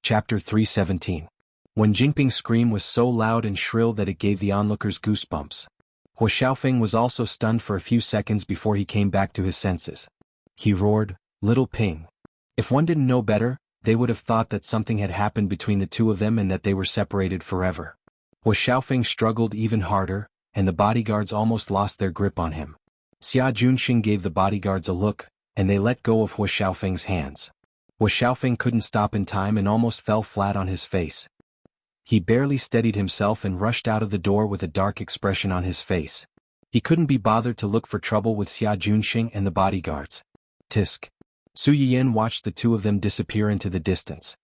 Chapter 317. When Jinping's scream was so loud and shrill that it gave the onlookers goosebumps. Hua Xiaofeng was also stunned for a few seconds before he came back to his senses. He roared, "Little Ping." If one didn't know better, they would have thought that something had happened between the two of them and that they were separated forever. Hua Xiaofeng struggled even harder, and the bodyguards almost lost their grip on him. Xia Junxing gave the bodyguards a look, and they let go of Hua Xiaofeng's hands. Hua Xiaofeng couldn't stop in time and almost fell flat on his face. He barely steadied himself and rushed out of the door with a dark expression on his face. He couldn't be bothered to look for trouble with Xia Junxing and the bodyguards. Tisk. Su Yiyan watched the two of them disappear into the distance.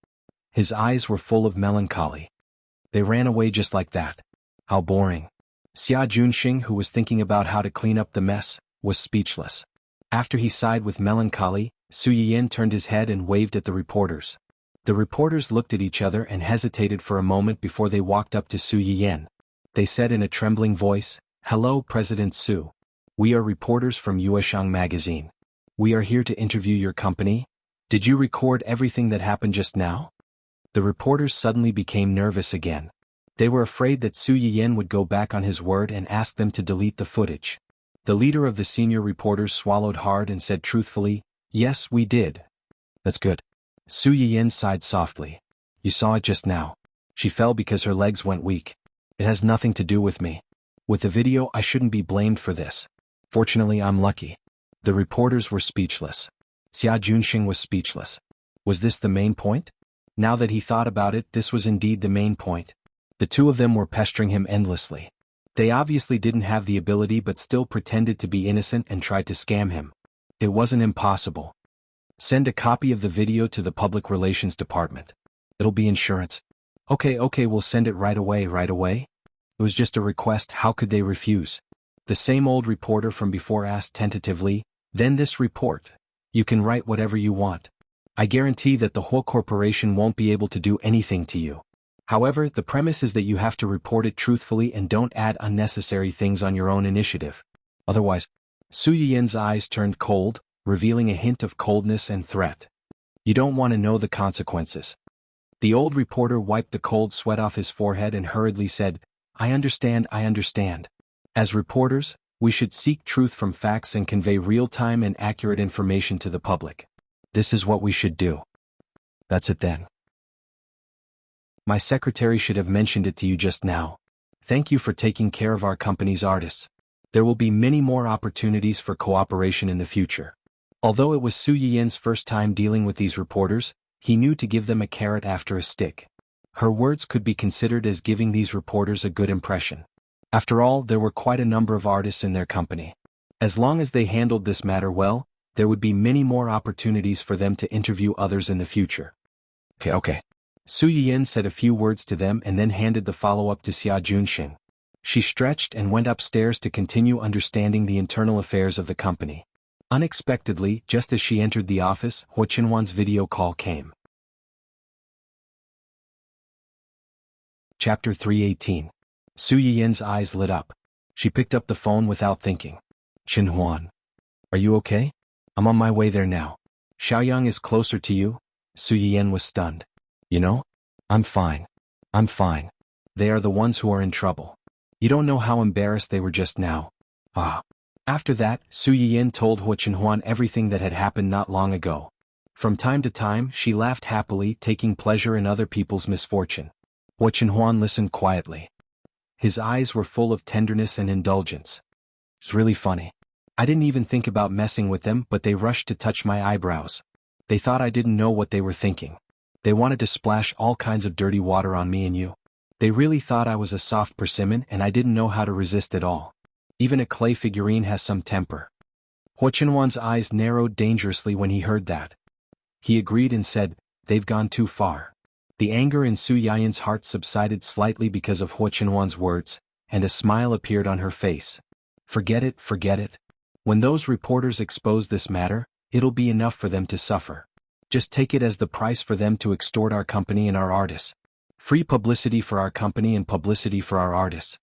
His eyes were full of melancholy. They ran away just like that. How boring. Xia Junxing, who was thinking about how to clean up the mess, was speechless. After he sighed with melancholy, Su Yiyan turned his head and waved at the reporters. The reporters looked at each other and hesitated for a moment before they walked up to Su Yiyan. They said in a trembling voice, "Hello, President Su. We are reporters from Yueshang magazine. We are here to interview your company. Did you record everything that happened just now?" The reporters suddenly became nervous again. They were afraid that Su Yiyan would go back on his word and ask them to delete the footage. The leader of the senior reporters swallowed hard and said truthfully, "Yes, we did." "That's good." Su Yiyan sighed softly. "You saw it just now. She fell because her legs went weak. It has nothing to do with me. With the video, I shouldn't be blamed for this. Fortunately, I'm lucky." The reporters were speechless. Xia Junxing was speechless. Was this the main point? Now that he thought about it, this was indeed the main point. The two of them were pestering him endlessly. They obviously didn't have the ability but still pretended to be innocent and tried to scam him. It wasn't impossible. "Send a copy of the video to the Public Relations Department. It'll be insurance." Okay, we'll send it right away. It was just a request, how could they refuse? The same old reporter from before asked tentatively, "Then this report. You can write whatever you want. I guarantee that the whole corporation won't be able to do anything to you. However, the premise is that you have to report it truthfully and don't add unnecessary things on your own initiative. Otherwise..." Su Yiyan's eyes turned cold, revealing a hint of coldness and threat. "You don't want to know the consequences." The old reporter wiped the cold sweat off his forehead and hurriedly said, I understand. As reporters, we should seek truth from facts and convey real-time and accurate information to the public. This is what we should do." "That's it then. My secretary should have mentioned it to you just now. Thank you for taking care of our company's artists. There will be many more opportunities for cooperation in the future." Although it was Su Yiyan's first time dealing with these reporters, he knew to give them a carrot after a stick. Her words could be considered as giving these reporters a good impression. After all, there were quite a number of artists in their company. As long as they handled this matter well, there would be many more opportunities for them to interview others in the future. Okay. Su Yiyan said a few words to them and then handed the follow-up to Xia Junxing. She stretched and went upstairs to continue understanding the internal affairs of the company. Unexpectedly, just as she entered the office, Hua Qinhuan's video call came. Chapter 318. Su Yiyan's eyes lit up. She picked up the phone without thinking. "Qinhuan. Are you okay? I'm on my way there now. Xiaoyang is closer to you?" Su Yiyan was stunned. "You know? I'm fine. They are the ones who are in trouble. You don't know how embarrassed they were just now." After that, Su Yiyan told Hua Qinhuan everything that had happened not long ago. From time to time, she laughed happily, taking pleasure in other people's misfortune. Hua Qinhuan listened quietly. His eyes were full of tenderness and indulgence. "It's really funny. I didn't even think about messing with them, but they rushed to touch my eyebrows. They thought I didn't know what they were thinking. They wanted to splash all kinds of dirty water on me and you. They really thought I was a soft persimmon and I didn't know how to resist at all. Even a clay figurine has some temper." Hua Qinhuan's eyes narrowed dangerously when he heard that. He agreed and said, "They've gone too far." The anger in Su Yiyan's heart subsided slightly because of Hua Qinhuan's words, and a smile appeared on her face. Forget it. When those reporters expose this matter, it'll be enough for them to suffer. Just take it as the price for them to extort our company and our artists. Free publicity for our company and publicity for our artists."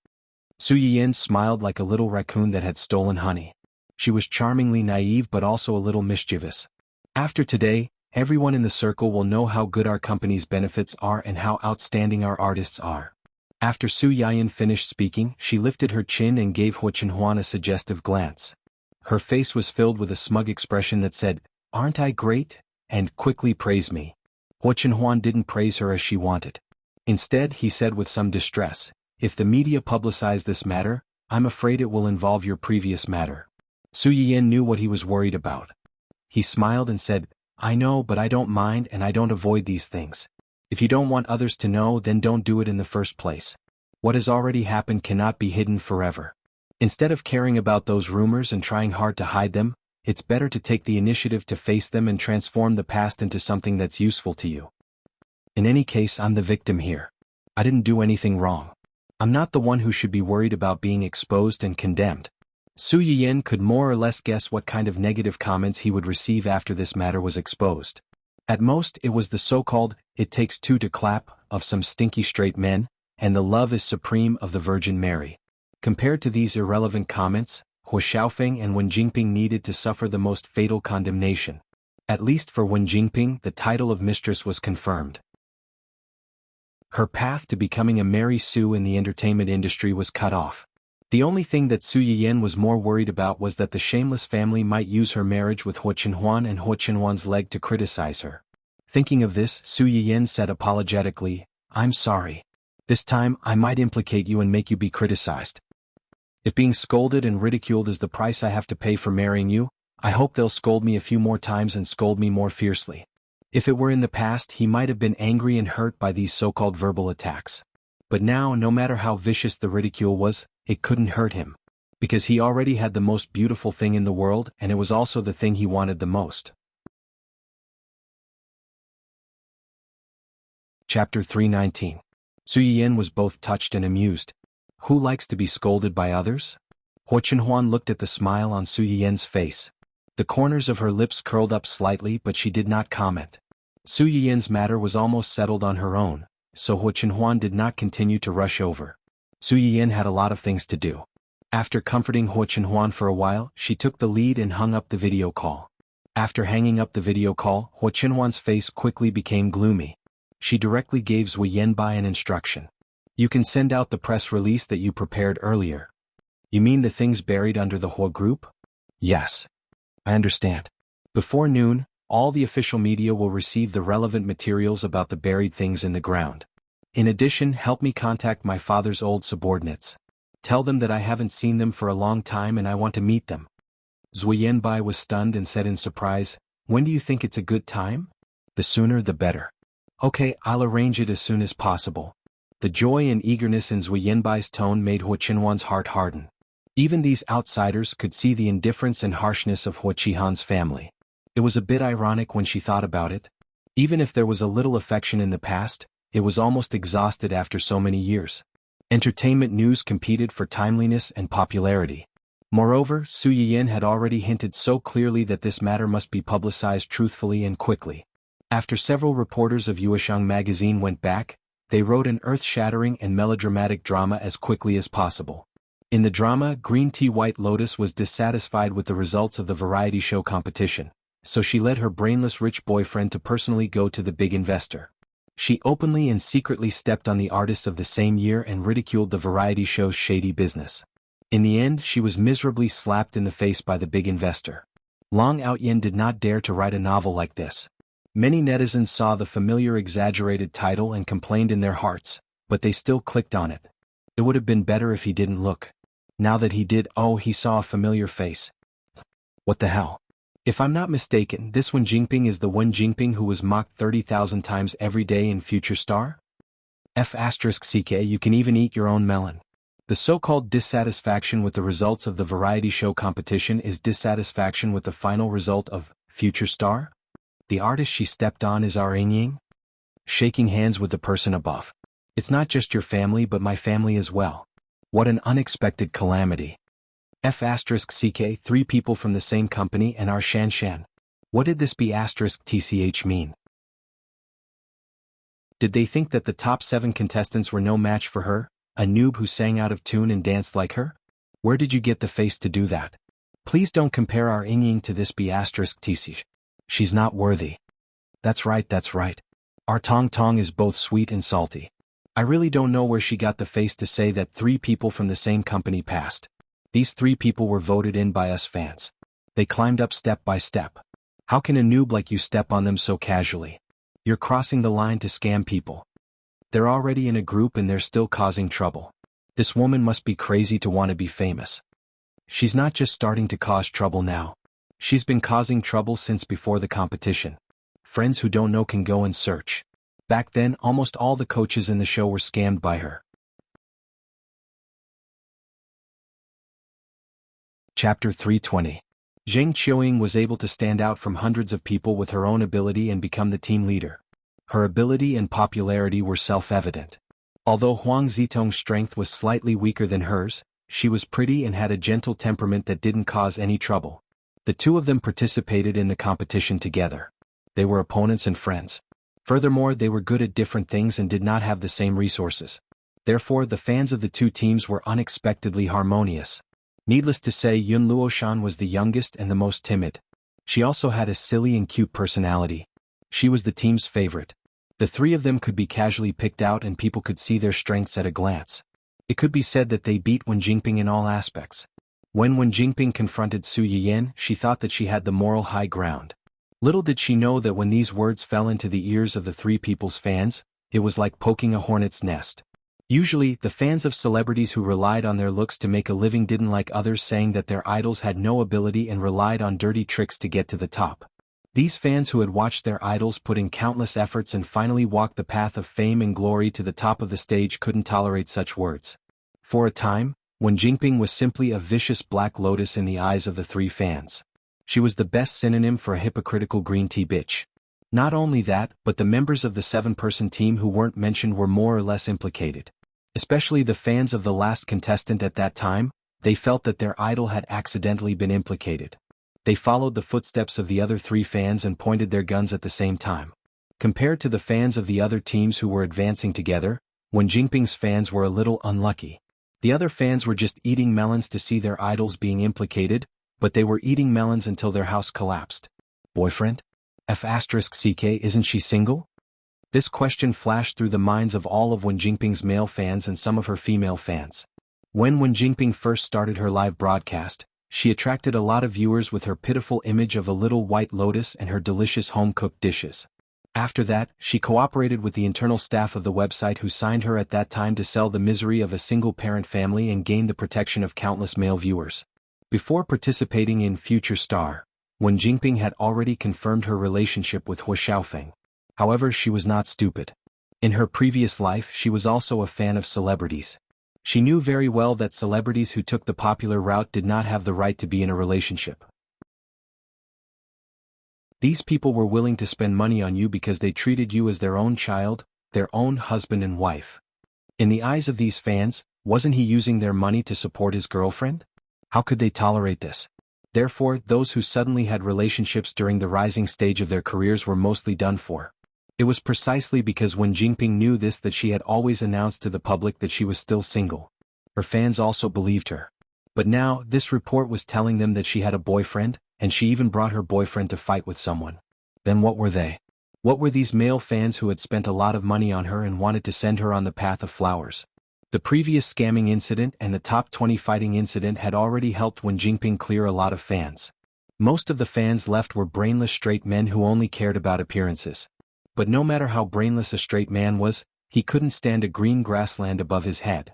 Su Yiyan smiled like a little raccoon that had stolen honey. She was charmingly naive but also a little mischievous. After today, Everyone in the circle will know how good our company's benefits are and how outstanding our artists are. After Su Yayan finished speaking, she lifted her chin and gave Hu Chenhuan a suggestive glance. Her face was filled with a smug expression that said, "Aren't I great?" and quickly praised me. Hu Chenhuan didn't praise her as she wanted. Instead, he said with some distress, "If the media publicize this matter, I'm afraid it will involve your previous matter." Su Yiyan knew what he was worried about. He smiled and said, "I know, but I don't mind and I don't avoid these things. If you don't want others to know, then don't do it in the first place. What has already happened cannot be hidden forever. Instead of caring about those rumors and trying hard to hide them, it's better to take the initiative to face them and transform the past into something that's useful to you. In any case, I'm the victim here. I didn't do anything wrong. I'm not the one who should be worried about being exposed and condemned." Su Yiyan could more or less guess what kind of negative comments he would receive after this matter was exposed. At most, it was the so-called, "it takes two to clap," of some stinky straight men, and the "love is supreme" of the Virgin Mary. Compared to these irrelevant comments, Hu Xiaofeng and Wen Jingping needed to suffer the most fatal condemnation. At least for Wen Jingping, the title of mistress was confirmed. Her path to becoming a Mary Sue in the entertainment industry was cut off. The only thing that Su Yiyan was more worried about was that the shameless family might use her marriage with Hu Chenhuan and Hu Chenhuan's leg to criticize her. Thinking of this, Su Yiyan said apologetically, "I'm sorry. This time, I might implicate you and make you be criticized. If being scolded and ridiculed is the price I have to pay for marrying you, I hope they'll scold me a few more times and scold me more fiercely." If it were in the past, he might have been angry and hurt by these so-called verbal attacks. But now, no matter how vicious the ridicule was, it couldn't hurt him. Because he already had the most beautiful thing in the world, and it was also the thing he wanted the most. Chapter 319. Su Yiyan was both touched and amused. Who likes to be scolded by others? Hu Chenhuan looked at the smile on Su Yiyan's face. The corners of her lips curled up slightly, but she did not comment. Su Yiyan's matter was almost settled on her own, so Hu Chenhuan did not continue to rush over. Su Yiyan had a lot of things to do. After comforting Hu Chenhuan for a while, she took the lead and hung up the video call. After hanging up the video call, Hu Chenhuan's face quickly became gloomy. She directly gave Zui Yanbai an instruction. "You can send out the press release that you prepared earlier." "You mean the things buried under the Hua group?" "Yes. I understand. Before noon, all the official media will receive the relevant materials about the buried things in the ground. In addition, help me contact my father's old subordinates. Tell them that I haven't seen them for a long time and I want to meet them." Zui Yanbai was stunned and said in surprise, "When do you think it's a good time?" "The sooner the better." "Okay, I'll arrange it as soon as possible." The joy and eagerness in Zui Yanbai's tone made Hu Chenhuan's heart harden. Even these outsiders could see the indifference and harshness of Hu Qihan's family. It was a bit ironic when she thought about it. Even if there was a little affection in the past, it was almost exhausted after so many years. Entertainment news competed for timeliness and popularity. Moreover, Su Yiyan had already hinted so clearly that this matter must be publicized truthfully and quickly. After several reporters of Yueshang magazine went back, they wrote an earth-shattering and melodramatic drama as quickly as possible. In the drama, Green Tea White Lotus was dissatisfied with the results of the variety show competition, so she led her brainless rich boyfriend to personally go to the big investor. She openly and secretly stepped on the artists of the same year and ridiculed the variety show's shady business. In the end, she was miserably slapped in the face by the big investor. Long Outyen did not dare to write a novel like this. Many netizens saw the familiar exaggerated title and complained in their hearts, but they still clicked on it. It would have been better if he didn't look. Now that he did, oh, he saw a familiar face. What the hell? If I'm not mistaken, this Wen Jingping is the Wen Jingping who was mocked 30,000 times every day in Future Star? F***ck, you can even eat your own melon. The so-called dissatisfaction with the results of the variety show competition is dissatisfaction with the final result of Future Star? The artist she stepped on is our Ying? Shaking hands with the person above. It's not just your family but my family as well. What an unexpected calamity. F***ck, 3 people from the same company and our Shan Shan. What did this B***tch mean? Did they think that the top 7 contestants were no match for her, a noob who sang out of tune and danced like her? Where did you get the face to do that? Please don't compare our Ying to this B***tch. She's not worthy. That's right, that's right. Our Tong Tong is both sweet and salty. I really don't know where she got the face to say that 3 people from the same company passed. These 3 people were voted in by us fans. They climbed up step by step. How can a noob like you step on them so casually? You're crossing the line to scam people. They're already in a group and they're still causing trouble. This woman must be crazy to want to be famous. She's not just starting to cause trouble now. She's been causing trouble since before the competition. Friends who don't know can go and search. Back then, almost all the coaches in the show were scammed by her. Chapter 320. Zheng Qiuying was able to stand out from hundreds of people with her own ability and become the team leader. Her ability and popularity were self-evident. Although Huang Zitong's strength was slightly weaker than hers, she was pretty and had a gentle temperament that didn't cause any trouble. The 2 of them participated in the competition together. They were opponents and friends. Furthermore, they were good at different things and did not have the same resources. Therefore, the fans of the 2 teams were unexpectedly harmonious. Needless to say, Yun Luoshan was the youngest and the most timid. She also had a silly and cute personality. She was the team's favorite. The 3 of them could be casually picked out and people could see their strengths at a glance. It could be said that they beat Wen Jingping in all aspects. When Wen Jingping confronted Su Yiyan, she thought that she had the moral high ground. Little did she know that when these words fell into the ears of the 3 people's fans, it was like poking a hornet's nest. Usually, the fans of celebrities who relied on their looks to make a living didn't like others saying that their idols had no ability and relied on dirty tricks to get to the top. These fans who had watched their idols put in countless efforts and finally walked the path of fame and glory to the top of the stage couldn't tolerate such words. For a time, Wen Jingping was simply a vicious black lotus in the eyes of the 3 fans. She was the best synonym for a hypocritical green tea bitch. Not only that, but the members of the 7-person team who weren't mentioned were more or less implicated. Especially the fans of the last contestant at that time, they felt that their idol had accidentally been implicated. They followed the footsteps of the other 3 fans and pointed their guns at the same time. Compared to the fans of the other teams who were advancing together, Wen Jingping's fans were a little unlucky. The other fans were just eating melons to see their idols being implicated, but they were eating melons until their house collapsed. Boyfriend? F***ck, isn't she single? This question flashed through the minds of all of Wen Jingping's male fans and some of her female fans. When Wen Jingping first started her live broadcast, she attracted a lot of viewers with her pitiful image of a little white lotus and her delicious home-cooked dishes. After that, she cooperated with the internal staff of the website who signed her at that time to sell the misery of a single-parent family and gain the protection of countless male viewers. Before participating in Future Star, Wen Jingping had already confirmed her relationship with Hu Xiaofeng. However, she was not stupid. In her previous life, she was also a fan of celebrities. She knew very well that celebrities who took the popular route did not have the right to be in a relationship. These people were willing to spend money on you because they treated you as their own child, their own husband and wife. In the eyes of these fans, wasn't he using their money to support his girlfriend? How could they tolerate this? Therefore, those who suddenly had relationships during the rising stage of their careers were mostly done for. It was precisely because Wen Jingping knew this that she had always announced to the public that she was still single. Her fans also believed her. But now, this report was telling them that she had a boyfriend, and she even brought her boyfriend to fight with someone. Then what were they? What were these male fans who had spent a lot of money on her and wanted to send her on the path of flowers? The previous scamming incident and the top 20 fighting incident had already helped Wen Jingping clear a lot of fans. Most of the fans left were brainless straight men who only cared about appearances. But no matter how brainless a straight man was, he couldn't stand a green grassland above his head.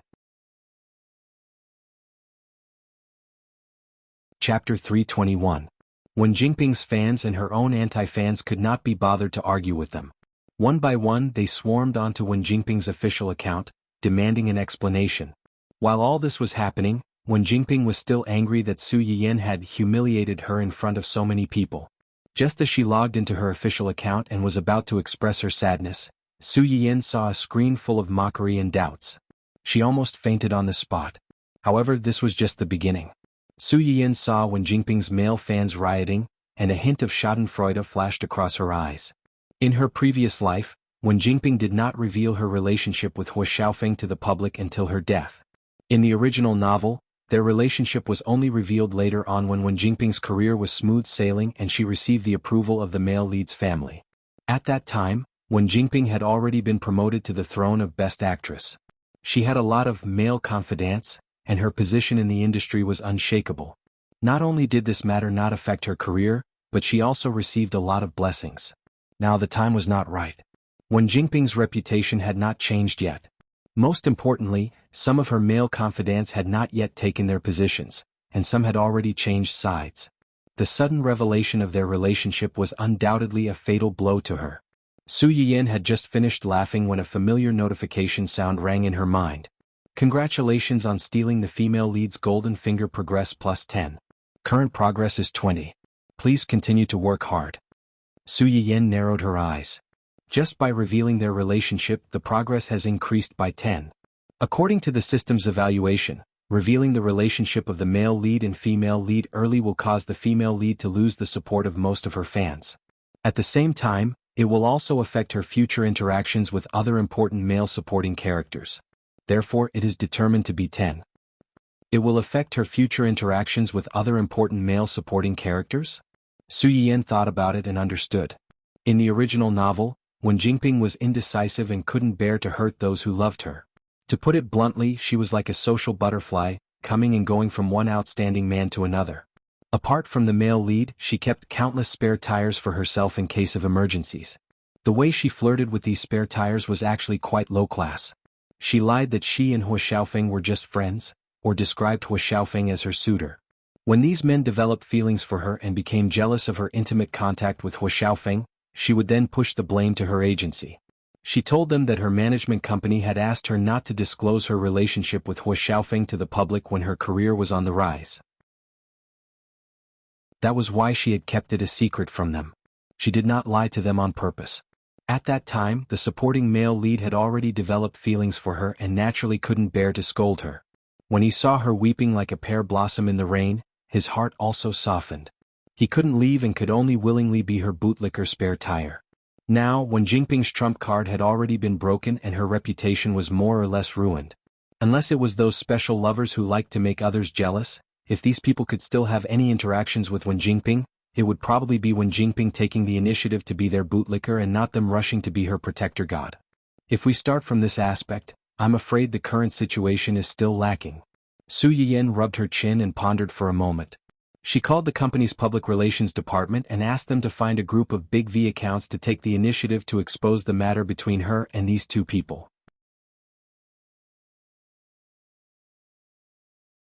Chapter 321. Wen Jingping's fans and her own anti-fans could not be bothered to argue with them. One by one they swarmed onto Wen Jingping's official account, demanding an explanation. While all this was happening, Wen Jingping was still angry that Su Yiyan had humiliated her in front of so many people. Just as she logged into her official account and was about to express her sadness, Su Yiyan saw a screen full of mockery and doubts. She almost fainted on the spot. However, this was just the beginning. Su Yiyan saw Wen Jingping's male fans rioting, and a hint of schadenfreude flashed across her eyes. In her previous life, Wen Jingping did not reveal her relationship with Hu Xiaofeng to the public until her death. In the original novel, their relationship was only revealed later on when Wen Jingping's career was smooth sailing and she received the approval of the male lead's family. At that time, Wen Jingping had already been promoted to the throne of Best Actress. She had a lot of male confidants, and her position in the industry was unshakable. Not only did this matter not affect her career, but she also received a lot of blessings. Now the time was not right. Wen Jingping's reputation had not changed yet. Most importantly, some of her male confidants had not yet taken their positions, and some had already changed sides. The sudden revelation of their relationship was undoubtedly a fatal blow to her. Su Yiyin had just finished laughing when a familiar notification sound rang in her mind. Congratulations on stealing the female lead's golden finger. Progress +10. Current progress is 20. Please continue to work hard. Su Yiyin narrowed her eyes. Just by revealing their relationship, the progress has increased by 10. According to the system's evaluation, revealing the relationship of the male lead and female lead early will cause the female lead to lose the support of most of her fans. At the same time, it will also affect her future interactions with other important male supporting characters. Therefore, it is determined to be 10. It will affect her future interactions with other important male supporting characters? Su Yiyin thought about it and understood. In the original novel, Wen Jingping was indecisive and couldn't bear to hurt those who loved her. To put it bluntly, she was like a social butterfly, coming and going from one outstanding man to another. Apart from the male lead, she kept countless spare tires for herself in case of emergencies. The way she flirted with these spare tires was actually quite low class. She lied that she and Hua Xiaofeng were just friends, or described Hua Xiaofeng as her suitor. When these men developed feelings for her and became jealous of her intimate contact with Hua Xiaofeng, she would then push the blame to her agency. She told them that her management company had asked her not to disclose her relationship with Hua Xiaofeng to the public when her career was on the rise. That was why she had kept it a secret from them. She did not lie to them on purpose. At that time, the supporting male lead had already developed feelings for her and naturally couldn't bear to scold her. When he saw her weeping like a pear blossom in the rain, his heart also softened. He couldn't leave and could only willingly be her bootlicker spare tire. Now, when Jingping's trump card had already been broken and her reputation was more or less ruined. Unless it was those special lovers who liked to make others jealous, if these people could still have any interactions with Wen Jingping, it would probably be Wen Jingping taking the initiative to be their bootlicker and not them rushing to be her protector god. If we start from this aspect, I'm afraid the current situation is still lacking. Su Yiyin rubbed her chin and pondered for a moment. She called the company's public relations department and asked them to find a group of Big V accounts to take the initiative to expose the matter between her and these two people.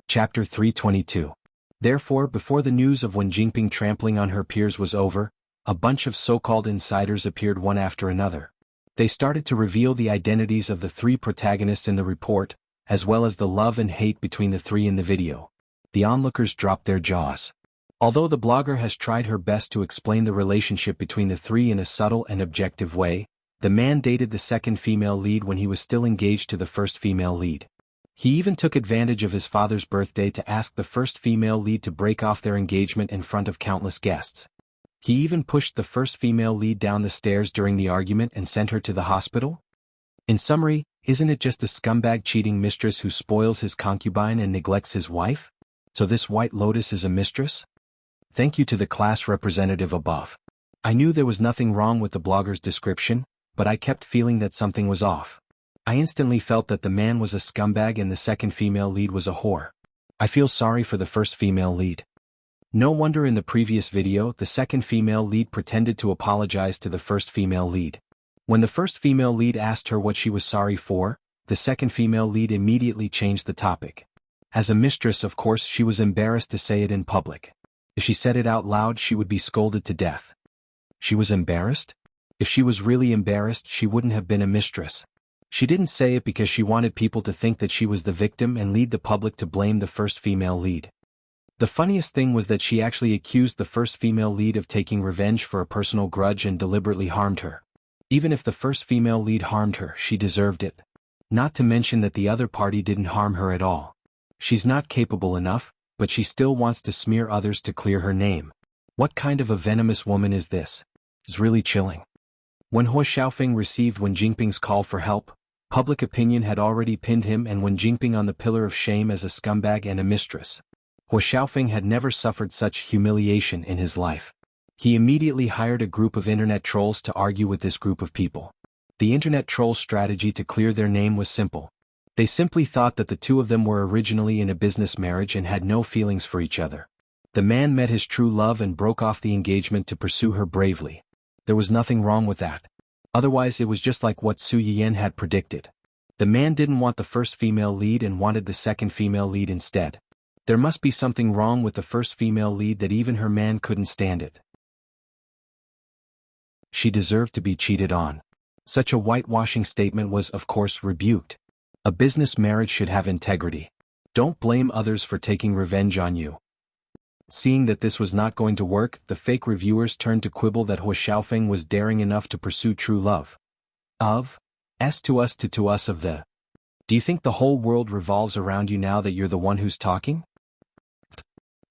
Chapter 322. Therefore, before the news of Wen Jingping trampling on her peers was over, a bunch of so-called insiders appeared one after another. They started to reveal the identities of the three protagonists in the report, as well as the love and hate between the three in the video. The onlookers dropped their jaws. Although the blogger has tried her best to explain the relationship between the three in a subtle and objective way, the man dated the second female lead when he was still engaged to the first female lead. He even took advantage of his father's birthday to ask the first female lead to break off their engagement in front of countless guests. He even pushed the first female lead down the stairs during the argument and sent her to the hospital? In summary, isn't it just a scumbag cheating mistress who spoils his concubine and neglects his wife? So this White Lotus is a mistress? Thank you to the class representative above. I knew there was nothing wrong with the blogger's description, but I kept feeling that something was off. I instantly felt that the man was a scumbag and the second female lead was a whore. I feel sorry for the first female lead. No wonder in the previous video the second female lead pretended to apologize to the first female lead. When the first female lead asked her what she was sorry for, the second female lead immediately changed the topic. As a mistress, of course, she was embarrassed to say it in public. If she said it out loud, she would be scolded to death. She was embarrassed? If she was really embarrassed, she wouldn't have been a mistress. She didn't say it because she wanted people to think that she was the victim and lead the public to blame the first female lead. The funniest thing was that she actually accused the first female lead of taking revenge for a personal grudge and deliberately harmed her. Even if the first female lead harmed her, she deserved it. Not to mention that the other party didn't harm her at all. She's not capable enough, but she still wants to smear others to clear her name. What kind of a venomous woman is this? It's really chilling. When Hua Xiaofeng received Wen Jingping's call for help, public opinion had already pinned him and Wen Jingping on the pillar of shame as a scumbag and a mistress. Hua Xiaofeng had never suffered such humiliation in his life. He immediately hired a group of internet trolls to argue with this group of people. The internet troll strategy to clear their name was simple. They simply thought that the two of them were originally in a business marriage and had no feelings for each other. The man met his true love and broke off the engagement to pursue her bravely. There was nothing wrong with that. Otherwise, it was just like what Su Yiyan had predicted. The man didn't want the first female lead and wanted the second female lead instead. There must be something wrong with the first female lead that even her man couldn't stand it. She deserved to be cheated on. Such a whitewashing statement was, of course, rebuked. A business marriage should have integrity. Don't blame others for taking revenge on you. Seeing that this was not going to work, the fake reviewers turned to quibble that Hua Xiaofeng was daring enough to pursue true love. Of S to us to us of the. Do you think the whole world revolves around you now that you're the one who's talking?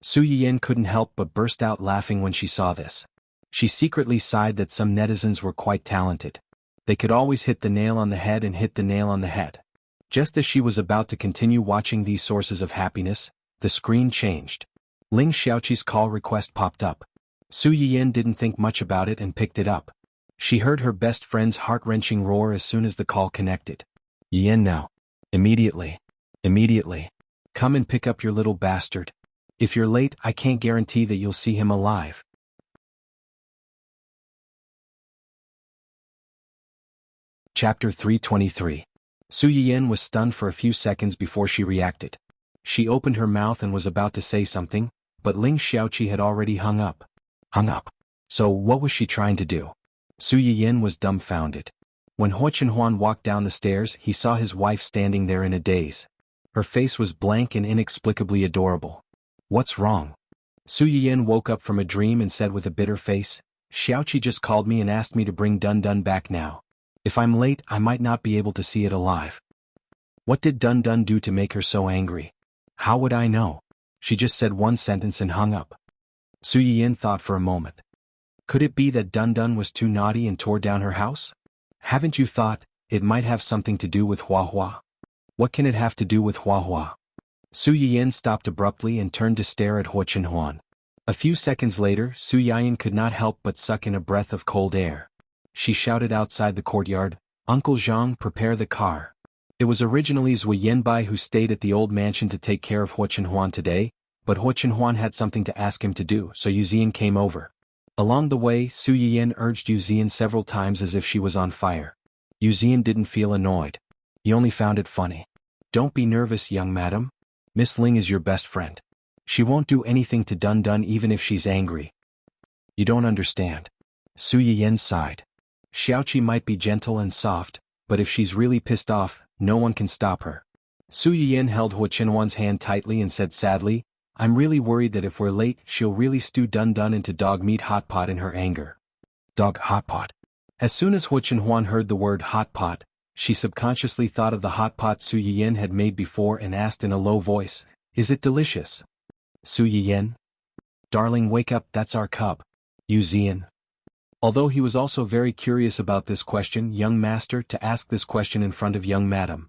Su Yiyan couldn't help but burst out laughing when she saw this. She secretly sighed that some netizens were quite talented. They could always hit the nail on the head and hit the nail on the head. Just as she was about to continue watching these sources of happiness, the screen changed. Ling Xiaoqi's call request popped up. Su Yiyan didn't think much about it and picked it up. She heard her best friend's heart-wrenching roar as soon as the call connected. Yiyan now. Immediately. Immediately. Come and pick up your little bastard. If you're late, I can't guarantee that you'll see him alive. Chapter 323. Su Yiyan was stunned for a few seconds before she reacted. She opened her mouth and was about to say something, but Ling Xiaoqi had already hung up. Hung up. So what was she trying to do? Su Yiyan was dumbfounded. When Hua Chenhuan walked down the stairs, he saw his wife standing there in a daze. Her face was blank and inexplicably adorable. What's wrong? Su Yiyan woke up from a dream and said with a bitter face, Xiaoqi just called me and asked me to bring Dun Dun back now. If I'm late, I might not be able to see it alive. What did Dun Dun do to make her so angry? How would I know? She just said one sentence and hung up. Su Yiyan thought for a moment. Could it be that Dun Dun was too naughty and tore down her house? Haven't you thought, it might have something to do with Hua Hua? What can it have to do with Hua Hua? Su Yiyan stopped abruptly and turned to stare at Hua Chenhuan. A few seconds later, Su Yiyan could not help but suck in a breath of cold air. She shouted outside the courtyard, Uncle Zhang, prepare the car. It was originally Zui Yanbai who stayed at the old mansion to take care of Hua Chenhuan today, but Hua Chenhuan had something to ask him to do, so Yu Zian came over. Along the way, Su Yiyan urged Yu Zian several times as if she was on fire. Yu Zian didn't feel annoyed. He only found it funny. Don't be nervous, young madam. Miss Ling is your best friend. She won't do anything to Dun Dun even if she's angry. You don't understand. Su Yiyan sighed. Xiaoqi might be gentle and soft, but if she's really pissed off, no one can stop her. Su Yiyan held Hua Chenhuan's hand tightly and said sadly, I'm really worried that if we're late, she'll really stew Dun Dun into dog meat hot pot in her anger. Dog hot pot. As soon as Hua Chenhuan heard the word hot pot, she subconsciously thought of the hot pot Su Yiyan had made before and asked in a low voice, Is it delicious? Su Yiyan? Darling, wake up, that's our cub. Yu Zian. Although he was also very curious about this question, young master, to ask this question in front of young madam.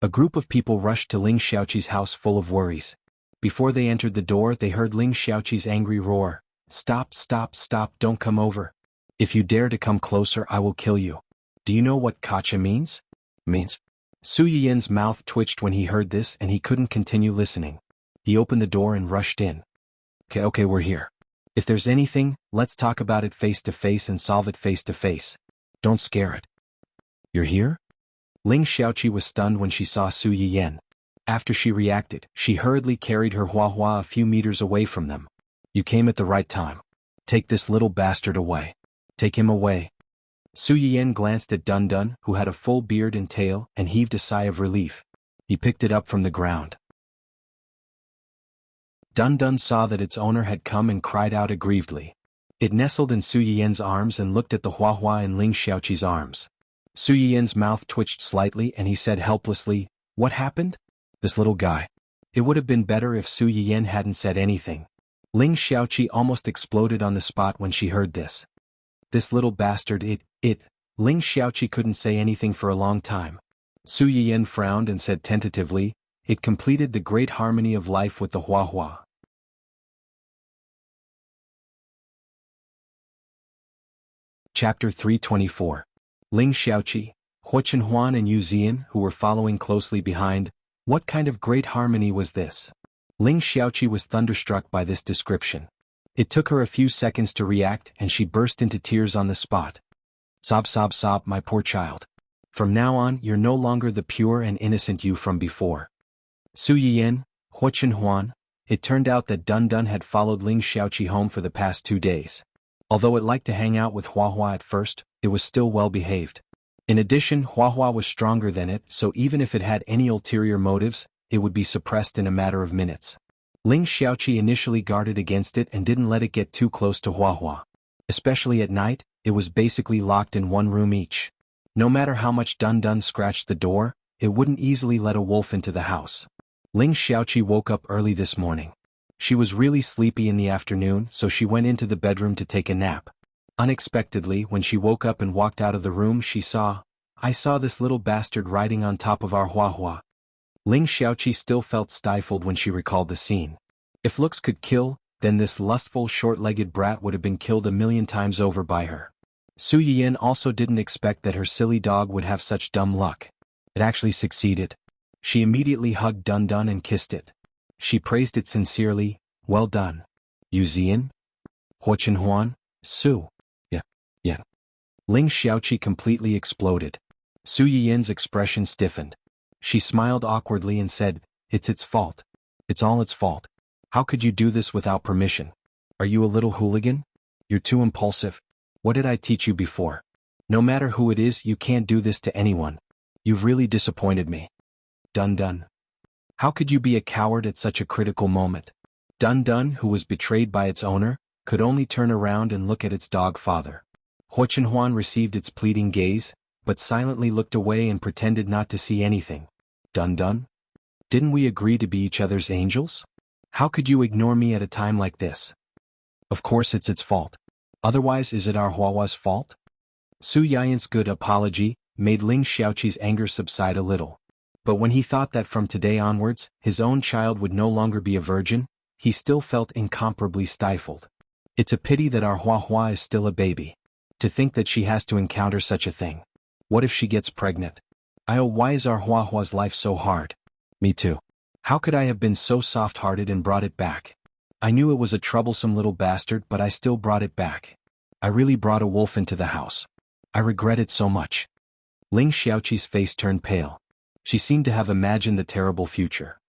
A group of people rushed to Ling Xiaoqi's house full of worries. Before they entered the door, they heard Ling Xiaoqi's angry roar. Stop, stop, stop, don't come over. If you dare to come closer, I will kill you. Do you know what kacha means? Means? Su Yiyan's mouth twitched when he heard this and he couldn't continue listening. He opened the door and rushed in. Okay, we're here. If there's anything, let's talk about it face to face and solve it face to face. Don't scare it. You're here? Ling Xiaoqi was stunned when she saw Su Yiyan. After she reacted, she hurriedly carried her Hua Hua a few meters away from them. You came at the right time. Take this little bastard away. Take him away. Su Yiyan glanced at Dun Dun, who had a full beard and tail, and heaved a sigh of relief. He picked it up from the ground. Dun Dun saw that its owner had come and cried out aggrievedly. It nestled in Su Yiyan's arms and looked at the Hua Hua in Ling Xiaoqi's arms. Su Yiyan's mouth twitched slightly and he said helplessly, What happened? This little guy. It would have been better if Su Yiyan hadn't said anything. Ling Xiaoqi almost exploded on the spot when she heard this. This little bastard, Ling Xiaoqi couldn't say anything for a long time. Su Yiyan frowned and said tentatively, It completed the great harmony of life with the Hua Hua. Chapter 324. Ling Xiaoqi, Hua Chenhuan and Yu Zian, who were following closely behind. What kind of great harmony was this? Ling Xiaoqi was thunderstruck by this description. It took her a few seconds to react, and she burst into tears on the spot. Sob, sob, sob, my poor child. From now on, you're no longer the pure and innocent you from before. Su Yiyan, Hua Chenhuan. It turned out that Dun Dun had followed Ling Xiaoqi home for the past 2 days. Although it liked to hang out with Hua Hua at first, it was still well behaved. In addition, Hua Hua was stronger than it, so even if it had any ulterior motives, it would be suppressed in a matter of minutes. Ling Xiaoqi initially guarded against it and didn't let it get too close to Hua Hua. Especially at night, it was basically locked in one room each. No matter how much Dun Dun scratched the door, it wouldn't easily let a wolf into the house. Ling Xiaoqi woke up early this morning. She was really sleepy in the afternoon, so she went into the bedroom to take a nap. Unexpectedly, when she woke up and walked out of the room, I saw this little bastard riding on top of our Hua Hua. Ling Xiaoqi still felt stifled when she recalled the scene. If looks could kill, then this lustful short-legged brat would have been killed 1,000,000 times over by her. Su Yiyan also didn't expect that her silly dog would have such dumb luck. It actually succeeded. She immediately hugged Dun Dun and kissed it. She praised it sincerely. Well done. Yu Zian? Hua Chenhuan? Su. Yeah. Ling Xiaoqi completely exploded. Su Yiyan's expression stiffened. She smiled awkwardly and said, It's its fault. It's all its fault. How could you do this without permission? Are you a little hooligan? You're too impulsive. What did I teach you before? No matter who it is, you can't do this to anyone. You've really disappointed me. Dun Dun. How could you be a coward at such a critical moment? Dun Dun, who was betrayed by its owner, could only turn around and look at its dog father. Hua Chenhuan received its pleading gaze, but silently looked away and pretended not to see anything. Dun Dun? Didn't we agree to be each other's angels? How could you ignore me at a time like this? Of course it's its fault. Otherwise, is it our Hua Hua's fault? Su Yiyan's good apology made Ling Xiaoqi's anger subside a little. But when he thought that from today onwards, his own child would no longer be a virgin, he still felt incomparably stifled. It's a pity that our Hua Hua is still a baby. To think that she has to encounter such a thing. What if she gets pregnant? Why is our Hua Hua's life so hard? Me too. How could I have been so soft-hearted and brought it back? I knew it was a troublesome little bastard, but I still brought it back. I really brought a wolf into the house. I regret it so much. Ling Xiaoqi's face turned pale. She seemed to have imagined the terrible future.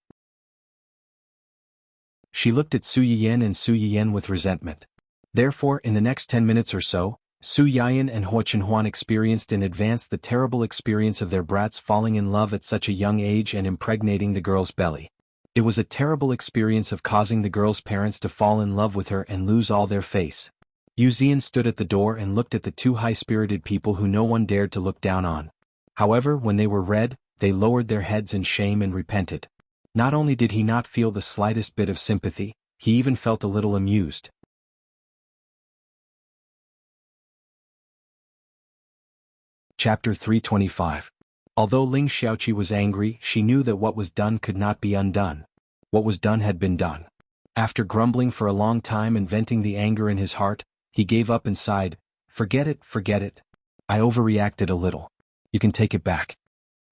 She looked at Su Yiyan and Su Yiyan with resentment. Therefore, in the next 10 minutes or so, Su Yiyan and Hua Chenhuan experienced in advance the terrible experience of their brats falling in love at such a young age and impregnating the girl's belly. It was a terrible experience of causing the girl's parents to fall in love with her and lose all their face. Yu Zian stood at the door and looked at the two high-spirited people who no one dared to look down on. However, when they were read, they lowered their heads in shame and repented. Not only did he not feel the slightest bit of sympathy, he even felt a little amused. Chapter 325. Although Ling Xiaoqi was angry, she knew that what was done could not be undone. What was done had been done. After grumbling for a long time and venting the anger in his heart, he gave up and sighed, Forget it, forget it. I overreacted a little. You can take it back.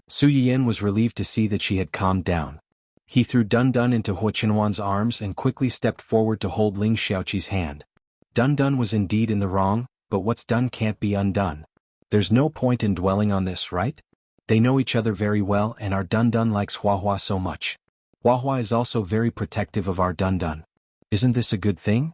Su Yiyan was relieved to see that she had calmed down. He threw Dun Dun into Hua Chenhuan's arms and quickly stepped forward to hold Ling Xiaoqi's hand. Dun Dun was indeed in the wrong, but what's done can't be undone. There's no point in dwelling on this, right? They know each other very well and our Dun Dun likes Hua Hua so much. Hua Hua is also very protective of our Dun Dun. Isn't this a good thing?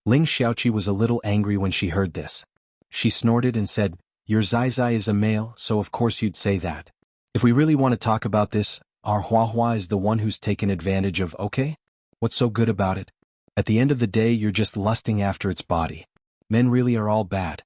Ling Xiaoqi was a little angry when she heard this. She snorted and said, Your Zai Zai is a male, so of course you'd say that. If we really want to talk about this, our Hua Hua is the one who's taken advantage of, okay? What's so good about it? At the end of the day, you're just lusting after its body. Men really are all bad.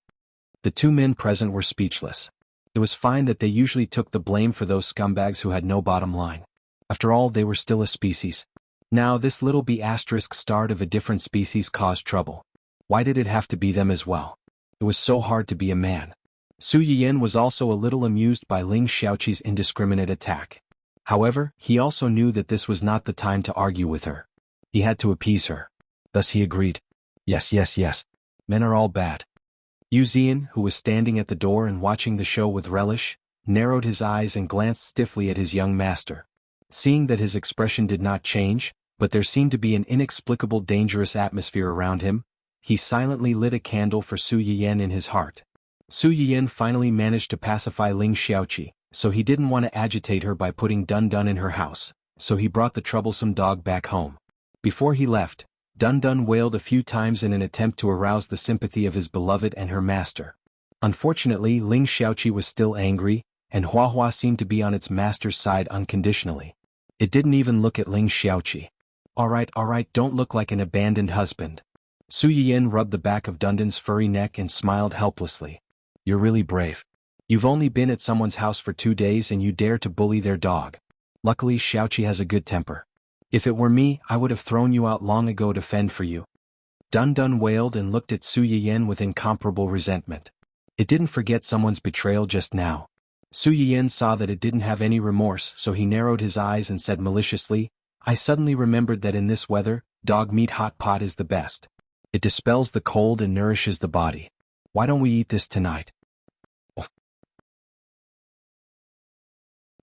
The two men present were speechless. It was fine that they usually took the blame for those scumbags who had no bottom line. After all, they were still a species. Now this little B***start of a different species caused trouble. Why did it have to be them as well? It was so hard to be a man. Su Yiyan was also a little amused by Ling Xiaoqi's indiscriminate attack. However, he also knew that this was not the time to argue with her. He had to appease her. Thus he agreed. Yes. Men are all bad. Yu Zian, who was standing at the door and watching the show with relish, narrowed his eyes and glanced stiffly at his young master. Seeing that his expression did not change, but there seemed to be an inexplicable dangerous atmosphere around him, he silently lit a candle for Su Yiyan in his heart. Su Yiyan finally managed to pacify Ling Xiaoqi, so he didn't want to agitate her by putting Dun Dun in her house, so he brought the troublesome dog back home. Before he left, Dun Dun wailed a few times in an attempt to arouse the sympathy of his beloved and her master. Unfortunately, Ling Xiaoqi was still angry, and Hua Hua seemed to be on its master's side unconditionally. It didn't even look at Ling Xiaoqi. Alright, don't look like an abandoned husband. Su Yiyan rubbed the back of Dun Dun's furry neck and smiled helplessly. You're really brave. You've only been at someone's house for 2 days and you dare to bully their dog. Luckily Xiaoqi has a good temper. If it were me, I would have thrown you out long ago to fend for you. Dun Dun wailed and looked at Su Yiyan with incomparable resentment. It didn't forget someone's betrayal just now. Su Yiyan saw that it didn't have any remorse, so he narrowed his eyes and said maliciously, I suddenly remembered that in this weather, dog meat hot pot is the best. It dispels the cold and nourishes the body. Why don't we eat this tonight?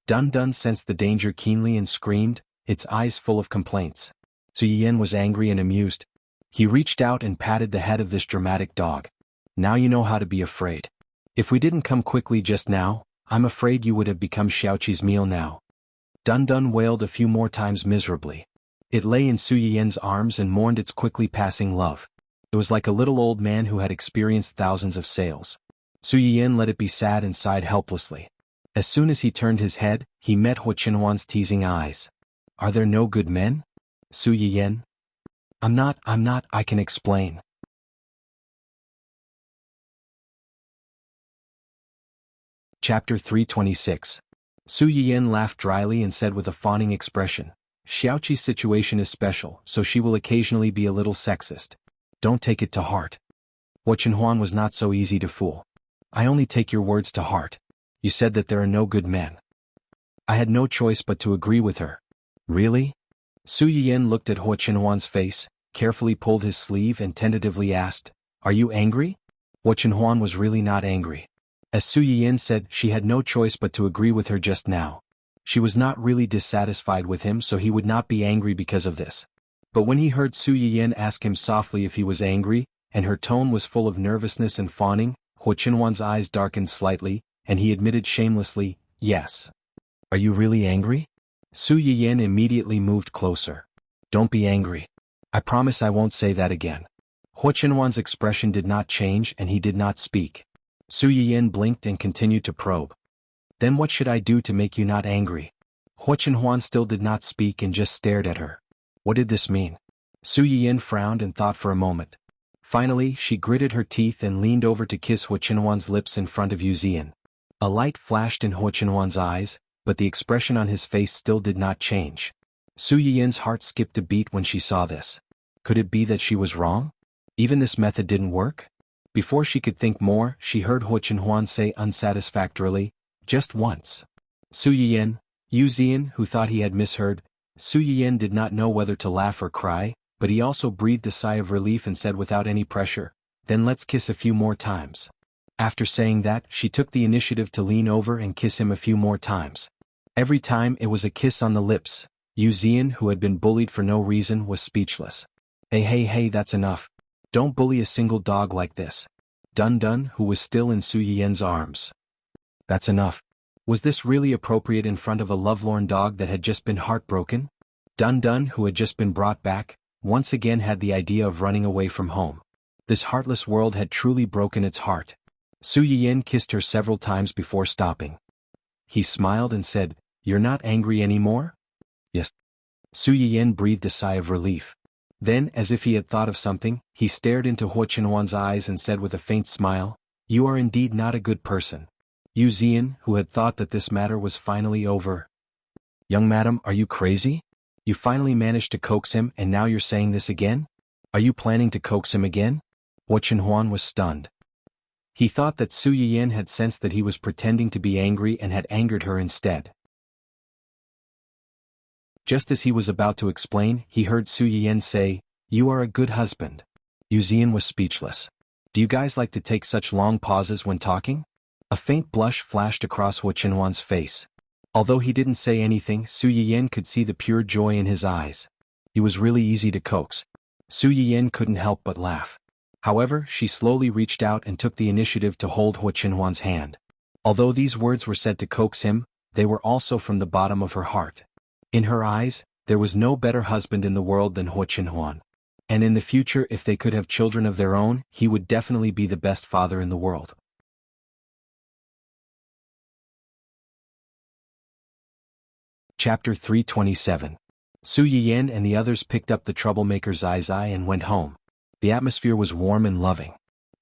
Dun Dun sensed the danger keenly and screamed, its eyes full of complaints. Su Yiyan was angry and amused. He reached out and patted the head of this dramatic dog. Now you know how to be afraid. If we didn't come quickly just now, I'm afraid you would have become Xiaoqi's meal now. Dun Dun wailed a few more times miserably. It lay in Su Yiyan's arms and mourned its quickly passing love. It was like a little old man who had experienced thousands of sales. Su Yiyan let it be sad and sighed helplessly. As soon as he turned his head, he met Hua Qinhuan's teasing eyes. Are there no good men? Su Yiyan? I'm not, I can explain. Chapter 326. Su Yiyan laughed dryly and said with a fawning expression, Xiaoqi's situation is special, so she will occasionally be a little sexist. Don't take it to heart. Hua Qinhuan was not so easy to fool. I only take your words to heart. You said that there are no good men. I had no choice but to agree with her. Really? Su Yiyan looked at Hua Qinhuan's face, carefully pulled his sleeve and tentatively asked, Are you angry? Hua Qinhuan was really not angry. As Su Yiyan said, she had no choice but to agree with her just now. She was not really dissatisfied with him, so he would not be angry because of this. But when he heard Su Yiyan ask him softly if he was angry, and her tone was full of nervousness and fawning, Hua Qinhuan's eyes darkened slightly, and he admitted shamelessly, Yes. Are you really angry? Su Yiyan immediately moved closer. Don't be angry. I promise I won't say that again. Hua Qinhuan's expression did not change and he did not speak. Su Yiyan blinked and continued to probe. Then what should I do to make you not angry? Hua Qinhuan still did not speak and just stared at her. What did this mean? Su Yiyan frowned and thought for a moment. Finally, she gritted her teeth and leaned over to kiss Hua Qinhuan's lips in front of Yu Zian. A light flashed in Hua Qinhuan's eyes, but the expression on his face still did not change. Su Yiyan's heart skipped a beat when she saw this. Could it be that she was wrong? Even this method didn't work? Before she could think more, she heard Hua Qinhuan say unsatisfactorily, just once. Su Yiyan, Yu Zian, who thought he had misheard, Su Yiyan did not know whether to laugh or cry, but he also breathed a sigh of relief and said without any pressure, Then let's kiss a few more times. After saying that, she took the initiative to lean over and kiss him a few more times. Every time it was a kiss on the lips. Yu Zian, who had been bullied for no reason, was speechless. Hey, that's enough. Don't bully a single dog like this. Dun Dun, who was still in Su Yiyan's arms. That's enough. Was this really appropriate in front of a lovelorn dog that had just been heartbroken? Dun Dun, who had just been brought back, once again had the idea of running away from home. This heartless world had truly broken its heart. Su Yiyan kissed her several times before stopping. He smiled and said, You're not angry anymore? Yes. Su Yiyan breathed a sigh of relief. Then, as if he had thought of something, he stared into Hua Qinhuan's eyes and said with a faint smile, You are indeed not a good person. Yu Zian, who had thought that this matter was finally over. Young madam, are you crazy? You finally managed to coax him and now you're saying this again? Are you planning to coax him again? Hua Qinhuan was stunned. He thought that Su Yiyan had sensed that he was pretending to be angry and had angered her instead. Just as he was about to explain, he heard Su Yiyan say, You are a good husband. Yu Zian was speechless. Do you guys like to take such long pauses when talking? A faint blush flashed across Hu Qinhuan's face. Although he didn't say anything, Su Yiyan could see the pure joy in his eyes. He was really easy to coax. Su Yiyan couldn't help but laugh. However, she slowly reached out and took the initiative to hold Hu Qinhuan's hand. Although these words were said to coax him, they were also from the bottom of her heart. In her eyes, there was no better husband in the world than Hu Qinhuan. And in the future, if they could have children of their own, he would definitely be the best father in the world. Chapter 327. Su Yiyan and the others picked up the troublemaker Zai Zai and went home. The atmosphere was warm and loving.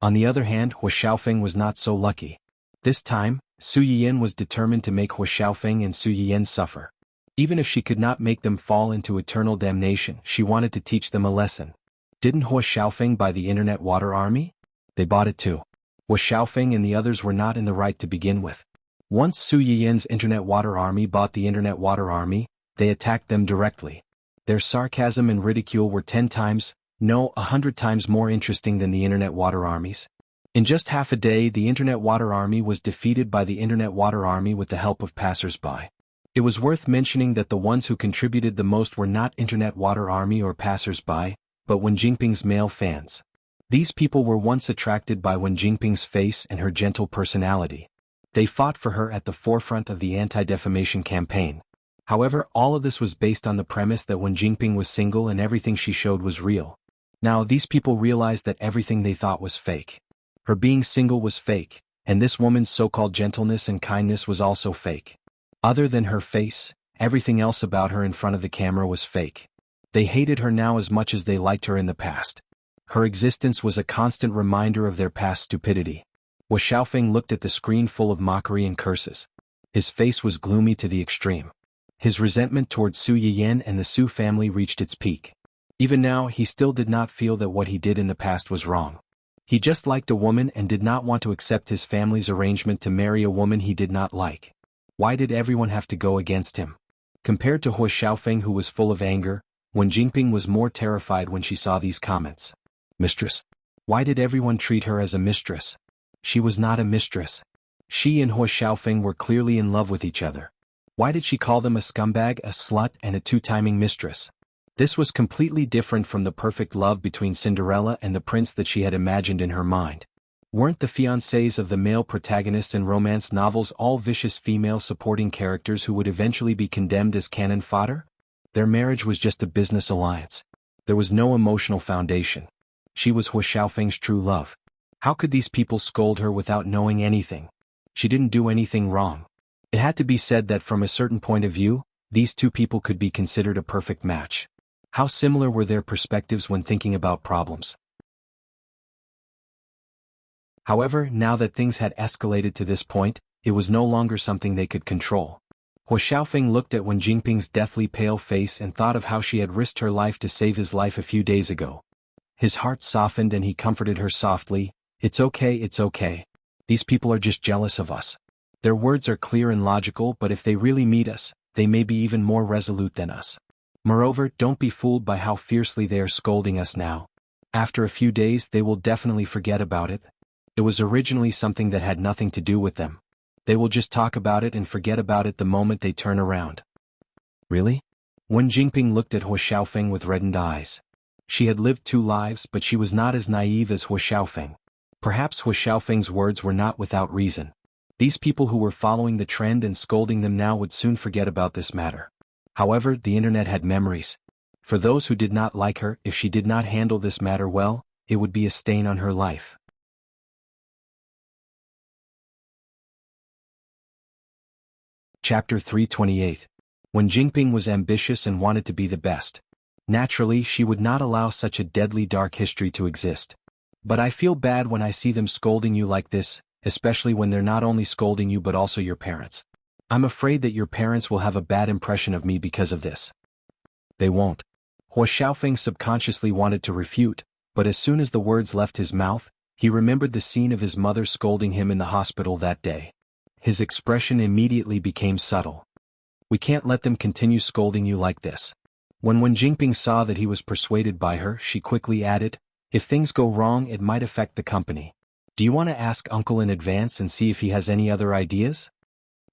On the other hand, Hu Xiaofeng was not so lucky. This time, Su Yiyan was determined to make Hu Xiaofeng and Su Yiyan suffer. Even if she could not make them fall into eternal damnation, she wanted to teach them a lesson. Didn't Hu Xiaofeng buy the Internet Water Army? They bought it too. Hu Xiaofeng and the others were not in the right to begin with. Once Su Yiyan's Internet Water Army bought the Internet Water Army, they attacked them directly. Their sarcasm and ridicule were 10 times, no, 100 times more interesting than the Internet Water Armies. In just half a day, the Internet Water Army was defeated by the Internet Water Army with the help of passers-by. It was worth mentioning that the ones who contributed the most were not Internet Water Army or passers-by, but Wen Jingping's male fans. These people were once attracted by Wen Jingping's face and her gentle personality. They fought for her at the forefront of the anti-defamation campaign. However, all of this was based on the premise that Wen Jingping was single and everything she showed was real. Now these people realized that everything they thought was fake. Her being single was fake, and this woman's so-called gentleness and kindness was also fake. Other than her face, everything else about her in front of the camera was fake. They hated her now as much as they liked her in the past. Her existence was a constant reminder of their past stupidity. Wu Xiaofeng looked at the screen full of mockery and curses. His face was gloomy to the extreme. His resentment towards Su Yiyan and the Su family reached its peak. Even now, he still did not feel that what he did in the past was wrong. He just liked a woman and did not want to accept his family's arrangement to marry a woman he did not like. Why did everyone have to go against him? Compared to Hu Xiaofeng, who was full of anger, Wen Jingping was more terrified when she saw these comments. Mistress? Why did everyone treat her as a mistress? She was not a mistress. She and Hu Xiaofeng were clearly in love with each other. Why did she call them a scumbag, a slut, and a two-timing mistress? This was completely different from the perfect love between Cinderella and the prince that she had imagined in her mind. Weren't the fiancés of the male protagonists in romance novels all vicious female supporting characters who would eventually be condemned as cannon fodder? Their marriage was just a business alliance. There was no emotional foundation. She was Hu Xiaofeng's true love. How could these people scold her without knowing anything? She didn't do anything wrong. It had to be said that from a certain point of view, these two people could be considered a perfect match. How similar were their perspectives when thinking about problems? However, now that things had escalated to this point, it was no longer something they could control. Hu Xiaofeng looked at Wen Jingping's deathly pale face and thought of how she had risked her life to save his life a few days ago. His heart softened and he comforted her softly. It's okay. These people are just jealous of us. Their words are clear and logical, but if they really meet us, they may be even more resolute than us. Moreover, don't be fooled by how fiercely they are scolding us now. After a few days they will definitely forget about it. It was originally something that had nothing to do with them. They will just talk about it and forget about it the moment they turn around. Really? Wen Jingping looked at Hu Xiaofeng with reddened eyes. She had lived 2 lives, but she was not as naive as Hu Xiaofeng. Perhaps Hu Xiaofeng's words were not without reason. These people who were following the trend and scolding them now would soon forget about this matter. However, the internet had memories. For those who did not like her, if she did not handle this matter well, it would be a stain on her life. Chapter 328. Wen Jingping was ambitious and wanted to be the best. Naturally, she would not allow such a deadly dark history to exist. But I feel bad when I see them scolding you like this, especially when they're not only scolding you but also your parents. I'm afraid that your parents will have a bad impression of me because of this. They won't. Hu Xiaofeng subconsciously wanted to refute, but as soon as the words left his mouth, he remembered the scene of his mother scolding him in the hospital that day. His expression immediately became subtle. We can't let them continue scolding you like this. When Wen Jingping saw that he was persuaded by her, she quickly added, If things go wrong, it might affect the company. Do you want to ask Uncle in advance and see if he has any other ideas?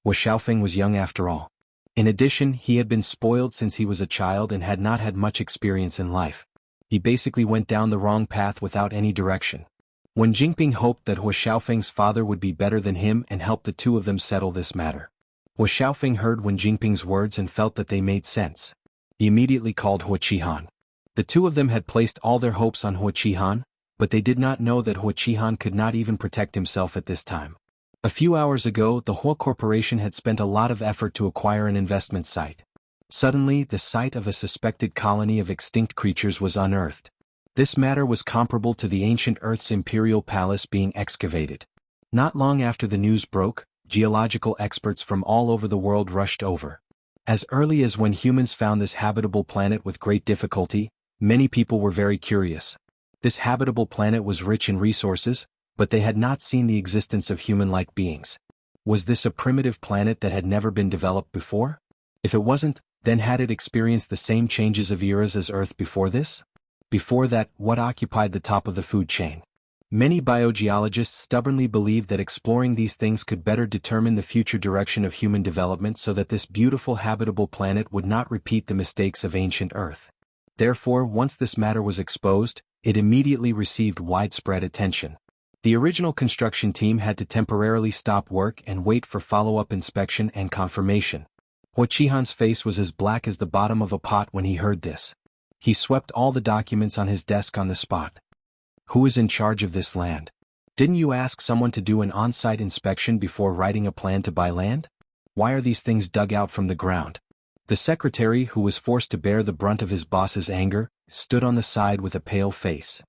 Wu Xiaofeng was young after all. In addition, he had been spoiled since he was a child and had not had much experience in life. He basically went down the wrong path without any direction. When Jinping hoped that Wu Xiaofeng's father would be better than him and help the two of them settle this matter. Wu Xiaofeng heard Wen Jinping's words and felt that they made sense. He immediately called Hu Qihan. The two of them had placed all their hopes on Hu Qihan, but they did not know that Hu Qihan could not even protect himself at this time. A few hours ago, the Hua Corporation had spent a lot of effort to acquire an investment site. Suddenly, the site of a suspected colony of extinct creatures was unearthed. This matter was comparable to the ancient Earth's imperial palace being excavated. Not long after the news broke, geological experts from all over the world rushed over. As early as when humans found this habitable planet with great difficulty, many people were very curious. This habitable planet was rich in resources, but they had not seen the existence of human-like beings. Was this a primitive planet that had never been developed before? If it wasn't, then had it experienced the same changes of eras as Earth before this? Before that, what occupied the top of the food chain? Many biogeologists stubbornly believed that exploring these things could better determine the future direction of human development so that this beautiful habitable planet would not repeat the mistakes of ancient Earth. Therefore, once this matter was exposed, it immediately received widespread attention. The original construction team had to temporarily stop work and wait for follow-up inspection and confirmation. Hu Qihan's face was as black as the bottom of a pot when he heard this. He swept all the documents on his desk on the spot. Who is in charge of this land? Didn't you ask someone to do an on-site inspection before writing a plan to buy land? Why are these things dug out from the ground? The secretary, who was forced to bear the brunt of his boss's anger, stood on the side with a pale face.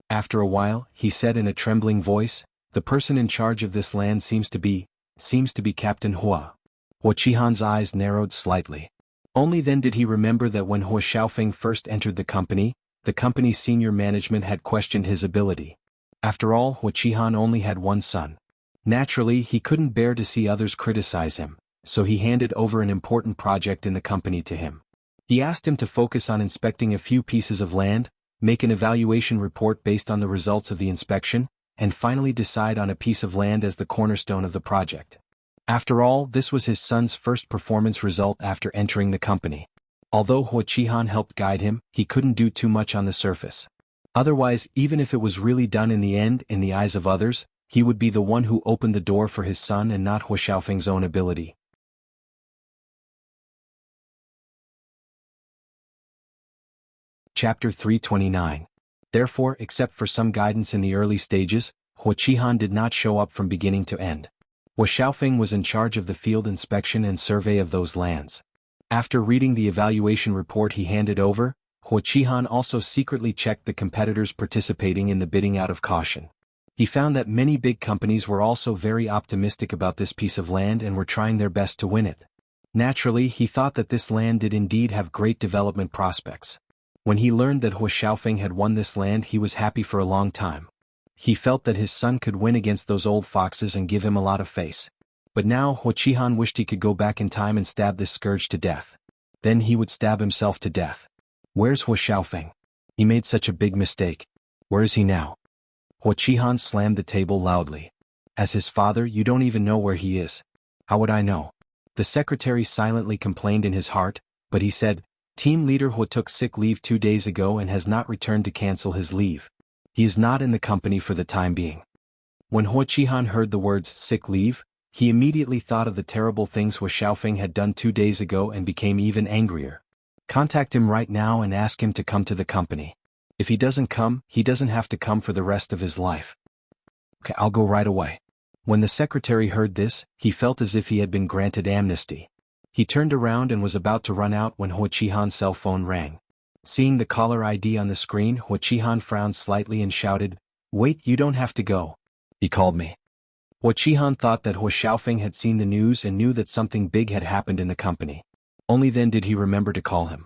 After a while, he said in a trembling voice, "The person in charge of this land seems to be Captain Hua." Hu Qihan's eyes narrowed slightly. Only then did he remember that when Hu Xiaofeng first entered the company's senior management had questioned his ability. After all, Hu Qihan only had one son. Naturally, he couldn't bear to see others criticize him, so he handed over an important project in the company to him. He asked him to focus on inspecting a few pieces of land, make an evaluation report based on the results of the inspection, and finally decide on a piece of land as the cornerstone of the project. After all, this was his son's first performance result after entering the company. Although Hu Qihan helped guide him, he couldn't do too much on the surface. Otherwise, even if it was really done in the end, in the eyes of others, he would be the one who opened the door for his son and not Hu Xiaofeng's own ability. Chapter 329. Therefore, except for some guidance in the early stages, Hu Qihan did not show up from beginning to end. Wu Xiaofeng was in charge of the field inspection and survey of those lands. After reading the evaluation report he handed over, Hu Qihan also secretly checked the competitors participating in the bidding out of caution. He found that many big companies were also very optimistic about this piece of land and were trying their best to win it. Naturally, he thought that this land did indeed have great development prospects. When he learned that Hu Xiaofeng had won this land, he was happy for a long time. He felt that his son could win against those old foxes and give him a lot of face. But now Hu Qihan wished he could go back in time and stab this scourge to death. Then he would stab himself to death. Where's Hu Xiaofeng? He made such a big mistake. Where is he now? Hu Qihan slammed the table loudly. As his father, you don't even know where he is. How would I know? The secretary silently complained in his heart, but he said, Team leader Hu took sick leave 2 days ago and has not returned to cancel his leave. He is not in the company for the time being. When Hu Qihan heard the words sick leave, he immediately thought of the terrible things Hu Xiaofeng had done 2 days ago and became even angrier. Contact him right now and ask him to come to the company. If he doesn't come, he doesn't have to come for the rest of his life. Okay, I'll go right away. When the secretary heard this, he felt as if he had been granted amnesty. He turned around and was about to run out when Hu Qihan's cell phone rang. Seeing the caller ID on the screen, Hu Qihan frowned slightly and shouted, Wait, you don't have to go. He called me. Hu Qihan thought that Hu Xiaofeng had seen the news and knew that something big had happened in the company. Only then did he remember to call him.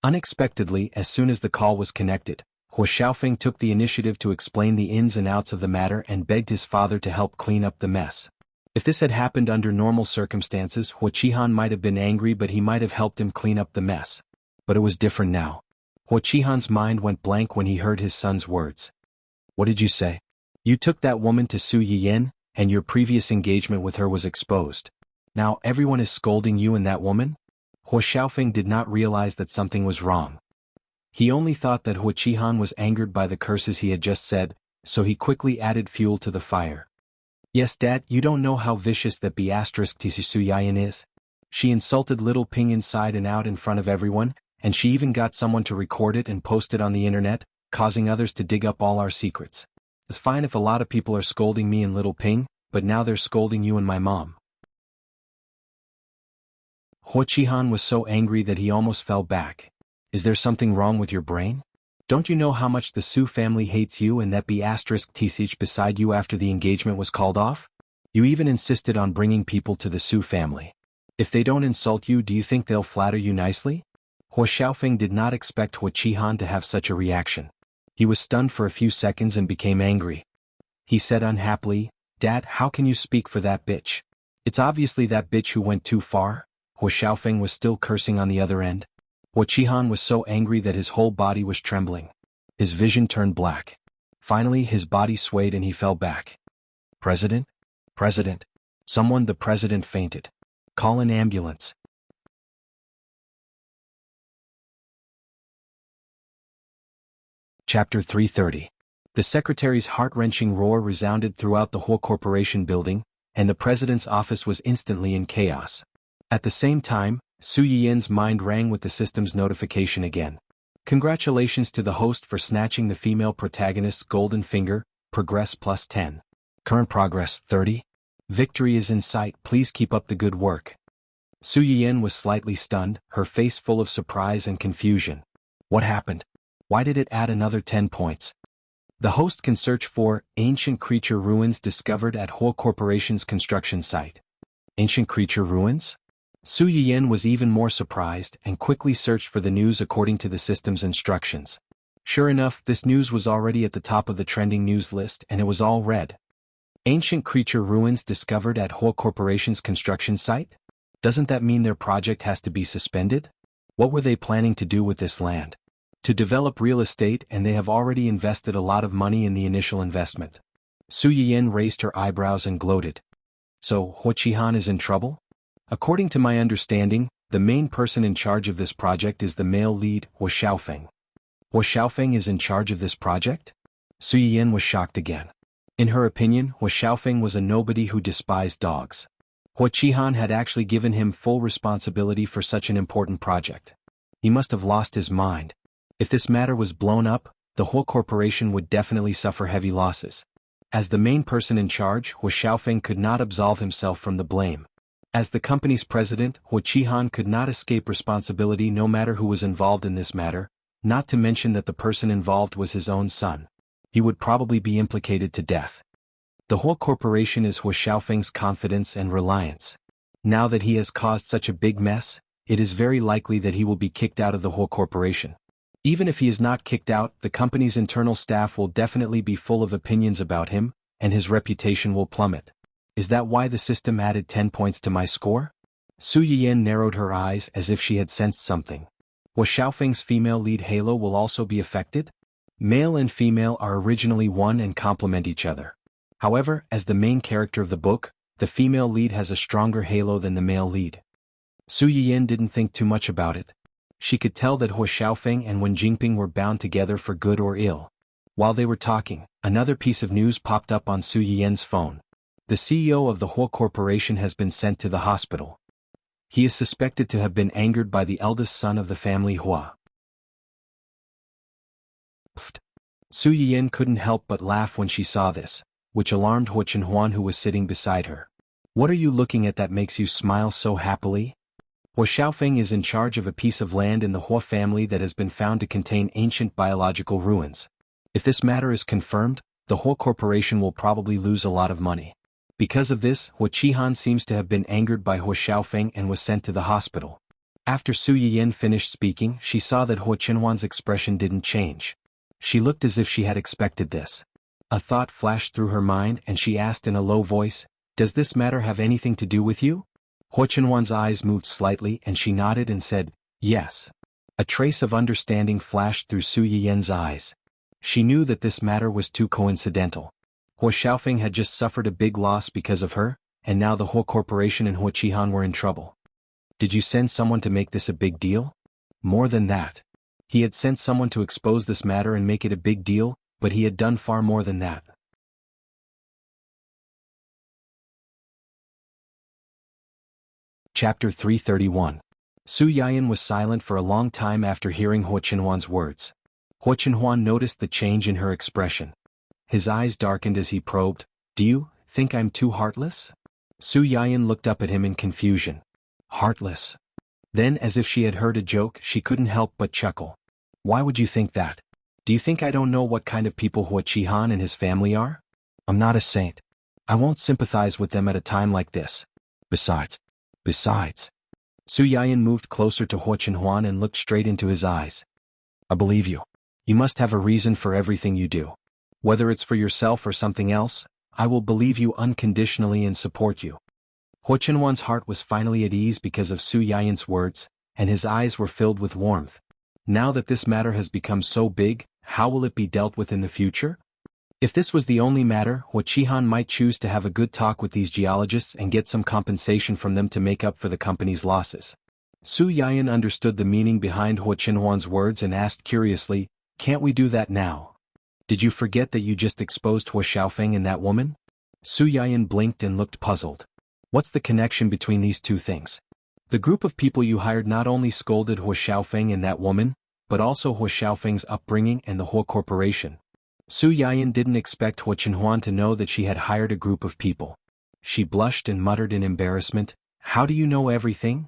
Unexpectedly, as soon as the call was connected, Hu Xiaofeng took the initiative to explain the ins and outs of the matter and begged his father to help clean up the mess. If this had happened under normal circumstances, Hu Qihan might have been angry, but he might have helped him clean up the mess. But it was different now. Hua Qihan's mind went blank when he heard his son's words. What did you say? You took that woman to Su Yiyan, and your previous engagement with her was exposed. Now everyone is scolding you and that woman? Hua Xiaofeng did not realize that something was wrong. He only thought that Hua Qihan was angered by the curses he had just said, so he quickly added fuel to the fire. Yes, Dad, you don't know how vicious that B*Tc Su Yiyan is. She insulted little Ping inside and out in front of everyone, and she even got someone to record it and post it on the internet, causing others to dig up all our secrets. It's fine if a lot of people are scolding me and little Ping, but now they're scolding you and my mom. Hua Qihan was so angry that he almost fell back. Is there something wrong with your brain? Don't you know how much the Su family hates you and that B*Tc beside you after the engagement was called off? You even insisted on bringing people to the Su family. If they don't insult you, do you think they'll flatter you nicely? Hua Xiaofeng did not expect Hua Qihan to have such a reaction. He was stunned for a few seconds and became angry. He said unhappily, Dad, how can you speak for that bitch? It's obviously that bitch who went too far. Hua Xiaofeng was still cursing on the other end. Hua Qihan was so angry that his whole body was trembling. His vision turned black. Finally his body swayed and he fell back. President? President. The president fainted. Call an ambulance. Chapter 330. The secretary's heart-wrenching roar resounded throughout the whole corporation building, and the president's office was instantly in chaos. At the same time, Su Yiyan's mind rang with the system's notification again. Congratulations to the host for snatching the female protagonist's golden finger, progress +10. Current progress 30. Victory is in sight, please keep up the good work. Su Yiyan was slightly stunned, her face full of surprise and confusion. What happened? Why did it add another 10 points? The host can search for ancient creature ruins discovered at Huo Corporation's construction site. Ancient creature ruins? Su Yiyan was even more surprised and quickly searched for the news according to the system's instructions. Sure enough, this news was already at the top of the trending news list and it was all red. Ancient creature ruins discovered at Huo Corporation's construction site? Doesn't that mean their project has to be suspended? What were they planning to do with this land? To develop real estate, and they have already invested a lot of money in the initial investment. Su Yiyan raised her eyebrows and gloated. So, Hua Qihan is in trouble? According to my understanding, the main person in charge of this project is the male lead, Hua Xiaofeng. Hua Xiaofeng is in charge of this project? Su Yiyan was shocked again. In her opinion, Hua Xiaofeng was a nobody who despised dogs. Hua Qihan had actually given him full responsibility for such an important project. He must have lost his mind. If this matter was blown up, the whole corporation would definitely suffer heavy losses. As the main person in charge, Hua Xiaofeng could not absolve himself from the blame. As the company's president, Hua Qihan could not escape responsibility no matter who was involved in this matter, not to mention that the person involved was his own son. He would probably be implicated to death. The whole corporation is Hua Xiaofeng's confidence and reliance. Now that he has caused such a big mess, it is very likely that he will be kicked out of the whole corporation. Even if he is not kicked out, the company's internal staff will definitely be full of opinions about him, and his reputation will plummet. Is that why the system added 10 points to my score? Su Yiyan narrowed her eyes as if she had sensed something. Hua Xiaofeng's female lead halo will also be affected? Male and female are originally one and complement each other. However, as the main character of the book, the female lead has a stronger halo than the male lead. Su Yiyan didn't think too much about it. She could tell that Hua Xiaofeng and Wen Jingping were bound together for good or ill. While they were talking, another piece of news popped up on Su Yiyan's phone. The CEO of the Huo Corporation has been sent to the hospital. He is suspected to have been angered by the eldest son of the family Hua. Su Yiyan couldn't help but laugh when she saw this, which alarmed Hua Chenhuan who was sitting beside her. What are you looking at that makes you smile so happily? Hua Xiaofeng is in charge of a piece of land in the Hua family that has been found to contain ancient biological ruins. If this matter is confirmed, the Hua Corporation will probably lose a lot of money. Because of this, Hua Qihan seems to have been angered by Hua Xiaofeng and was sent to the hospital. After Su Yiyan finished speaking, she saw that Hua Chenhuan's expression didn't change. She looked as if she had expected this. A thought flashed through her mind and she asked in a low voice, "Does this matter have anything to do with you?" Hua Chenhuan's eyes moved slightly and she nodded and said, "Yes." A trace of understanding flashed through Su Yiyan's eyes. She knew that this matter was too coincidental. Hua Xiaofeng had just suffered a big loss because of her, and now the whole corporation and Hua Qihan were in trouble. Did you send someone to make this a big deal? More than that. He had sent someone to expose this matter and make it a big deal, but he had done far more than that. Chapter 331. Su Yiyan was silent for a long time after hearing Hua Qinhuan's words. Hua Qinhuan noticed the change in her expression. His eyes darkened as he probed, "Do you think I'm too heartless?" Su Yiyan looked up at him in confusion. Heartless? Then, as if she had heard a joke, she couldn't help but chuckle. Why would you think that? Do you think I don't know what kind of people Hua Qihan and his family are? I'm not a saint. I won't sympathize with them at a time like this. Besides. Su Yiyan moved closer to Hua Qinhuan and looked straight into his eyes. I believe you. You must have a reason for everything you do. Whether it's for yourself or something else, I will believe you unconditionally and support you. Hua Qinhuan's heart was finally at ease because of Su Yiyan's words, and his eyes were filled with warmth. Now that this matter has become so big, how will it be dealt with in the future? If this was the only matter, Hua Qihan might choose to have a good talk with these geologists and get some compensation from them to make up for the company's losses. Su Yiyan understood the meaning behind Hua Qinhuan's words and asked curiously, "Can't we do that now? Did you forget that you just exposed Hua Xiaofeng and that woman?" Su Yiyan blinked and looked puzzled. What's the connection between these two things? The group of people you hired not only scolded Hua Xiaofeng and that woman, but also Hua Xiaofeng's upbringing and the whole corporation. Su Yiyan didn't expect Hua Qinhuan to know that she had hired a group of people. She blushed and muttered in embarrassment, "How do you know everything?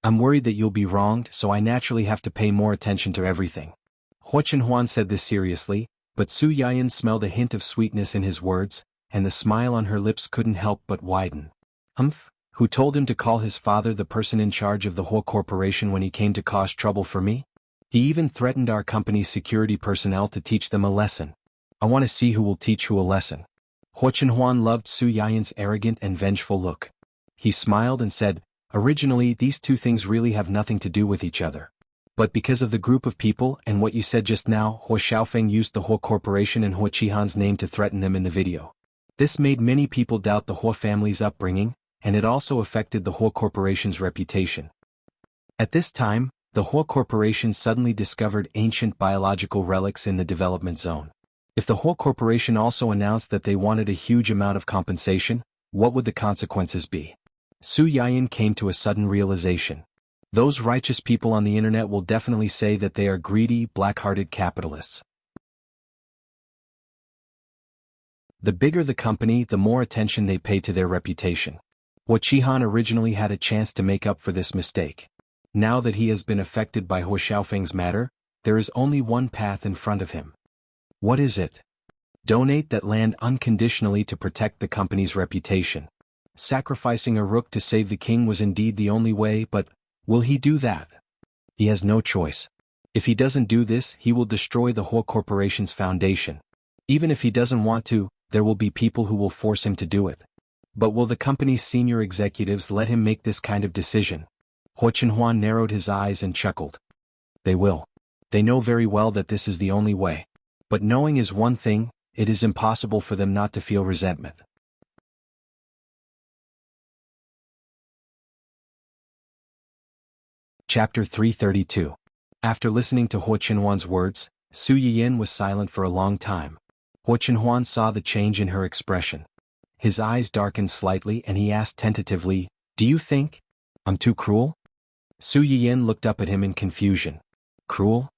I'm worried that you'll be wronged, so I naturally have to pay more attention to everything." Hua Qinhuan said this seriously, but Su Yiyan smelled a hint of sweetness in his words, and the smile on her lips couldn't help but widen. Humph, who told him to call his father the person in charge of the whole corporation when he came to cause trouble for me? He even threatened our company's security personnel to teach them a lesson. I want to see who will teach who a lesson. Hua Qinhuan loved Su Yiyan's arrogant and vengeful look. He smiled and said, "Originally, these two things really have nothing to do with each other. But because of the group of people and what you said just now, Hua Xiaofeng used the whole corporation and Hua Qihan's name to threaten them in the video. This made many people doubt the Hua family's upbringing, and it also affected the Hua corporation's reputation. At this time, the Hua corporation suddenly discovered ancient biological relics in the development zone. If the Hua corporation also announced that they wanted a huge amount of compensation, what would the consequences be?" Su Yiyan came to a sudden realization. Those righteous people on the internet will definitely say that they are greedy, black-hearted capitalists. The bigger the company, the more attention they pay to their reputation. Hua Qihan originally had a chance to make up for this mistake. Now that he has been affected by Hua Xiaofeng's matter, there is only one path in front of him. What is it? Donate that land unconditionally to protect the company's reputation. Sacrificing a rook to save the king was indeed the only way, but will he do that? He has no choice. If he doesn't do this, he will destroy the whole corporation's foundation. Even if he doesn't want to, there will be people who will force him to do it. But will the company's senior executives let him make this kind of decision? Hua Qinhuan narrowed his eyes and chuckled. They will. They know very well that this is the only way. But knowing is one thing, it is impossible for them not to feel resentment. Chapter 332. After listening to Hua Qinhuan's words, Su Yiyan was silent for a long time. Hua Qinhuan saw the change in her expression. His eyes darkened slightly and he asked tentatively, "Do you think I'm too cruel?" Su Yiyan looked up at him in confusion. Cruel?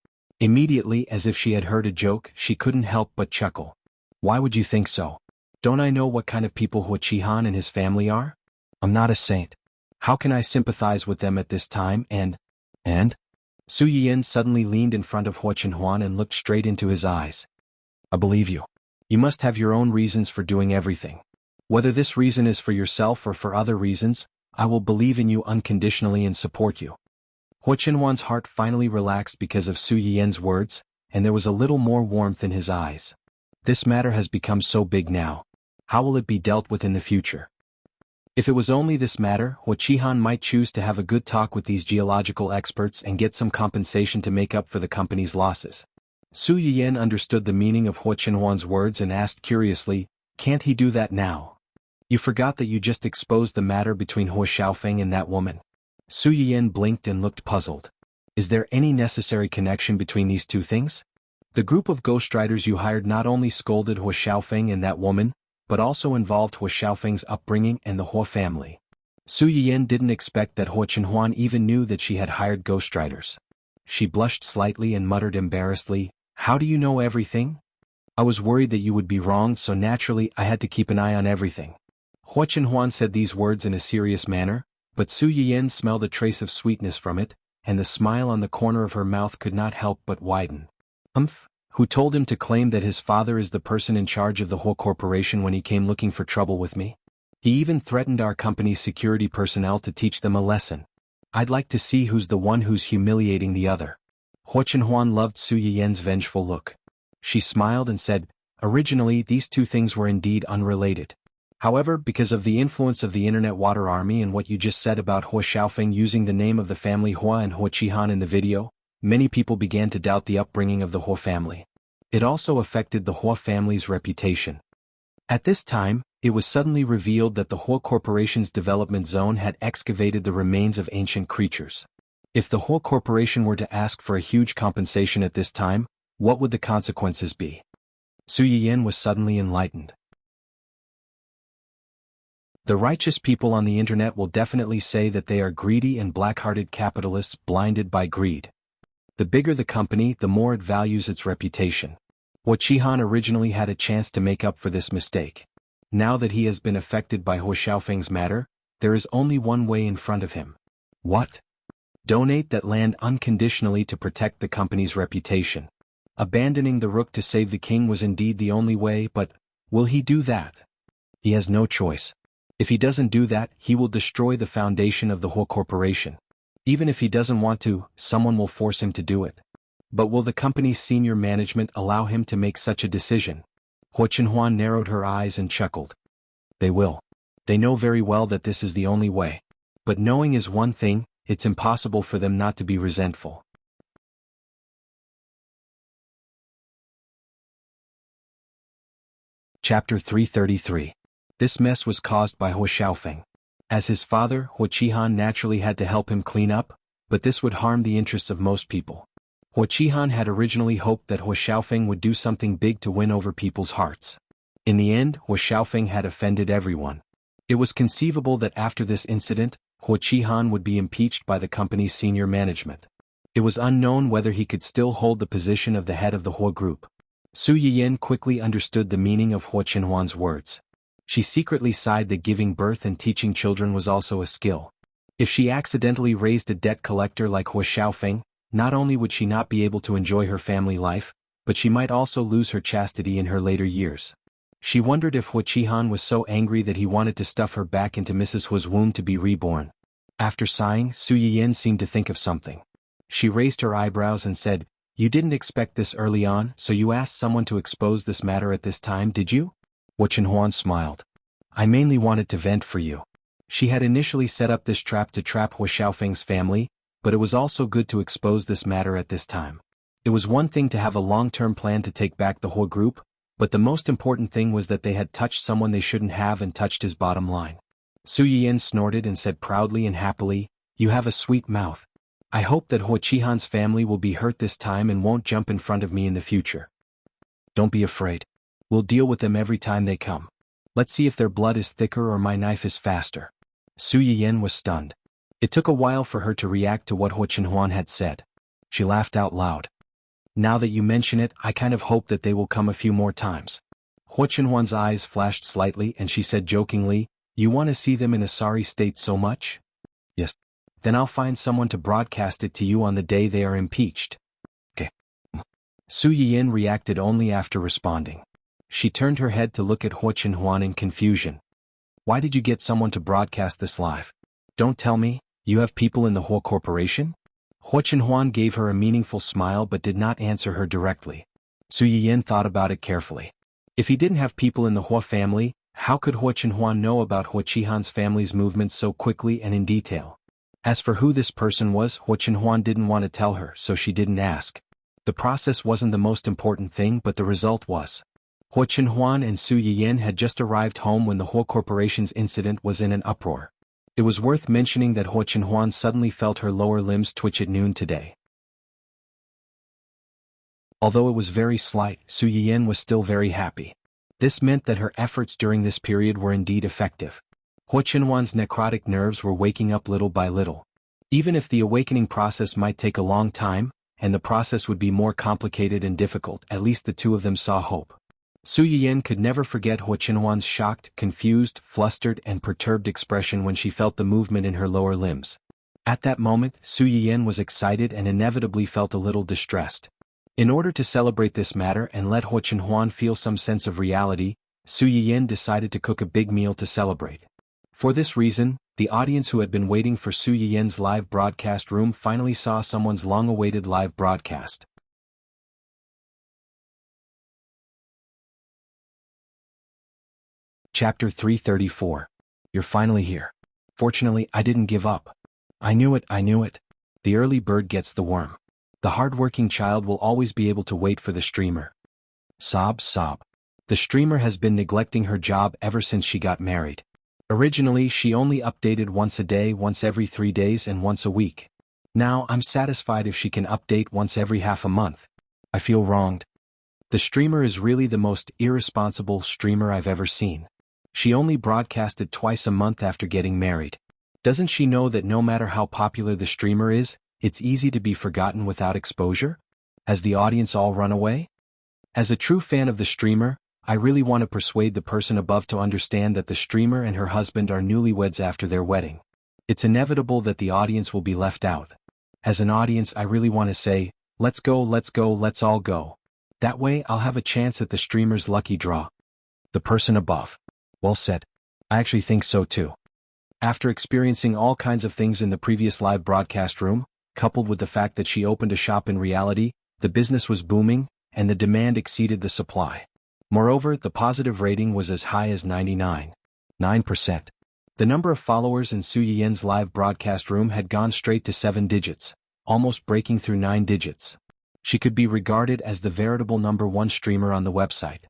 Immediately, as if she had heard a joke, she couldn't help but chuckle. Why would you think so? Don't I know what kind of people Hua Qihan and his family are? I'm not a saint. How can I sympathize with them at this time and? Su Yiyan suddenly leaned in front of Hua Qinhuan and looked straight into his eyes. I believe you. You must have your own reasons for doing everything. Whether this reason is for yourself or for other reasons, I will believe in you unconditionally and support you. Hua Qinhuan's heart finally relaxed because of Su Yiyan's words, and there was a little more warmth in his eyes. This matter has become so big now. How will it be dealt with in the future? If it was only this matter, Hua Qihan might choose to have a good talk with these geological experts and get some compensation to make up for the company's losses. Su Yiyan understood the meaning of Hua Qinhuan's words and asked curiously, "Can't he do that now? You forgot that you just exposed the matter between Hua Xiaofeng and that woman." Su Yiyan blinked and looked puzzled. Is there any necessary connection between these two things? The group of ghostwriters you hired not only scolded Hua Xiaofeng and that woman, but also involved Hua Xiaofeng's upbringing and the Hua family. Su Yiyan didn't expect that Hua Qinhuan even knew that she had hired ghostwriters. She blushed slightly and muttered embarrassedly, "How do you know everything? I was worried that you would be wrong, so naturally I had to keep an eye on everything." Hua Qinhuan said these words in a serious manner, but Su Yiyan smelled a trace of sweetness from it, and the smile on the corner of her mouth could not help but widen. Who told him to claim that his father is the person in charge of the Hua Corporation when he came looking for trouble with me? He even threatened our company's security personnel to teach them a lesson. I'd like to see who's the one who's humiliating the other. Hua Qinhuan loved Su Yiyan's vengeful look. She smiled and said, "Originally these two things were indeed unrelated. However, because of the influence of the Internet Water Army and what you just said about Hua Xiaofeng using the name of the family Hua and Hua Qihan in the video, many people began to doubt the upbringing of the Hua family. It also affected the Hua family's reputation. At this time, it was suddenly revealed that the Hua Corporation's development zone had excavated the remains of ancient creatures. If the Hua Corporation were to ask for a huge compensation at this time, what would the consequences be?" Su Yiyan was suddenly enlightened. The righteous people on the internet will definitely say that they are greedy and black-hearted capitalists blinded by greed. The bigger the company, the more it values its reputation. Hua Qihan originally had a chance to make up for this mistake. Now that he has been affected by Hua Xiaofeng's matter, there is only one way in front of him. What? Donate that land unconditionally to protect the company's reputation. Abandoning the rook to save the king was indeed the only way, but will he do that? He has no choice. If he doesn't do that, he will destroy the foundation of the Hua Corporation. Even if he doesn't want to, someone will force him to do it. But will the company's senior management allow him to make such a decision? Hua Qinhuan narrowed her eyes and chuckled. They will. They know very well that this is the only way. But knowing is one thing, it's impossible for them not to be resentful. Chapter 333. This mess was caused by Hua Xiaofeng. As his father, Hua Qihan naturally had to help him clean up, but this would harm the interests of most people. Hua Qihan had originally hoped that Hua Xiaofeng would do something big to win over people's hearts. In the end, Hua Xiaofeng had offended everyone. It was conceivable that after this incident, Hua Qihan would be impeached by the company's senior management. It was unknown whether he could still hold the position of the head of the Hua group. Su Yiyan quickly understood the meaning of Hua Qinhuan's words. She secretly sighed that giving birth and teaching children was also a skill. If she accidentally raised a debt collector like Hua Xiaofeng, not only would she not be able to enjoy her family life, but she might also lose her chastity in her later years. She wondered if Hua Qihan was so angry that he wanted to stuff her back into Mrs. Hua's womb to be reborn. After sighing, Su Yiyan seemed to think of something. She raised her eyebrows and said, "You didn't expect this early on, so you asked someone to expose this matter at this time, did you?" Hua Qinhuan smiled. "I mainly wanted to vent for you." She had initially set up this trap to trap Hua Xiaofeng's family, but it was also good to expose this matter at this time. It was one thing to have a long-term plan to take back the Hua group, but the most important thing was that they had touched someone they shouldn't have and touched his bottom line. Su Yiyan snorted and said proudly and happily, "You have a sweet mouth. I hope that Hua Qihan's family will be hurt this time and won't jump in front of me in the future. Don't be afraid. We'll deal with them every time they come. Let's see if their blood is thicker or my knife is faster." Su Yiyan was stunned. It took a while for her to react to what Hua Qinhuan had said. She laughed out loud. "Now that you mention it, I kind of hope that they will come a few more times." Hua Qinhuan's eyes flashed slightly and she said jokingly, "You want to see them in a sorry state so much?" "Yes. Then I'll find someone to broadcast it to you on the day they are impeached." "Okay." Su Yiyan reacted only after responding. She turned her head to look at Hua Qinhuan in confusion. "Why did you get someone to broadcast this live? Don't tell me, you have people in the Hua Corporation?" Hua Qinhuan gave her a meaningful smile but did not answer her directly. Su Yiyan thought about it carefully. If he didn't have people in the Hua family, How could Hua Chenhuan know about Hua Qihan's family's movements so quickly and in detail? As for who this person was, Hua Chenhuan didn't want to tell her, so she didn't ask. The process wasn't the most important thing, but the result was. Hua Chenhuan and Su Yiyan had just arrived home when the Hua Corporation's incident was in an uproar. It was worth mentioning that Hua Chenhuan suddenly felt her lower limbs twitch at noon today. Although it was very slight, Su Yiyan was still very happy. This meant that her efforts during this period were indeed effective. Hua Chenhuan's necrotic nerves were waking up little by little. Even if the awakening process might take a long time, and the process would be more complicated and difficult, at least the two of them saw hope. Su Yiyan could never forget Hua Chenhuan's shocked, confused, flustered, and perturbed expression when she felt the movement in her lower limbs. At that moment, Su Yiyan was excited and inevitably felt a little distressed. In order to celebrate this matter and let Hua Chenhuan feel some sense of reality, Su Yiyan decided to cook a big meal to celebrate. For this reason, the audience who had been waiting for Su Yiyan's live broadcast room finally saw someone's long-awaited live broadcast. Chapter 334. You're finally here. Fortunately, I didn't give up. I knew it. The early bird gets the worm. The hard-working child will always be able to wait for the streamer. Sob. The streamer has been neglecting her job ever since she got married. Originally, she only updated once a day, once every 3 days, and once a week. Now, I'm satisfied if she can update once every half a month. I feel wronged. The streamer is really the most irresponsible streamer I've ever seen. She only broadcasted twice a month after getting married. Doesn't she know that no matter how popular the streamer is, it's easy to be forgotten without exposure? Has the audience all run away? As a true fan of the streamer, I really want to persuade the person above to understand that the streamer and her husband are newlyweds after their wedding. It's inevitable that the audience will be left out. As an audience, I really want to say, let's go, let's all go. That way I'll have a chance at the streamer's lucky draw. The person above. Well said. I actually think so too. After experiencing all kinds of things in the previous live broadcast room, coupled with the fact that she opened a shop in reality, the business was booming, and the demand exceeded the supply. Moreover, the positive rating was as high as 99.9%. The number of followers in Su Yiyan's live broadcast room had gone straight to 7 digits, almost breaking through 9 digits. She could be regarded as the veritable #1 streamer on the website.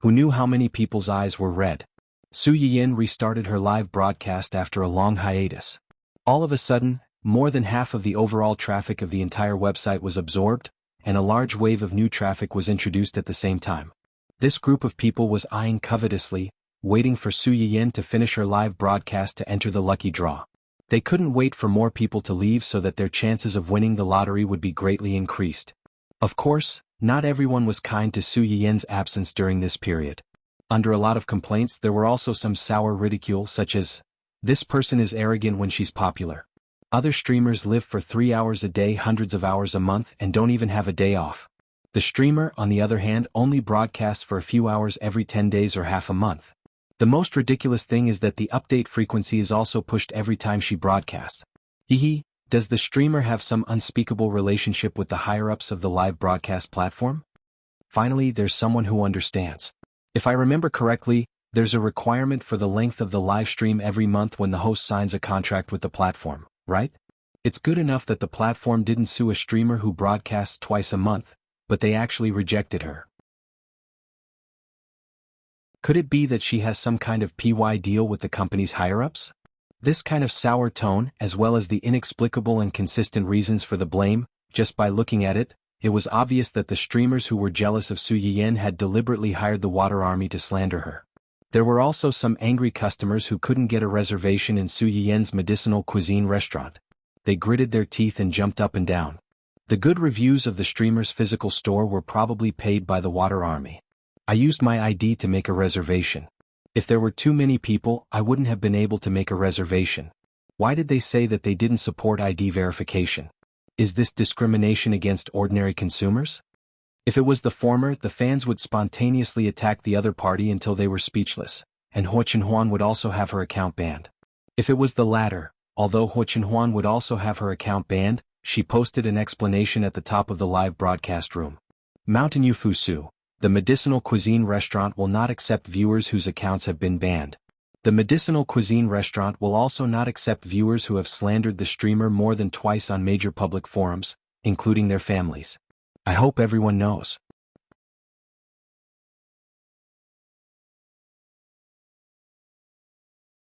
Who knew how many people's eyes were red? Su Yiyan restarted her live broadcast after a long hiatus. All of a sudden, more than half of the overall traffic of the entire website was absorbed, and a large wave of new traffic was introduced at the same time. This group of people was eyeing covetously, waiting for Su Yiyan to finish her live broadcast to enter the lucky draw. They couldn't wait for more people to leave so that their chances of winning the lottery would be greatly increased. Of course, not everyone was kind to Su Yiyan's absence during this period. Under a lot of complaints, there were also some sour ridicule such as, "This person is arrogant when she's popular." Other streamers live for 3 hours a day, hundreds of hours a month, and don't even have a day off. The streamer, on the other hand, only broadcasts for a few hours every 10 days or half a month. The most ridiculous thing is that the update frequency is also pushed every time she broadcasts. Does the streamer have some unspeakable relationship with the higher-ups of the live broadcast platform? Finally, there's someone who understands. If I remember correctly, there's a requirement for the length of the live stream every month when the host signs a contract with the platform, right? It's good enough that the platform didn't sue a streamer who broadcasts twice a month, but they actually rejected her. Could it be that she has some kind of PY deal with the company's higher-ups? This kind of sour tone, as well as the inexplicable and consistent reasons for the blame, just by looking at it, it was obvious that the streamers who were jealous of Su Yiyan had deliberately hired the Water Army to slander her. There were also some angry customers who couldn't get a reservation in Su Yiyan's medicinal cuisine restaurant. They gritted their teeth and jumped up and down. The good reviews of the streamer's physical store were probably paid by the Water Army. I used my ID to make a reservation. If there were too many people, I wouldn't have been able to make a reservation. Why did they say that they didn't support ID verification? Is this discrimination against ordinary consumers? If it was the former, the fans would spontaneously attack the other party until they were speechless, and Hua Chenhuan would also have her account banned. If it was the latter, although Hua Chenhuan would also have her account banned, she posted an explanation at the top of the live broadcast room. Mountain Yu Fusu, The Medicinal Cuisine restaurant will not accept viewers whose accounts have been banned. The Medicinal Cuisine restaurant will also not accept viewers who have slandered the streamer more than twice on major public forums, including their families. I hope everyone knows.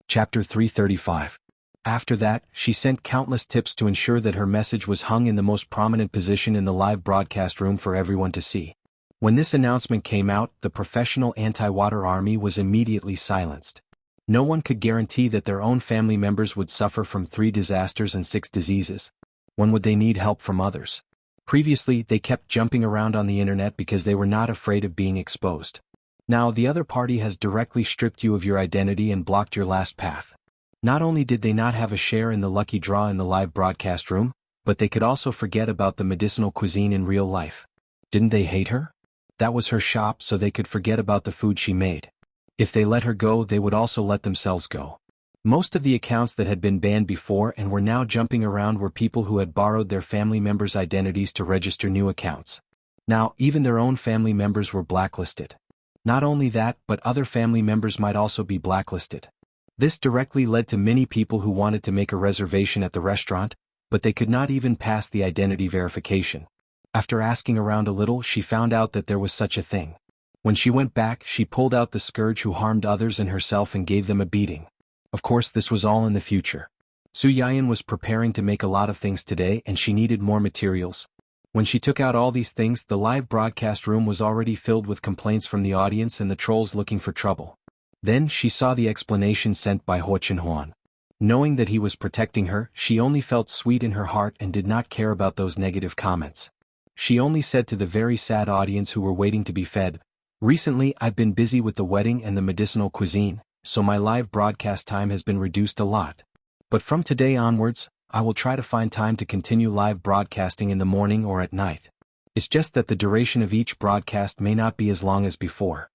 Chapter 335. After that, she sent countless tips to ensure that her message was hung in the most prominent position in the live broadcast room for everyone to see. When this announcement came out, the professional anti-water army was immediately silenced. No one could guarantee that their own family members would suffer from 3 disasters and 6 diseases. When would they need help from others? Previously, they kept jumping around on the internet because they were not afraid of being exposed. Now, the other party has directly stripped you of your identity and blocked your last path. Not only did they not have a share in the lucky draw in the live broadcast room, but they could also forget about the Medicinal Cuisine in real life. Didn't they hate her? That was her shop, so they could forget about the food she made. If they let her go, they would also let themselves go. Most of the accounts that had been banned before and were now jumping around were people who had borrowed their family members' identities to register new accounts. Now, even their own family members were blacklisted. Not only that, but other family members might also be blacklisted. This directly led to many people who wanted to make a reservation at the restaurant, but they could not even pass the identity verification. After asking around a little, she found out that there was such a thing. When she went back, she pulled out the scourge who harmed others and herself and gave them a beating. Of course, this was all in the future. Su Yayan was preparing to make a lot of things today and she needed more materials. When she took out all these things, the live broadcast room was already filled with complaints from the audience and the trolls looking for trouble. Then she saw the explanation sent by Huo Chenhuan. Knowing that he was protecting her, she only felt sweet in her heart and did not care about those negative comments. She only said to the very sad audience who were waiting to be fed, "Recently I've been busy with the wedding and the medicinal cuisine, so my live broadcast time has been reduced a lot. But from today onwards, I will try to find time to continue live broadcasting in the morning or at night. It's just that the duration of each broadcast may not be as long as before."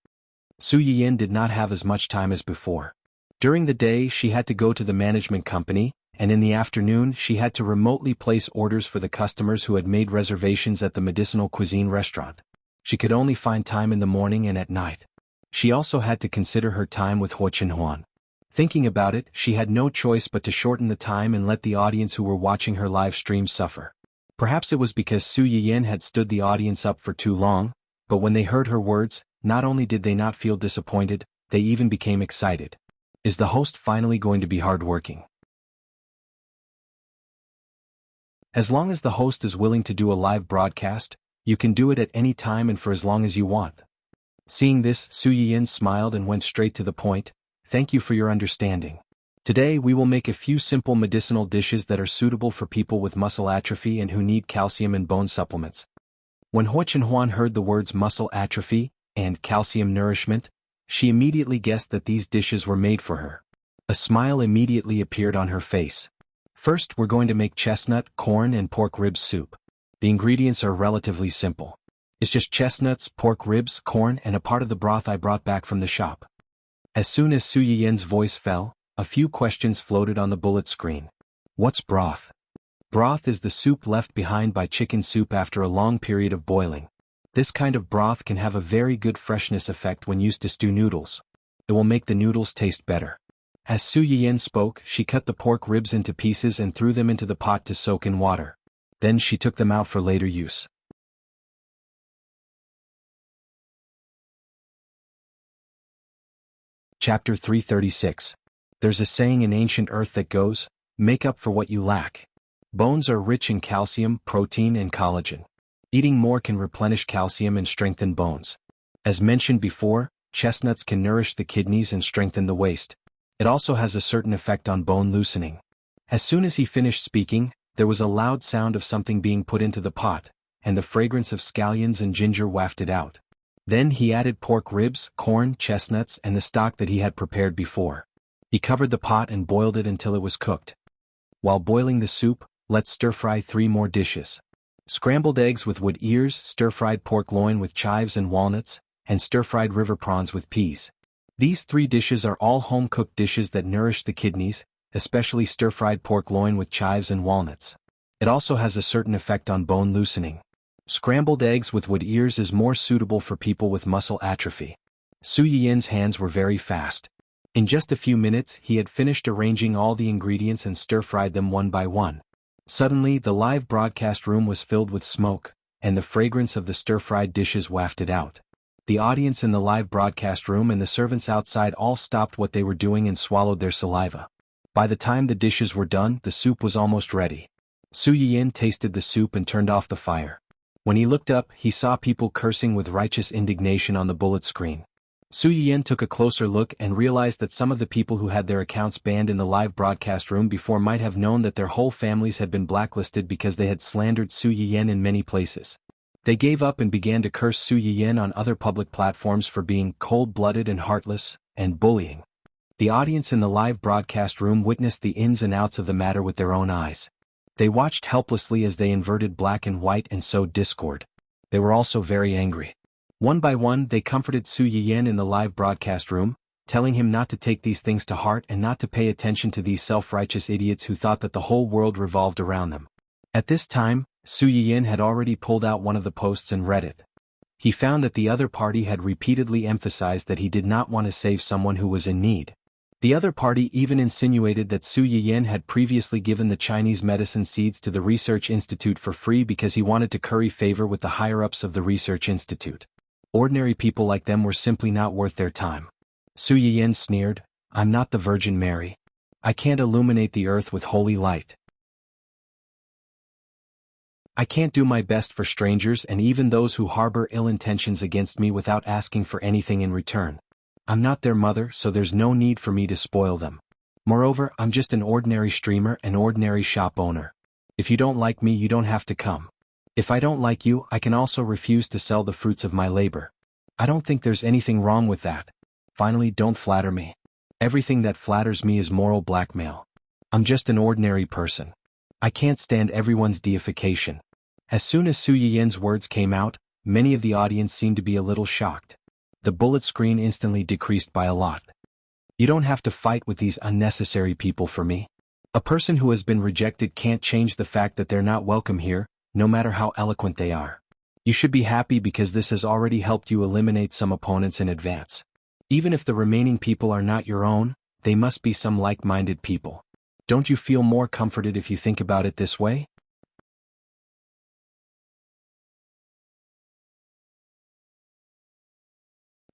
Su Yiyin did not have as much time as before. During the day she had to go to the management company, and in the afternoon she had to remotely place orders for the customers who had made reservations at the medicinal cuisine restaurant. She could only find time in the morning and at night. She also had to consider her time with Huo Chenhuan. Thinking about it, she had no choice but to shorten the time and let the audience who were watching her live stream suffer. Perhaps it was because Su Yiyin had stood the audience up for too long, but when they heard her words, not only did they not feel disappointed, they even became excited. Is the host finally going to be hardworking? As long as the host is willing to do a live broadcast, you can do it at any time and for as long as you want. Seeing this, Su Yiyin smiled and went straight to the point. "Thank you for your understanding. Today we will make a few simple medicinal dishes that are suitable for people with muscle atrophy and who need calcium and bone supplements." When Huo Chenhuan heard the words muscle atrophy and calcium nourishment, she immediately guessed that these dishes were made for her. A smile immediately appeared on her face. "First, we're going to make chestnut, corn and pork ribs soup. The ingredients are relatively simple. It's just chestnuts, pork ribs, corn and a part of the broth I brought back from the shop." As soon as Su Yiyin's voice fell, a few questions floated on the bullet screen. What's broth? Broth is the soup left behind by chicken soup after a long period of boiling. This kind of broth can have a very good freshness effect when used to stew noodles. It will make the noodles taste better. As Su Yiyin spoke, she cut the pork ribs into pieces and threw them into the pot to soak in water. Then she took them out for later use. Chapter 336. There's a saying in ancient Earth that goes, "Make up for what you lack." Bones are rich in calcium, protein and collagen. Eating more can replenish calcium and strengthen bones. As mentioned before, chestnuts can nourish the kidneys and strengthen the waist. It also has a certain effect on bone loosening. As soon as he finished speaking, there was a loud sound of something being put into the pot, and the fragrance of scallions and ginger wafted out. Then he added pork ribs, corn, chestnuts and the stock that he had prepared before. He covered the pot and boiled it until it was cooked. While boiling the soup, let's stir-fry 3 more dishes. Scrambled eggs with wood ears, stir-fried pork loin with chives and walnuts, and stir-fried river prawns with peas. These 3 dishes are all home-cooked dishes that nourish the kidneys, especially stir-fried pork loin with chives and walnuts. It also has a certain effect on bone loosening. Scrambled eggs with wood ears is more suitable for people with muscle atrophy. Su Yin's hands were very fast. In just a few minutes, he had finished arranging all the ingredients and stir-fried them one by one. Suddenly, the live broadcast room was filled with smoke, and the fragrance of the stir-fried dishes wafted out. The audience in the live broadcast room and the servants outside all stopped what they were doing and swallowed their saliva. By the time the dishes were done, the soup was almost ready. Su Yin tasted the soup and turned off the fire. When he looked up, he saw people cursing with righteous indignation on the bullet screen. Su Yin took a closer look and realized that some of the people who had their accounts banned in the live broadcast room before might have known that their whole families had been blacklisted because they had slandered Su Yin in many places. They gave up and began to curse Su Yin on other public platforms for being cold-blooded and heartless, and bullying. The audience in the live broadcast room witnessed the ins and outs of the matter with their own eyes. They watched helplessly as they inverted black and white and sowed discord. They were also very angry. One by one, they comforted Su Yin in the live broadcast room, telling him not to take these things to heart and not to pay attention to these self-righteous idiots who thought that the whole world revolved around them. At this time, Su Yin had already pulled out one of the posts and read it. He found that the other party had repeatedly emphasized that he did not want to save someone who was in need. The other party even insinuated that Su Yin had previously given the Chinese medicine seeds to the research institute for free because he wanted to curry favor with the higher-ups of the research institute. Ordinary people like them were simply not worth their time. Su Yin sneered, "I'm not the Virgin Mary. I can't illuminate the earth with holy light. I can't do my best for strangers and even those who harbor ill intentions against me without asking for anything in return. I'm not their mother, so there's no need for me to spoil them. Moreover, I'm just an ordinary streamer, an ordinary shop owner. If you don't like me, you don't have to come. If I don't like you, I can also refuse to sell the fruits of my labor. I don't think there's anything wrong with that. Finally, don't flatter me. Everything that flatters me is moral blackmail. I'm just an ordinary person. I can't stand everyone's deification." As soon as Su Yin's words came out, many of the audience seemed to be a little shocked. The bullet screen instantly decreased by a lot. "You don't have to fight with these unnecessary people for me. A person who has been rejected can't change the fact that they're not welcome here, no matter how eloquent they are. You should be happy because this has already helped you eliminate some opponents in advance. Even if the remaining people are not your own, they must be some like-minded people. Don't you feel more comforted if you think about it this way?"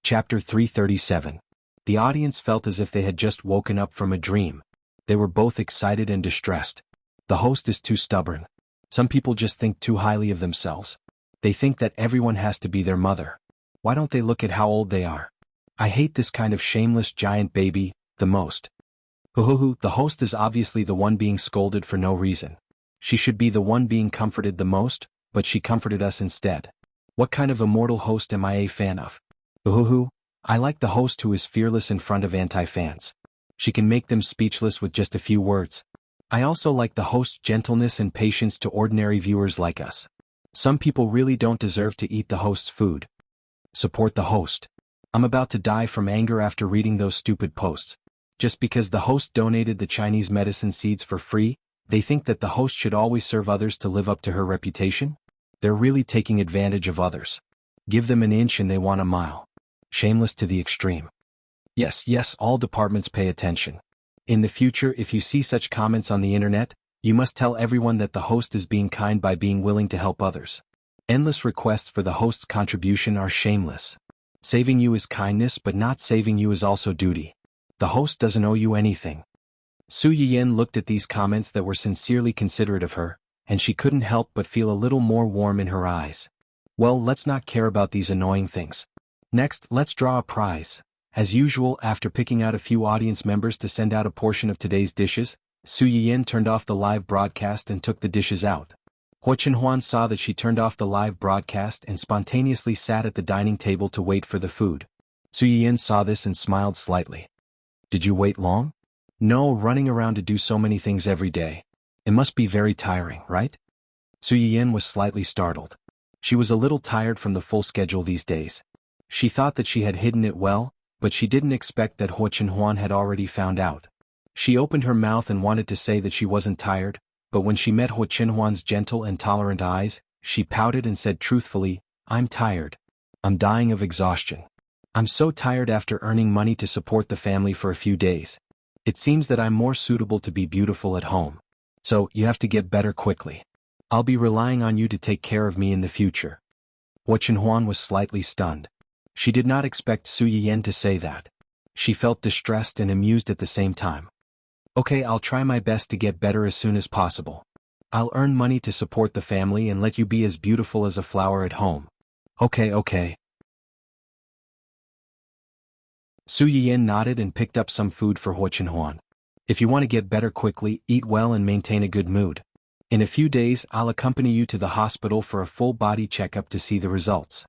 Chapter 337. The audience felt as if they had just woken up from a dream. They were both excited and distressed. The host is too stubborn. Some people just think too highly of themselves. They think that everyone has to be their mother. Why don't they look at how old they are? I hate this kind of shameless giant baby the most. The host is obviously the one being scolded for no reason. She should be the one being comforted the most, but she comforted us instead. What kind of immortal host am I a fan of? I like the host who is fearless in front of anti-fans. She can make them speechless with just a few words. I also like the host's gentleness and patience to ordinary viewers like us. Some people really don't deserve to eat the host's food. Support the host. I'm about to die from anger after reading those stupid posts. Just because the host donated the Chinese medicine seeds for free, they think that the host should always serve others to live up to her reputation? They're really taking advantage of others. Give them an inch and they want a mile. Shameless to the extreme. Yes, all departments pay attention. In the future, if you see such comments on the internet, you must tell everyone that the host is being kind by being willing to help others. Endless requests for the host's contribution are shameless. Saving you is kindness, but not saving you is also duty. The host doesn't owe you anything. Su Yin looked at these comments that were sincerely considerate of her, and she couldn't help but feel a little more warm in her eyes. Well, let's not care about these annoying things. Next, let's draw a prize. As usual, after picking out a few audience members to send out a portion of today's dishes, Su Yin turned off the live broadcast and took the dishes out. Hua Chenhuan saw that she turned off the live broadcast and spontaneously sat at the dining table to wait for the food. Su Yin saw this and smiled slightly. "Did you wait long?" "No, running around to do so many things every day. It must be very tiring, right?" Su Yin was slightly startled. She was a little tired from the full schedule these days. She thought that she had hidden it well, but she didn't expect that Hua Chenhuan had already found out. She opened her mouth and wanted to say that she wasn't tired, but when she met Hua Chenhuan's gentle and tolerant eyes, She pouted and said truthfully, "I'm tired. I'm dying of exhaustion. I'm so tired after earning money to support the family for a few days. It seems that I'm more suitable to be beautiful at home. So, you have to get better quickly. I'll be relying on you to take care of me in the future." Hua Chenhuan was slightly stunned. She did not expect Su Yiyan to say that. She felt distressed and amused at the same time. "Okay, I'll try my best to get better as soon as possible. I'll earn money to support the family and let you be as beautiful as a flower at home." Okay. Su Yiyan nodded and picked up some food for Hua Chenhuan. "If you want to get better quickly, eat well and maintain a good mood. In a few days I'll accompany you to the hospital for a full body checkup to see the results."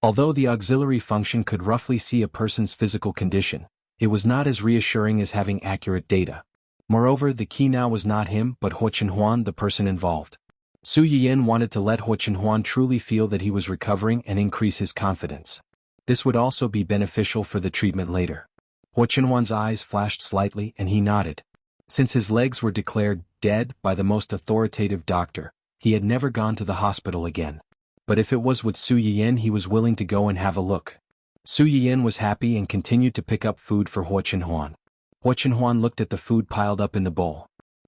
Although the auxiliary function could roughly see a person's physical condition, it was not as reassuring as having accurate data. Moreover, the key now was not him but Hua Chenhuan, the person involved. Su Yiyan wanted to let Hua Chenhuan truly feel that he was recovering and increase his confidence. This would also be beneficial for the treatment later. Hua Chenhuan's eyes flashed slightly and he nodded. Since his legs were declared dead by the most authoritative doctor, he had never gone to the hospital again. But if it was with Su Yiyan, he was willing to go and have a look. Su Yiyan was happy and continued to pick up food for Hua Chenhuan. Hua Chenhuan looked at the food piled up in the bowl.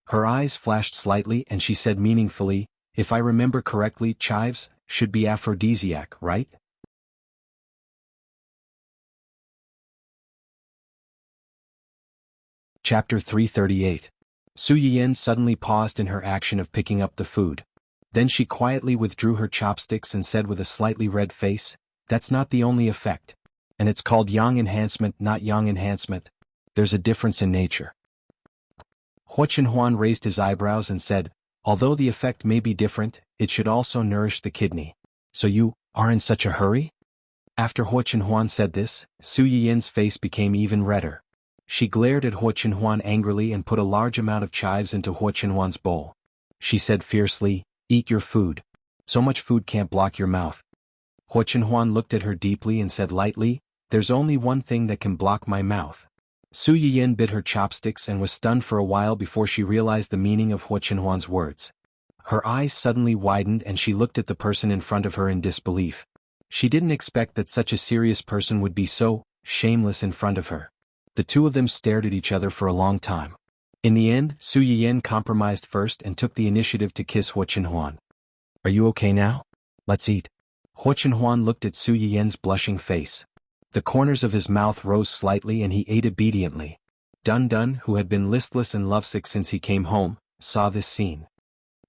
Her eyes flashed slightly and she said meaningfully, "If I remember correctly, chives should be aphrodisiac, right?" Chapter 338. Su Yiyan suddenly paused in her action of picking up the food. Then she quietly withdrew her chopsticks and said with a slightly red face, "That's not the only effect. And it's called yang enhancement, not yang enhancement. There's a difference in nature." Hua Chenhuan raised his eyebrows and said, "Although the effect may be different, it should also nourish the kidney. So you are in such a hurry?" After Hua Chenhuan said this, Su Yiyan's face became even redder. She glared at Hua Chenhuan angrily and put a large amount of chives into Hua Chenhuan's bowl. She said fiercely, "Eat your food. So much food can't block your mouth." Hua Chenhuan looked at her deeply and said lightly, "There's only one thing that can block my mouth." Su Yiyan bit her chopsticks and was stunned for a while before she realized the meaning of Hua Chenhuan's words. Her eyes suddenly widened and she looked at the person in front of her in disbelief. She didn't expect that such a serious person would be so shameless in front of her. The two of them stared at each other for a long time. In the end, Su Yiyan compromised first and took the initiative to kiss Hua Chenhuan. "Are you okay now? Let's eat." Hua Chenhuan looked at Su Yiyan's blushing face. The corners of his mouth rose slightly and he ate obediently. Dun Dun, who had been listless and lovesick since he came home, saw this scene.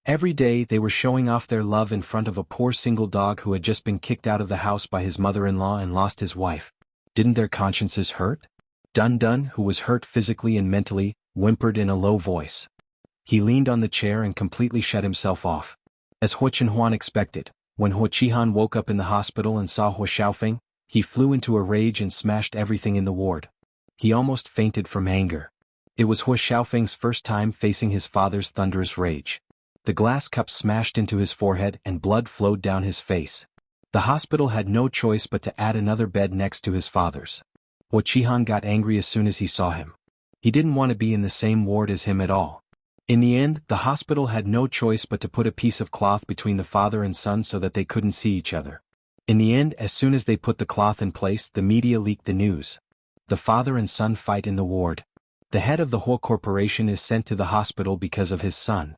Every day they were showing off their love in front of a poor single dog who had just been kicked out of the house by his mother-in-law and lost his wife. Didn't their consciences hurt? Dun Dun, who was hurt physically and mentally, whimpered in a low voice. He leaned on the chair and completely shut himself off. As Hua Chenhuan expected, when Hua Qihan woke up in the hospital and saw Hua Xiaofeng, he flew into a rage and smashed everything in the ward. He almost fainted from anger. It was Hua Xiaofeng's first time facing his father's thunderous rage. The glass cup smashed into his forehead and blood flowed down his face. The hospital had no choice but to add another bed next to his father's. Hua Qihan got angry as soon as he saw him. He didn't want to be in the same ward as him at all. In the end, the hospital had no choice but to put a piece of cloth between the father and son so that they couldn't see each other. In the end, as soon as they put the cloth in place, the media leaked the news. The father and son fight in the ward. The head of the Hua Corporation is sent to the hospital because of his son.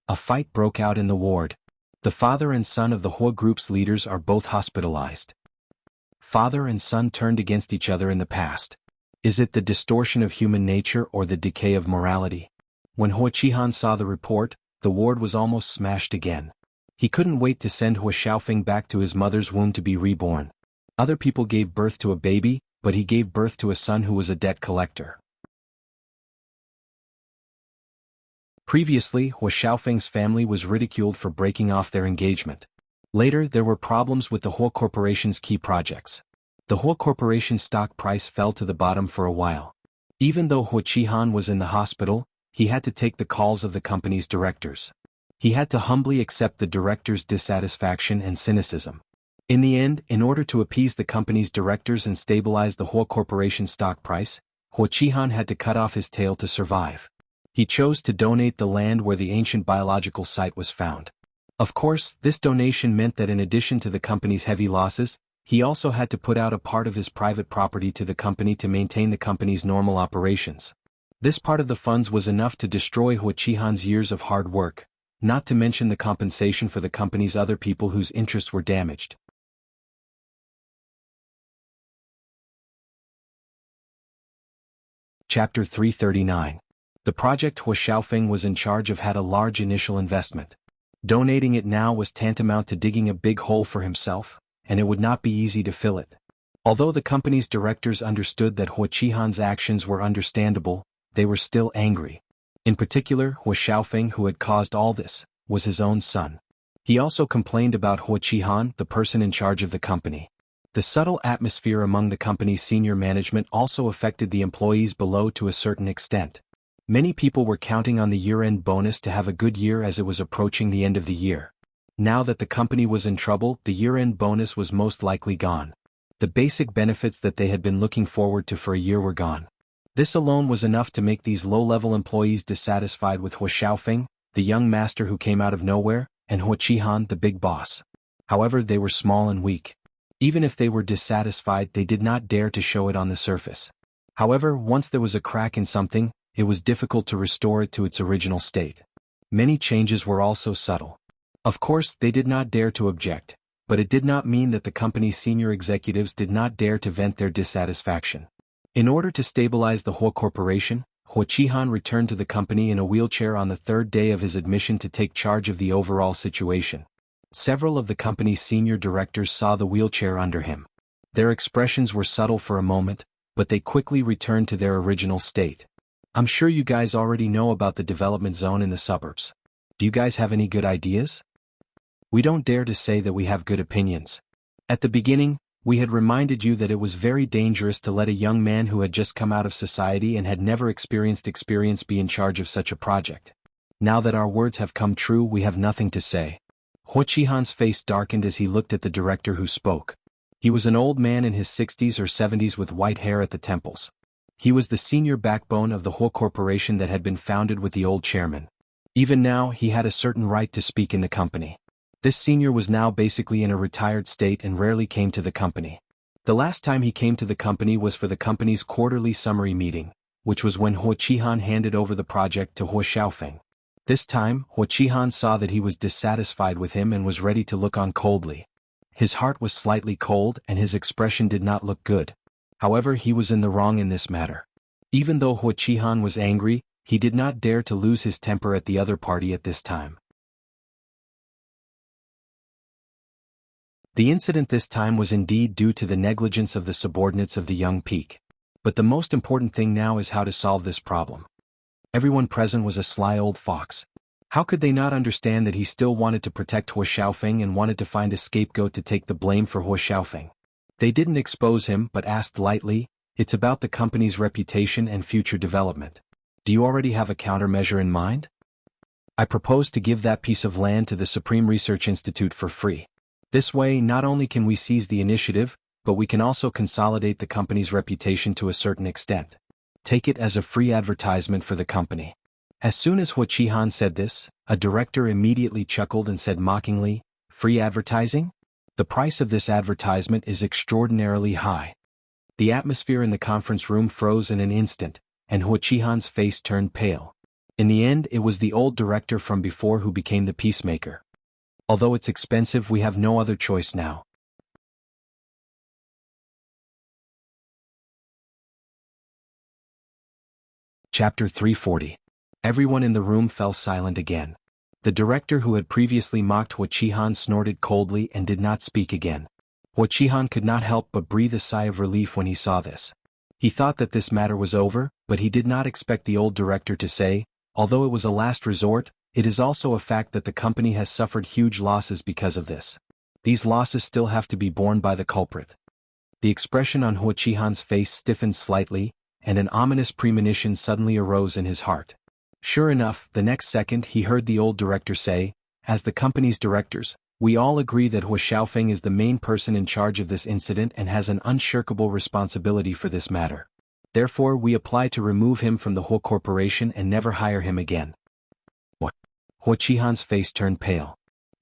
A fight broke out in the ward. The father and son of the Hua group's leaders are both hospitalized. Father and son turned against each other in the past. Is it the distortion of human nature or the decay of morality? When Hua Qihan saw the report, the ward was almost smashed again. He couldn't wait to send Hua Xiaofeng back to his mother's womb to be reborn. Other people gave birth to a baby, but he gave birth to a son who was a debt collector. Previously, Hua Xiaofeng's family was ridiculed for breaking off their engagement. Later, there were problems with the Hua Corporation's key projects. The Hua Corporation stock price fell to the bottom for a while. Even though Hua Qihan was in the hospital, he had to take the calls of the company's directors. He had to humbly accept the directors' dissatisfaction and cynicism. In the end, in order to appease the company's directors and stabilize the Hua Corporation stock price, Hua Qihan had to cut off his tail to survive. He chose to donate the land where the ancient biological site was found. Of course, this donation meant that in addition to the company's heavy losses, he also had to put out a part of his private property to the company to maintain the company's normal operations. This part of the funds was enough to destroy Hua Qihan's years of hard work, not to mention the compensation for the company's other people whose interests were damaged. Chapter 339. The project Hua Xiaofeng was in charge of had a large initial investment. Donating it now was tantamount to digging a big hole for himself, and it would not be easy to fill it. Although the company's directors understood that Hua Qihan's actions were understandable, they were still angry. In particular, Hua Xiaofeng, who had caused all this, was his own son. He also complained about Hua Qihan, the person in charge of the company. The subtle atmosphere among the company's senior management also affected the employees below to a certain extent. Many people were counting on the year-end bonus to have a good year as it was approaching the end of the year. Now that the company was in trouble, the year-end bonus was most likely gone. The basic benefits that they had been looking forward to for a year were gone. This alone was enough to make these low-level employees dissatisfied with Hua Xiaofeng, the young master who came out of nowhere, and Hua Qihan, the big boss. However, they were small and weak. Even if they were dissatisfied, they did not dare to show it on the surface. However, once there was a crack in something, it was difficult to restore it to its original state. Many changes were also subtle. Of course, they did not dare to object, but it did not mean that the company's senior executives did not dare to vent their dissatisfaction. In order to stabilize the Hua Corporation, Hua Qihan returned to the company in a wheelchair on the third day of his admission to take charge of the overall situation. Several of the company's senior directors saw the wheelchair under him. Their expressions were subtle for a moment, but they quickly returned to their original state. I'm sure you guys already know about the development zone in the suburbs. Do you guys have any good ideas? We don't dare to say that we have good opinions. At the beginning, we had reminded you that it was very dangerous to let a young man who had just come out of society and had never experienced experience be in charge of such a project. Now that our words have come true, we have nothing to say. Hua Qihan's face darkened as he looked at the director who spoke. He was an old man in his 60s or 70s with white hair at the temples. He was the senior backbone of the Hua Corporation that had been founded with the old chairman. Even now, he had a certain right to speak in the company. This senior was now basically in a retired state and rarely came to the company. The last time he came to the company was for the company's quarterly summary meeting, which was when Hua Qihan handed over the project to Hua Xiaofeng. This time, Hua Qihan saw that he was dissatisfied with him and was ready to look on coldly. His heart was slightly cold and his expression did not look good. However, he was in the wrong in this matter. Even though Hua Qihan was angry, he did not dare to lose his temper at the other party at this time. The incident this time was indeed due to the negligence of the subordinates of the young Peak. But the most important thing now is how to solve this problem. Everyone present was a sly old fox. How could they not understand that he still wanted to protect Hua Xiaofeng and wanted to find a scapegoat to take the blame for Hua Xiaofeng? They didn't expose him but asked lightly, "It's about the company's reputation and future development. Do you already have a countermeasure in mind?" "I propose to give that piece of land to the Supreme Research Institute for free. This way, not only can we seize the initiative, but we can also consolidate the company's reputation to a certain extent. Take it as a free advertisement for the company." As soon as Hua Qihan said this, a director immediately chuckled and said mockingly, "Free advertising? The price of this advertisement is extraordinarily high." The atmosphere in the conference room froze in an instant, and Hua Qihan's face turned pale. In the end, it was the old director from before who became the peacemaker. "Although it's expensive, we have no other choice now." Chapter 340. Everyone in the room fell silent again. The director who had previously mocked Hua Qihan snorted coldly and did not speak again. Hua Qihan could not help but breathe a sigh of relief when he saw this. He thought that this matter was over, but he did not expect the old director to say, "Although it was a last resort, it is also a fact that the company has suffered huge losses because of this. These losses still have to be borne by the culprit." The expression on Hua Qihan's face stiffened slightly, and an ominous premonition suddenly arose in his heart. Sure enough, the next second he heard the old director say, "As the company's directors, we all agree that Hua Xiaofeng is the main person in charge of this incident and has an unshirkable responsibility for this matter. Therefore, we apply to remove him from the Hua Corporation and never hire him again." What? Hua Qihan's face turned pale.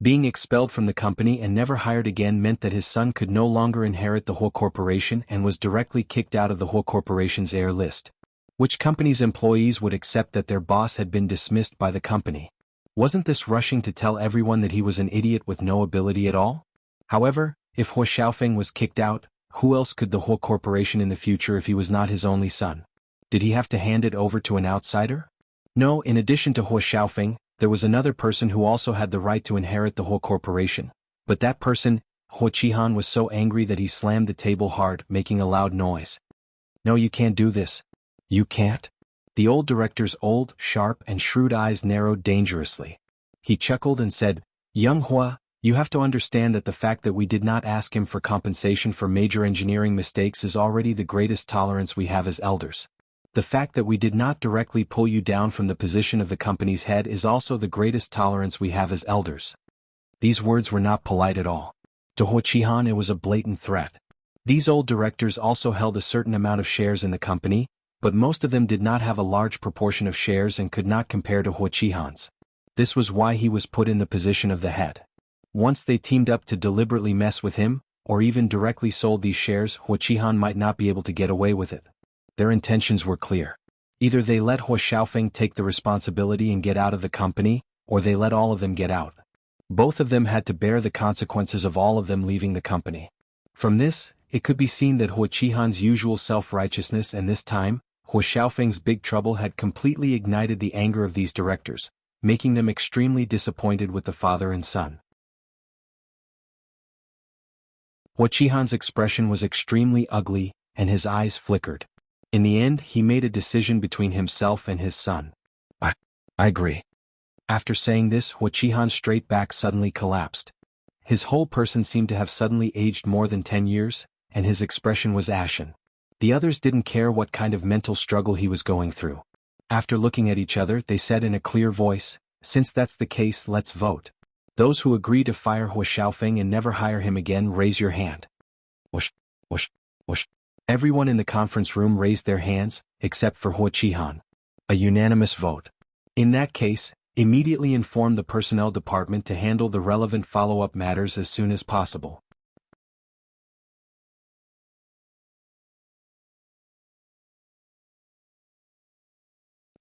Being expelled from the company and never hired again meant that his son could no longer inherit the whole corporation and was directly kicked out of the whole corporation's heir list. Which company's employees would accept that their boss had been dismissed by the company? Wasn't this rushing to tell everyone that he was an idiot with no ability at all? However, if He Xiaofeng was kicked out, who else could the whole corporation in the future if he was not his only son? Did he have to hand it over to an outsider? No, in addition to He Xiaofeng, there was another person who also had the right to inherit the whole corporation, but that person, He Qihan, was so angry that he slammed the table hard, making a loud noise. No, you can't do this. You can't? The old director's old, sharp and shrewd eyes narrowed dangerously. He chuckled and said, "Young Hua, you have to understand that the fact that we did not ask him for compensation for major engineering mistakes is already the greatest tolerance we have as elders. The fact that we did not directly pull you down from the position of the company's head is also the greatest tolerance we have as elders." These words were not polite at all. To He Qihan it was a blatant threat. These old directors also held a certain amount of shares in the company, but most of them did not have a large proportion of shares and could not compare to He Qihan's. This was why he was put in the position of the head. Once they teamed up to deliberately mess with him, or even directly sold these shares, He Qihan might not be able to get away with it. Their intentions were clear. Either they let He Xiaofeng take the responsibility and get out of the company, or they let all of them get out. Both of them had to bear the consequences of all of them leaving the company. From this, it could be seen that He Qihan's usual self-righteousness and this time, He Xiaofeng's big trouble had completely ignited the anger of these directors, making them extremely disappointed with the father and son. He Qihan's expression was extremely ugly, and his eyes flickered. In the end, he made a decision between himself and his son. I agree. After saying this, He Qihan's straight back suddenly collapsed. His whole person seemed to have suddenly aged more than 10 years, and his expression was ashen. The others didn't care what kind of mental struggle he was going through. After looking at each other, they said in a clear voice, "Since that's the case, let's vote. Those who agree to fire He Xiaofeng and never hire him again, raise your hand." Whoosh, whoosh, whoosh. Everyone in the conference room raised their hands, except for He Qihan. A unanimous vote. In that case, immediately inform the personnel department to handle the relevant follow-up matters as soon as possible.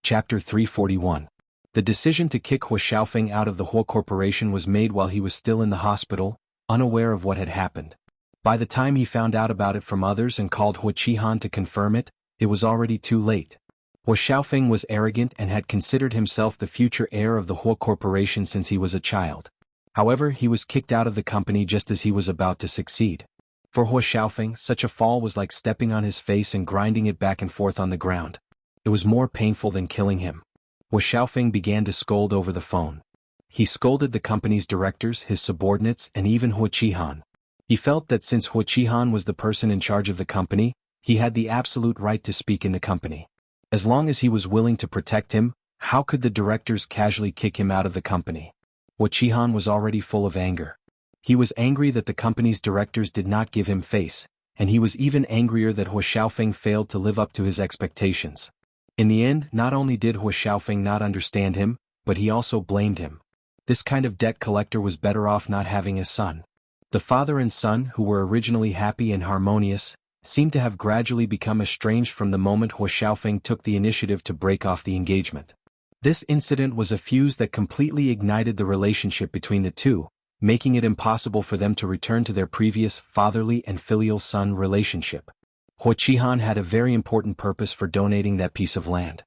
Chapter 341. The decision to kick He Xiaofeng out of the whole corporation was made while he was still in the hospital, unaware of what had happened. By the time he found out about it from others and called He Qihan to confirm it, it was already too late. He Xiaofeng was arrogant and had considered himself the future heir of the whole corporation since he was a child. However, he was kicked out of the company just as he was about to succeed. For He Xiaofeng, such a fall was like stepping on his face and grinding it back and forth on the ground. It was more painful than killing him. He Xiaofeng began to scold over the phone. He scolded the company's directors, his subordinates, and even He Qihan. He felt that since He Qihan was the person in charge of the company, he had the absolute right to speak in the company. As long as he was willing to protect him, how could the directors casually kick him out of the company? He Qihan was already full of anger. He was angry that the company's directors did not give him face, and he was even angrier that He Xiaofeng failed to live up to his expectations. In the end, not only did He Xiaofeng not understand him, but he also blamed him. This kind of debt collector was better off not having a son. The father and son, who were originally happy and harmonious, seemed to have gradually become estranged from the moment He Xiaofeng took the initiative to break off the engagement. This incident was a fuse that completely ignited the relationship between the two, making it impossible for them to return to their previous fatherly and filial son relationship. He Qihan had a very important purpose for donating that piece of land.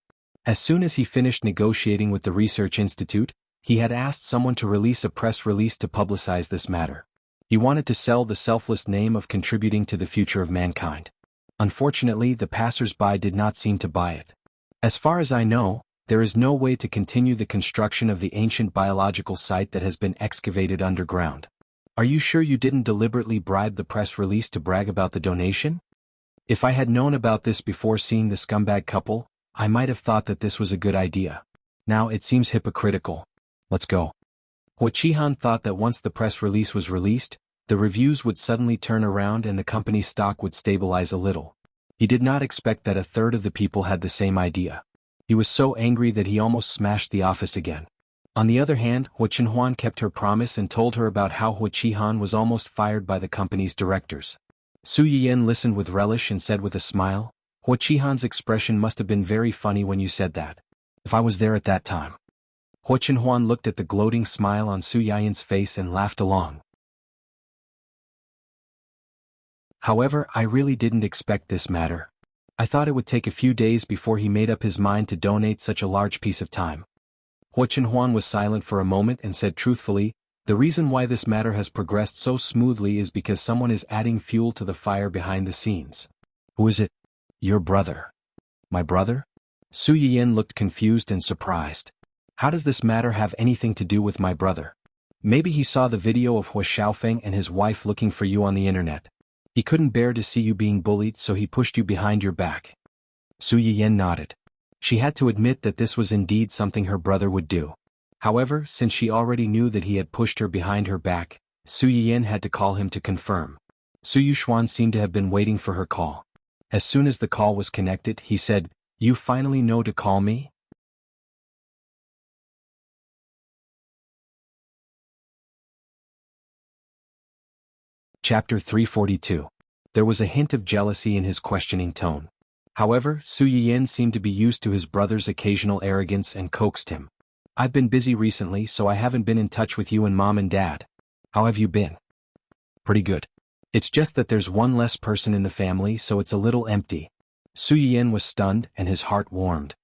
As soon as he finished negotiating with the research institute, he had asked someone to release a press release to publicize this matter. He wanted to sell the selfless name of contributing to the future of mankind. Unfortunately, the passers-by did not seem to buy it. As far as I know, there is no way to continue the construction of the ancient biological site that has been excavated underground. Are you sure you didn't deliberately bribe the press release to brag about the donation? If I had known about this before seeing the scumbag couple, I might have thought that this was a good idea. Now it seems hypocritical. Let's go. He Qihan thought that once the press release was released, the reviews would suddenly turn around and the company's stock would stabilize a little. He did not expect that a third of the people had the same idea. He was so angry that he almost smashed the office again. On the other hand, Hua Qinhuan kept her promise and told her about how Hua Qihan was almost fired by the company's directors. Su Yiyan listened with relish and said with a smile, Hua Qihan's expression must have been very funny when you said that. If I was there at that time. Hua Qinhuan looked at the gloating smile on Su Yiyan's face and laughed along. However, I really didn't expect this matter. I thought it would take a few days before he made up his mind to donate such a large piece of time. Hua Qinhuan was silent for a moment and said truthfully, the reason why this matter has progressed so smoothly is because someone is adding fuel to the fire behind the scenes. Who is it? Your brother. My brother? Su Yiyan looked confused and surprised. How does this matter have anything to do with my brother? Maybe he saw the video of Hua Xiaofeng and his wife looking for you on the internet. He couldn't bear to see you being bullied, so he pushed you behind your back. Su Yiyan nodded. She had to admit that this was indeed something her brother would do. However, since she already knew that he had pushed her behind her back, Su Yiyan had to call him to confirm. Su Yuxuan seemed to have been waiting for her call. As soon as the call was connected, he said, You finally know to call me? Chapter 342. There was a hint of jealousy in his questioning tone. However, Su Yiyan seemed to be used to his brother's occasional arrogance and coaxed him. I've been busy recently, so I haven't been in touch with you and Mom and Dad. How have you been? Pretty good. It's just that there's one less person in the family, so it's a little empty. Su Yiyan was stunned and his heart warmed.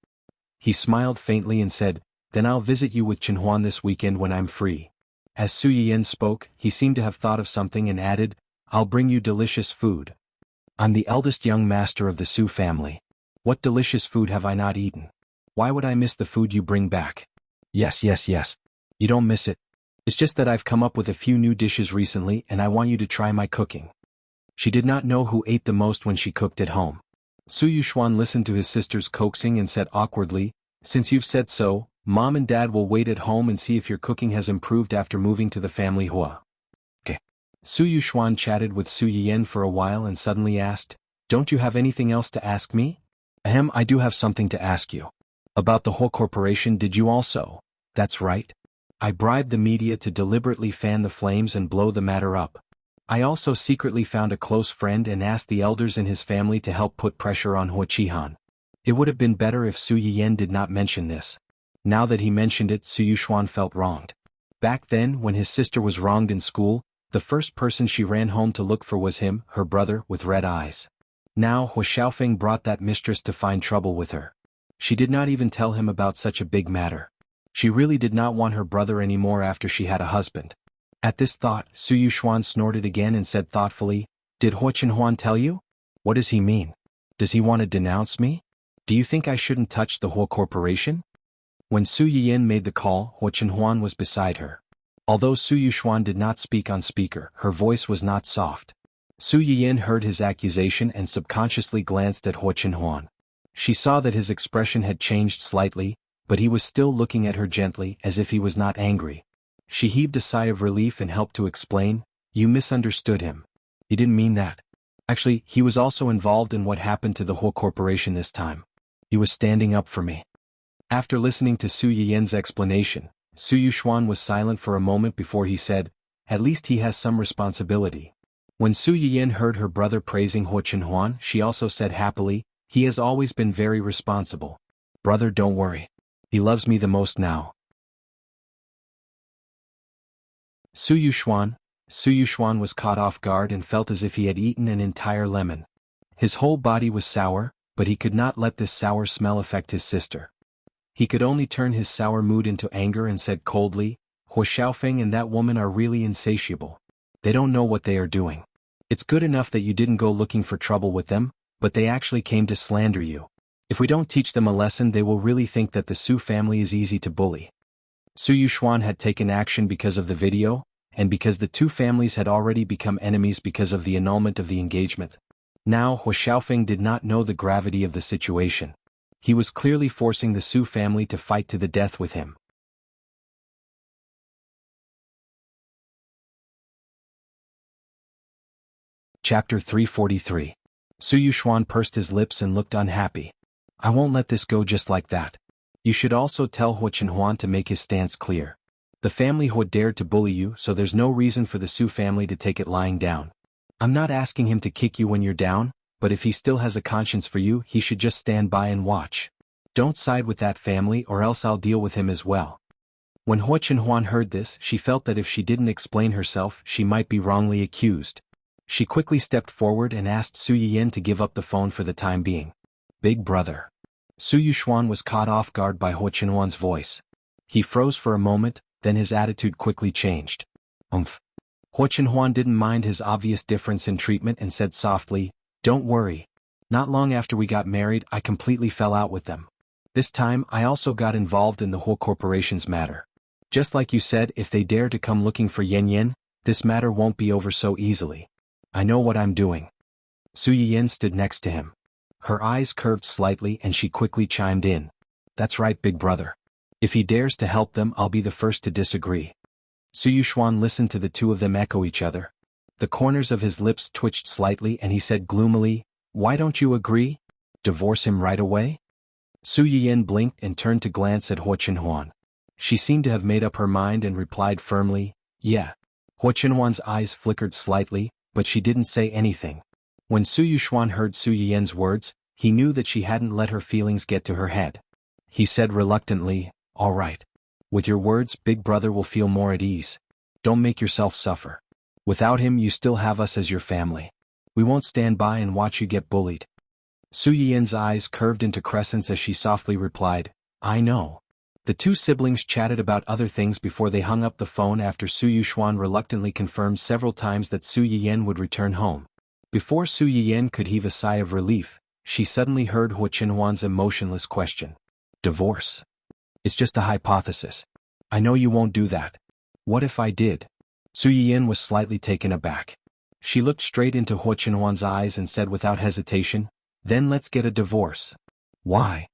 He smiled faintly and said, Then I'll visit you with Qinhuan this weekend when I'm free. As Su Yiyan spoke, he seemed to have thought of something and added, I'll bring you delicious food. I'm the eldest young master of the Su family. What delicious food have I not eaten? Why would I miss the food you bring back? Yes. You don't miss it. It's just that I've come up with a few new dishes recently and I want you to try my cooking. She did not know who ate the most when she cooked at home. Su Yuxuan listened to his sister's coaxing and said awkwardly, Since you've said so, Mom and Dad will wait at home and see if your cooking has improved after moving to the family Hua. Okay. Su Yuxuan chatted with Su Yiyan for a while and suddenly asked, Don't you have anything else to ask me? Ahem, I do have something to ask you. About the whole corporation, did you also? That's right. I bribed the media to deliberately fan the flames and blow the matter up. I also secretly found a close friend and asked the elders in his family to help put pressure on Hua Qihan. It would have been better if Su Yiyan did not mention this. Now that he mentioned it, Su Yuxuan felt wronged. Back then, when his sister was wronged in school, the first person she ran home to look for was him, her brother, with red eyes. Now Hua Xiaofeng brought that mistress to find trouble with her. She did not even tell him about such a big matter. She really did not want her brother anymore after she had a husband. At this thought, Su Yuxuan snorted again and said thoughtfully, Did Hua Qinhuan tell you? What does he mean? Does he want to denounce me? Do you think I shouldn't touch the whole corporation? When Su Yiyan made the call, Hua Qinhuan was beside her. Although Su Yuxuan did not speak on speaker, her voice was not soft. Su Yiyan heard his accusation and subconsciously glanced at Hua Qinhuan. She saw that his expression had changed slightly, but he was still looking at her gently as if he was not angry. She heaved a sigh of relief and helped to explain, You misunderstood him. He didn't mean that. Actually, he was also involved in what happened to the whole corporation this time. He was standing up for me. After listening to Su Yiyan's explanation, Su Yuxuan was silent for a moment before he said, At least he has some responsibility. When Su Yiyan heard her brother praising Hua Qinhuan, she also said happily, He has always been very responsible. Brother, don't worry. He loves me the most now. Su Yuxuan was caught off guard and felt as if he had eaten an entire lemon. His whole body was sour, but he could not let this sour smell affect his sister. He could only turn his sour mood into anger and said coldly, Hua Xiaofeng and that woman are really insatiable. They don't know what they are doing. It's good enough that you didn't go looking for trouble with them, but they actually came to slander you. If we don't teach them a lesson, they will really think that the Su family is easy to bully. Su Yuxuan had taken action because of the video, and because the two families had already become enemies because of the annulment of the engagement. Now Hua Xiaofeng did not know the gravity of the situation. He was clearly forcing the Su family to fight to the death with him. Chapter 343. Su Yuxuan pursed his lips and looked unhappy. I won't let this go just like that. You should also tell Hua Chenhuan to make his stance clear. The family Hua dared to bully you, so there's no reason for the Su family to take it lying down. I'm not asking him to kick you when you're down, but if he still has a conscience for you, he should just stand by and watch. Don't side with that family or else I'll deal with him as well. When Hua Chenhuan heard this, she felt that if she didn't explain herself, she might be wrongly accused. She quickly stepped forward and asked Su Yiyan to give up the phone for the time being. Big brother. Su Yuxuan was caught off guard by Hua Chenhuan's voice. He froze for a moment, then his attitude quickly changed. Hua Chenhuan didn't mind his obvious difference in treatment and said softly, "Don't worry. Not long after we got married, I completely fell out with them. This time, I also got involved in the whole corporation's matter. Just like you said, if they dare to come looking for Yan Yan, this matter won't be over so easily. I know what I'm doing." Su Yiyan stood next to him. Her eyes curved slightly and she quickly chimed in. "That's right, big brother. If he dares to help them, I'll be the first to disagree." Su Yuxuan listened to the two of them echo each other. The corners of his lips twitched slightly and he said gloomily, "Why don't you agree? Divorce him right away?" Su Yiyan blinked and turned to glance at Hua Chenhuan. She seemed to have made up her mind and replied firmly, "Yeah." Hua Chenhuan's eyes flickered slightly, but she didn't say anything. When Su Yuxuan heard Su Yiyan's words, he knew that she hadn't let her feelings get to her head. He said reluctantly, "All right. With your words, big brother will feel more at ease. Don't make yourself suffer. Without him you still have us as your family. We won't stand by and watch you get bullied." Su Yiyan's eyes curved into crescents as she softly replied, "I know." The two siblings chatted about other things before they hung up the phone after Su Yuxuan reluctantly confirmed several times that Su Yiyan would return home. Before Su Yiyan could heave a sigh of relief, she suddenly heard Hua Chenhuan's emotionless question. "Divorce? It's just a hypothesis. I know you won't do that. What if I did?" Su Yiyan was slightly taken aback. She looked straight into Hua Chenhuan's eyes and said without hesitation, "Then let's get a divorce." "Why?"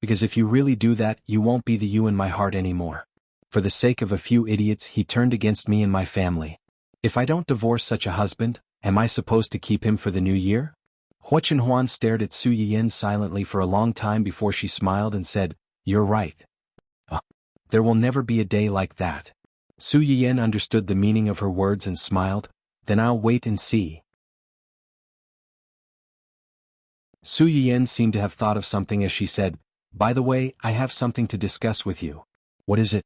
"Because if you really do that, you won't be the you in my heart anymore. For the sake of a few idiots, he turned against me and my family. If I don't divorce such a husband, am I supposed to keep him for the new year?" Hua Chenhuan stared at Su Yiyan silently for a long time before she smiled and said, "You're right. There will never be a day like that." Su Yiyan understood the meaning of her words and smiled, "Then I'll wait and see." Su Yiyan seemed to have thought of something as she said, "By the way, I have something to discuss with you." "What is it?"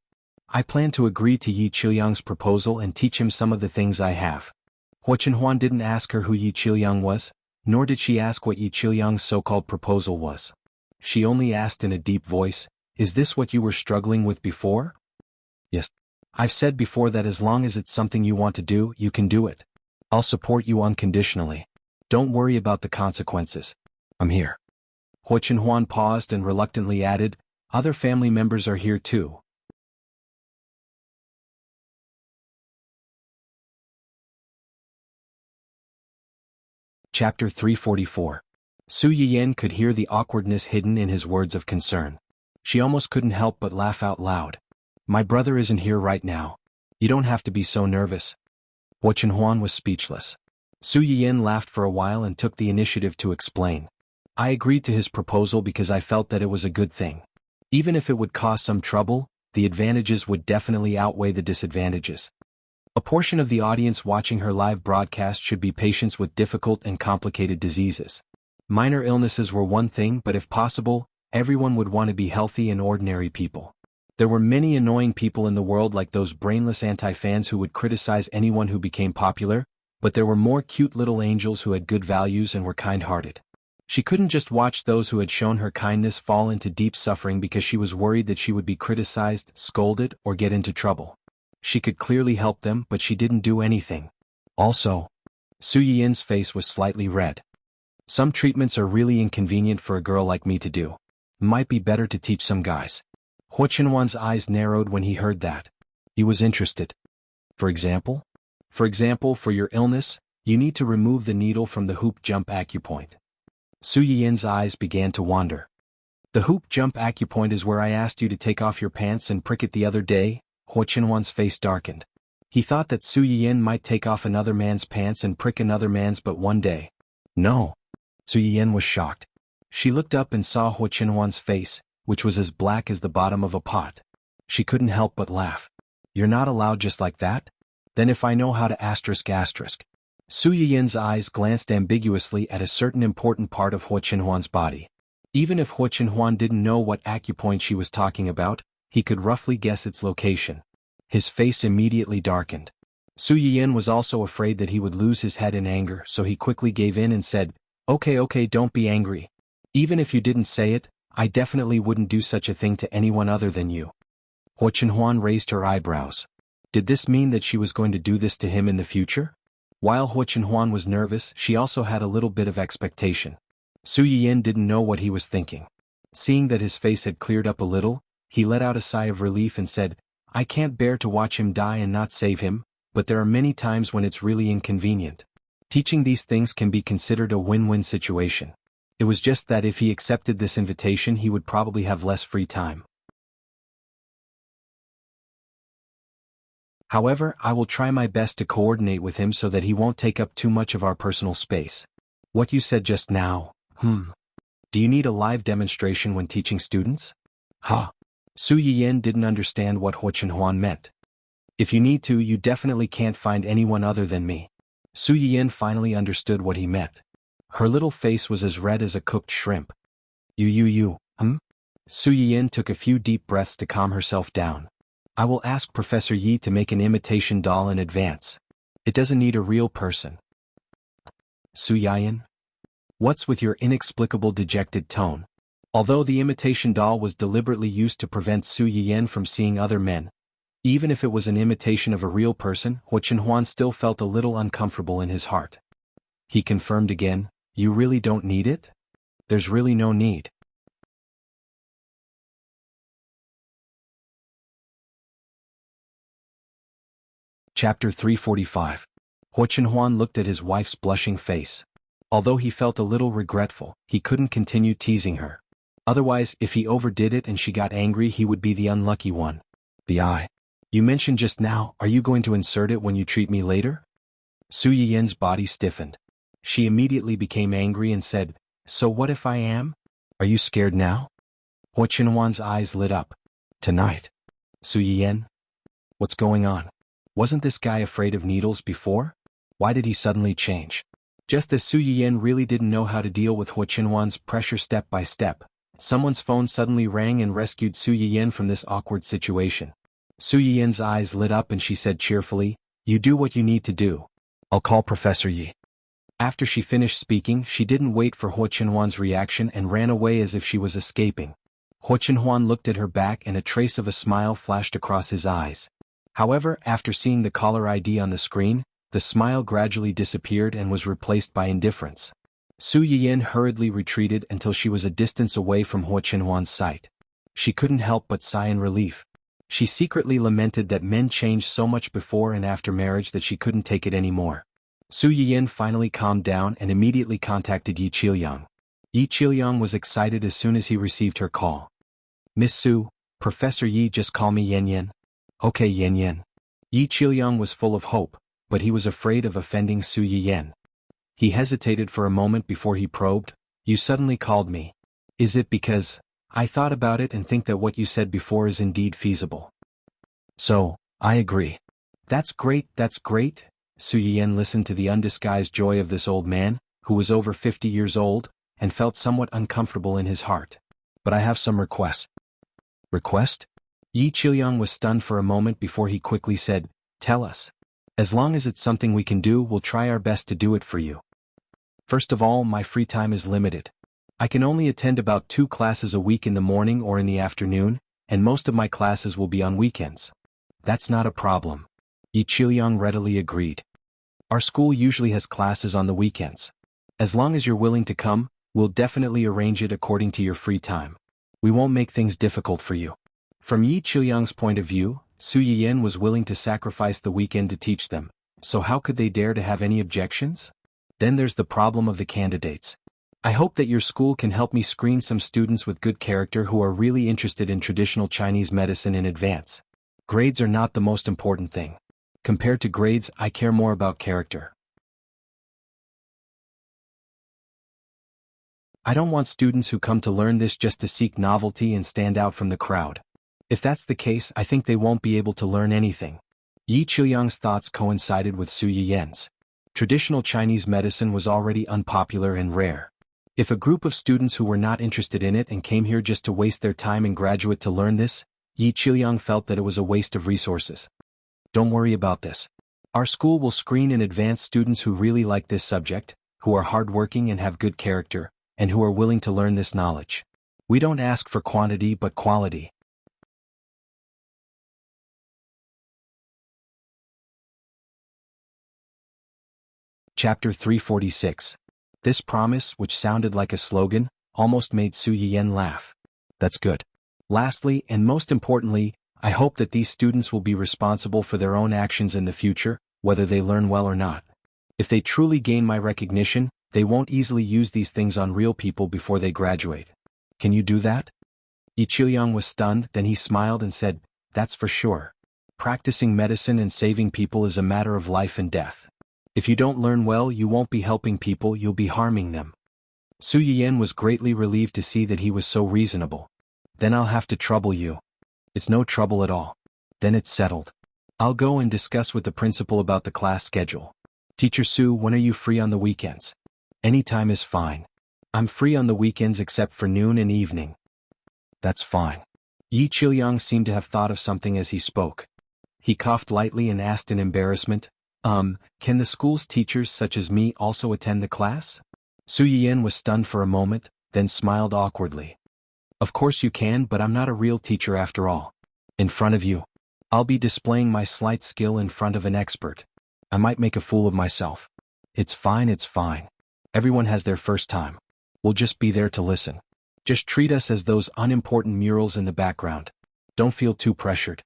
"I plan to agree to Yi Qilyang's proposal and teach him some of the things I have." Hua Chenhuan didn't ask her who Yi Qilyang was, nor did she ask what Yi Qilyang's so-called proposal was. She only asked in a deep voice, "Is this what you were struggling with before?" "Yes. I've said before that as long as it's something you want to do, you can do it. I'll support you unconditionally. Don't worry about the consequences. I'm here." Hua Chenhuan paused and reluctantly added, "Other family members are here too." Chapter 344. Su Yiyan could hear the awkwardness hidden in his words of concern. She almost couldn't help but laugh out loud. "My brother isn't here right now. You don't have to be so nervous." Hua Chenhuan was speechless. Su Yiyan laughed for a while and took the initiative to explain. "I agreed to his proposal because I felt that it was a good thing. Even if it would cause some trouble, the advantages would definitely outweigh the disadvantages." A portion of the audience watching her live broadcast should be patients with difficult and complicated diseases. Minor illnesses were one thing, but if possible, everyone would want to be healthy and ordinary people. There were many annoying people in the world like those brainless anti-fans who would criticize anyone who became popular, but there were more cute little angels who had good values and were kind-hearted. She couldn't just watch those who had shown her kindness fall into deep suffering because she was worried that she would be criticized, scolded, or get into trouble. She could clearly help them, but she didn't do anything. Also, Su Yiyan's face was slightly red. "Some treatments are really inconvenient for a girl like me to do. Might be better to teach some guys." Hua Chenhuan's eyes narrowed when he heard that. He was interested. "For example?" "For example, for your illness, you need to remove the needle from the hoop jump acupoint." Su Yiyan's eyes began to wander. "The hoop jump acupoint is where I asked you to take off your pants and prick it the other day?" Hua Chenhuan's face darkened. He thought that Su Yiyan might take off another man's pants and prick another man's but one day. "No." Su Yiyan was shocked. She looked up and saw Hua Chenhuan's face, which was as black as the bottom of a pot. She couldn't help but laugh. "You're not allowed just like that? Then if I know how to asterisk asterisk." Su Yin's eyes glanced ambiguously at a certain important part of Hua Qinhuan's body. Even if Hua Qinhuan didn't know what acupoint she was talking about, he could roughly guess its location. His face immediately darkened. Su Yin was also afraid that he would lose his head in anger, so he quickly gave in and said, Okay, don't be angry. Even if you didn't say it, I definitely wouldn't do such a thing to anyone other than you." Hua Qinhuan raised her eyebrows. Did this mean that she was going to do this to him in the future? While Hua Qinhuan was nervous, she also had a little bit of expectation. Su Yin didn't know what he was thinking. Seeing that his face had cleared up a little, he let out a sigh of relief and said, "I can't bear to watch him die and not save him, but there are many times when it's really inconvenient. Teaching these things can be considered a win-win situation. It was just that if he accepted this invitation he would probably have less free time. However, I will try my best to coordinate with him so that he won't take up too much of our personal space." "What you said just now, Do you need a live demonstration when teaching students?" "Huh." Su Yin didn't understand what Hua Qinhuan meant. "If you need to, you definitely can't find anyone other than me." Su Yin finally understood what he meant. Her little face was as red as a cooked shrimp. You. Su Yin took a few deep breaths to calm herself down. "I will ask Professor Yi to make an imitation doll in advance. It doesn't need a real person." "Su Yin? What's with your inexplicable dejected tone?" Although the imitation doll was deliberately used to prevent Su Yin from seeing other men, even if it was an imitation of a real person, Hua Qinhuan still felt a little uncomfortable in his heart. He confirmed again, "You really don't need it? There's really no need." Chapter 345. Hua Qinhuan looked at his wife's blushing face. Although he felt a little regretful, he couldn't continue teasing her. Otherwise, if he overdid it and she got angry, he would be the unlucky one. "The eye. You mentioned just now, are you going to insert it when you treat me later?" Su Yin's body stiffened. She immediately became angry and said, "So what if I am? Are you scared now?" Hua Qinhuan's eyes lit up. "Tonight." "Su Yin? What's going on? Wasn't this guy afraid of needles before? Why did he suddenly change?" Just as Su Yin really didn't know how to deal with Hua Qinhuan's pressure step by step, someone's phone suddenly rang and rescued Su Yin from this awkward situation. Su Yin's eyes lit up and she said cheerfully, "You do what you need to do. I'll call Professor Yi." After she finished speaking, she didn't wait for Hua Qinhuan's reaction and ran away as if she was escaping. Hua Qinhuan looked at her back and a trace of a smile flashed across his eyes. However, after seeing the caller ID on the screen, the smile gradually disappeared and was replaced by indifference. Su Yin hurriedly retreated until she was a distance away from Hua Qinhuan's sight. She couldn't help but sigh in relief. She secretly lamented that men changed so much before and after marriage that she couldn't take it anymore. Su Yin finally calmed down and immediately contacted Yi Qiuyang. Yi Qiuyang was excited as soon as he received her call. "Miss Su, Professor Yi just call me Yin." "Okay Yin." Yi Qiuyang was full of hope, but he was afraid of offending Su Yin. He hesitated for a moment before he probed, "You suddenly called me. Is it because I thought about it and think that what you said before is indeed feasible?" "So, I agree." That's great. Su Yin listened to the undisguised joy of this old man, who was over 50 years old, and felt somewhat uncomfortable in his heart. "But I have some requests." "Request?" Yi Qiuyang was stunned for a moment before he quickly said, "Tell us. As long as it's something we can do, we'll try our best to do it for you." "First of all, my free time is limited. I can only attend about 2 classes a week in the morning or in the afternoon, and most of my classes will be on weekends." "That's not a problem." Yi Qiuyang readily agreed. "Our school usually has classes on the weekends. As long as you're willing to come, we'll definitely arrange it according to your free time. We won't make things difficult for you." From Yi Qiuyang's point of view, Su Yin was willing to sacrifice the weekend to teach them, so how could they dare to have any objections? Then there's the problem of the candidates. "I hope that your school can help me screen some students with good character who are really interested in traditional Chinese medicine in advance. Grades are not the most important thing. Compared to grades, I care more about character." I don't want students who come to learn this just to seek novelty and stand out from the crowd. If that's the case, I think they won't be able to learn anything. Yi Qiuyang's thoughts coincided with Su Yiyan's. Traditional Chinese medicine was already unpopular and rare. If a group of students who were not interested in it and came here just to waste their time and graduate to learn this, Yi Qiuyang felt that it was a waste of resources. Don't worry about this. Our school will screen in advance students who really like this subject, who are hardworking and have good character, and who are willing to learn this knowledge. We don't ask for quantity but quality. Chapter 346. This promise, which sounded like a slogan, almost made Su Yiyan laugh. That's good. Lastly, and most importantly, I hope that these students will be responsible for their own actions in the future, whether they learn well or not. If they truly gain my recognition, they won't easily use these things on real people before they graduate. Can you do that? Yi Qiuyang was stunned, then he smiled and said, that's for sure. Practicing medicine and saving people is a matter of life and death. If you don't learn well, you won't be helping people, you'll be harming them. Su Yiyan was greatly relieved to see that he was so reasonable. Then I'll have to trouble you. It's no trouble at all. Then it's settled. I'll go and discuss with the principal about the class schedule. Teacher Su, when are you free on the weekends? Any time is fine. I'm free on the weekends except for noon and evening. That's fine. Yi Qiuyang seemed to have thought of something as he spoke. He coughed lightly and asked in embarrassment, can the school's teachers such as me also attend the class? Su Yiyan was stunned for a moment, then smiled awkwardly. Of course you can, but I'm not a real teacher after all. In front of you. I'll be displaying my slight skill in front of an expert. I might make a fool of myself. It's fine, it's fine. Everyone has their first time. We'll just be there to listen. Just treat us as those unimportant murals in the background. Don't feel too pressured.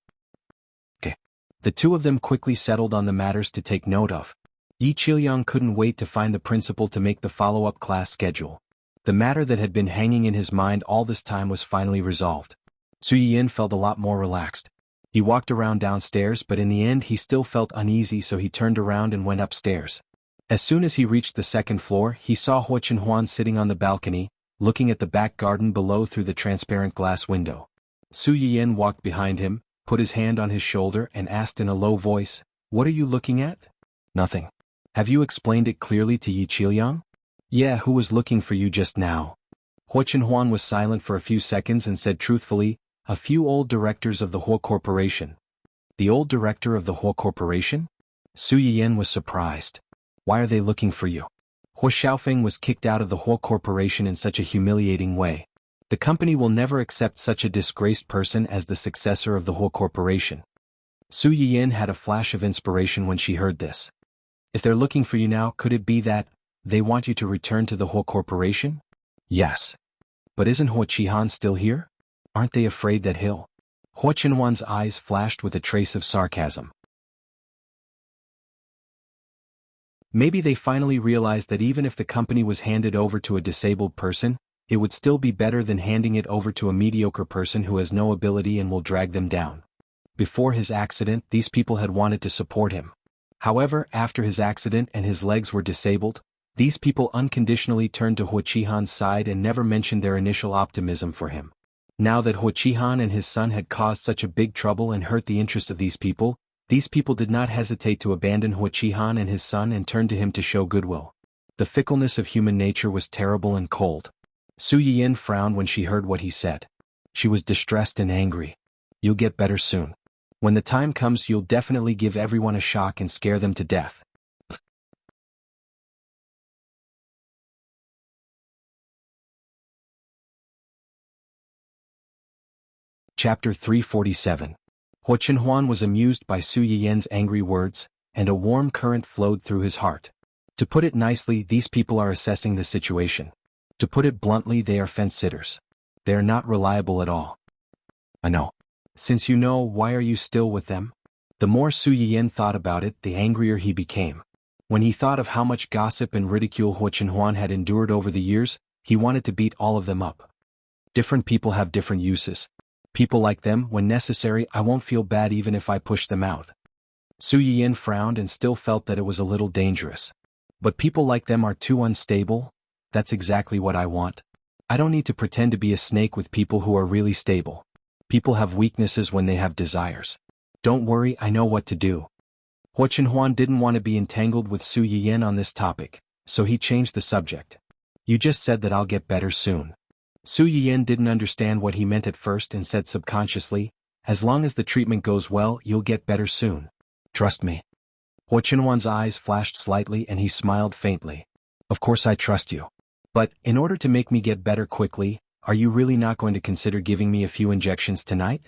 Okay. The two of them quickly settled on the matters to take note of. Yi Qiuyang couldn't wait to find the principal to make the follow-up class schedule. The matter that had been hanging in his mind all this time was finally resolved. Su Yiyan felt a lot more relaxed. He walked around downstairs, but in the end he still felt uneasy, so he turned around and went upstairs. As soon as he reached the second floor, he saw Huo Chenhuan sitting on the balcony, looking at the back garden below through the transparent glass window. Su Yiyan walked behind him, put his hand on his shoulder and asked in a low voice, "What are you looking at?" "Nothing." "Have you explained it clearly to Yi Qiuyang?" "Yeah, who was looking for you just now?" Huo Chenhuan was silent for a few seconds and said truthfully, "A few old directors of the Huo Corporation." "The old director of the Huo Corporation?" Su Yiyan was surprised. "Why are they looking for you?" Huo Xiaofeng was kicked out of the Huo Corporation in such a humiliating way. The company will never accept such a disgraced person as the successor of the Huo Corporation. Su Yiyan had a flash of inspiration when she heard this. "If they're looking for you now, could it be that they want you to return to the Huo Corporation?" "Yes." "But isn't Huo Qihan still here? Aren't they afraid that he'll—" Huo Chenhuan's eyes flashed with a trace of sarcasm. Maybe they finally realized that even if the company was handed over to a disabled person, it would still be better than handing it over to a mediocre person who has no ability and will drag them down. Before his accident, these people had wanted to support him. However, after his accident and his legs were disabled, these people unconditionally turned to Huo Qihan's side and never mentioned their initial optimism for him. Now that Huo Qihan and his son had caused such a big trouble and hurt the interests of these people did not hesitate to abandon Huo Qihan and his son and turn to him to show goodwill. The fickleness of human nature was terrible and cold. Su Yiyan frowned when she heard what he said. She was distressed and angry. "You'll get better soon. When the time comes, you'll definitely give everyone a shock and scare them to death." Chapter 347. Huo Chenhuan was amused by Su Yiyan's angry words, and a warm current flowed through his heart. To put it nicely, these people are assessing the situation. To put it bluntly, they are fence-sitters. They are not reliable at all. "I know. Since you know, why are you still with them?" The more Su Yiyan thought about it, the angrier he became. When he thought of how much gossip and ridicule Huo Chenhuan had endured over the years, he wanted to beat all of them up. Different people have different uses. People like them, when necessary, I won't feel bad even if I push them out. Su Yiyan frowned and still felt that it was a little dangerous. But people like them are too unstable. That's exactly what I want. I don't need to pretend to be a snake with people who are really stable. People have weaknesses when they have desires. Don't worry, I know what to do. Hua Chenhuan didn't want to be entangled with Su Yiyan on this topic, so he changed the subject. You just said that I'll get better soon. Su Yiyan didn't understand what he meant at first and said subconsciously, as long as the treatment goes well, you'll get better soon. Trust me. Hua Chenhuan's eyes flashed slightly and he smiled faintly. Of course I trust you. But, in order to make me get better quickly, are you really not going to consider giving me a few injections tonight?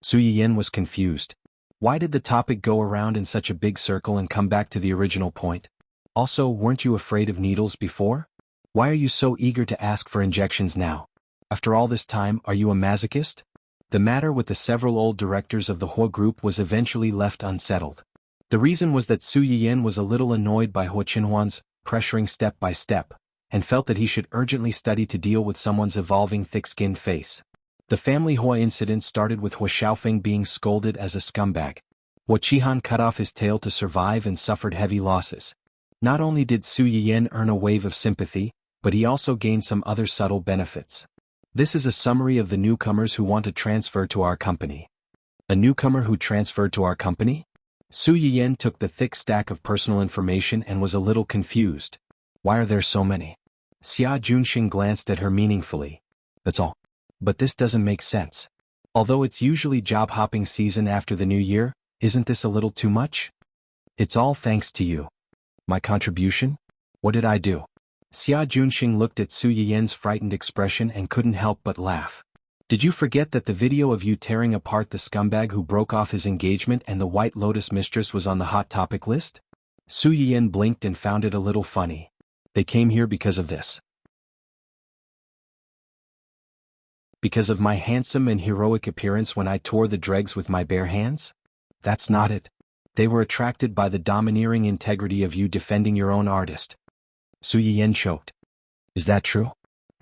Su Yiyan was confused. Why did the topic go around in such a big circle and come back to the original point? Also, weren't you afraid of needles before? Why are you so eager to ask for injections now? After all this time, are you a masochist? The matter with the several old directors of the Hua group was eventually left unsettled. The reason was that Su Yiyan was a little annoyed by Hua Chenhuan's pressuring step by step, and felt that he should urgently study to deal with someone's evolving thick-skinned face. The family Hua incident started with Hua Xiaofeng being scolded as a scumbag. Hua Qihan cut off his tail to survive and suffered heavy losses. Not only did Su Yiyan earn a wave of sympathy, but he also gained some other subtle benefits. This is a summary of the newcomers who want to transfer to our company. A newcomer who transferred to our company? Su Yiyan took the thick stack of personal information and was a little confused. Why are there so many? Xia Junxing glanced at her meaningfully. That's all. But this doesn't make sense. Although it's usually job-hopping season after the new year, isn't this a little too much? It's all thanks to you. My contribution? What did I do? Xia Junxing looked at Su Yiyan's frightened expression and couldn't help but laugh. Did you forget that the video of you tearing apart the scumbag who broke off his engagement and the White Lotus mistress was on the hot topic list? Su Yiyan blinked and found it a little funny. They came here because of this. Because of my handsome and heroic appearance when I tore the dregs with my bare hands? That's not it. They were attracted by the domineering integrity of you defending your own artist. Su Yiyan choked. Is that true?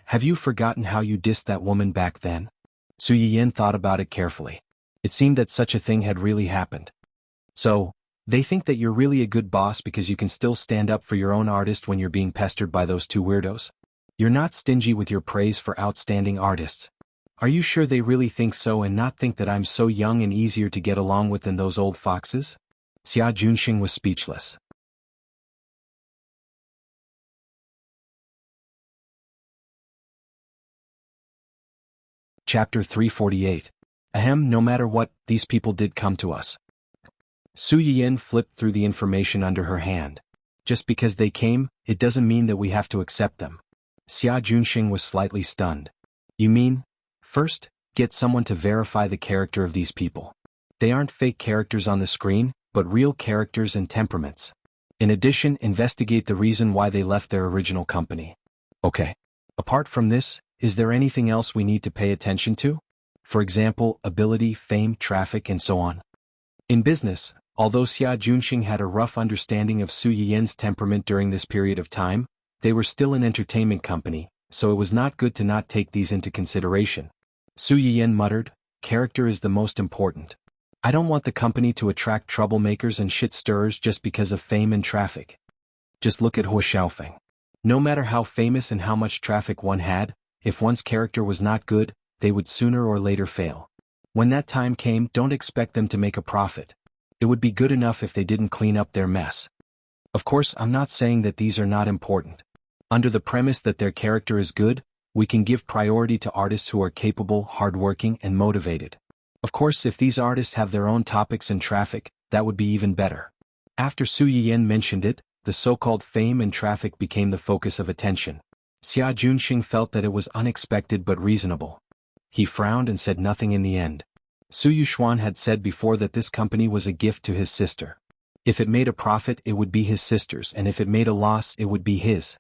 Have you forgotten how you dissed that woman back then? Su Yiyan thought about it carefully. It seemed that such a thing had really happened. So, they think that you're really a good boss because you can still stand up for your own artist when you're being pestered by those two weirdos? You're not stingy with your praise for outstanding artists. Are you sure they really think so and not think that I'm so young and easier to get along with than those old foxes? Xia Junxing was speechless. Chapter 348. Ahem, no matter what, these people did come to us. Su Yiyan flipped through the information under her hand. Just because they came, it doesn't mean that we have to accept them. Xia Junxing was slightly stunned. You mean, first, get someone to verify the character of these people. They aren't fake characters on the screen, but real characters and temperaments. In addition, investigate the reason why they left their original company. Okay. Apart from this, is there anything else we need to pay attention to? For example, ability, fame, traffic, and so on. In business, although Xia Junxing had a rough understanding of Su Yiyan's temperament during this period of time, they were still an entertainment company, so it was not good to not take these into consideration. Su Yiyan muttered, character is the most important. I don't want the company to attract troublemakers and shit-stirrers just because of fame and traffic. Just look at Hua Xiaofeng. No matter how famous and how much traffic one had, if one's character was not good, they would sooner or later fail. When that time came, don't expect them to make a profit. It would be good enough if they didn't clean up their mess. Of course, I'm not saying that these are not important. Under the premise that their character is good, we can give priority to artists who are capable, hardworking, and motivated. Of course, if these artists have their own topics and traffic, that would be even better. After Su Yiyan mentioned it, the so-called fame and traffic became the focus of attention. Xia Junxing felt that it was unexpected but reasonable. He frowned and said nothing in the end. Su Yuxuan had said before that this company was a gift to his sister. If it made a profit, it would be his sister's, and if it made a loss, it would be his.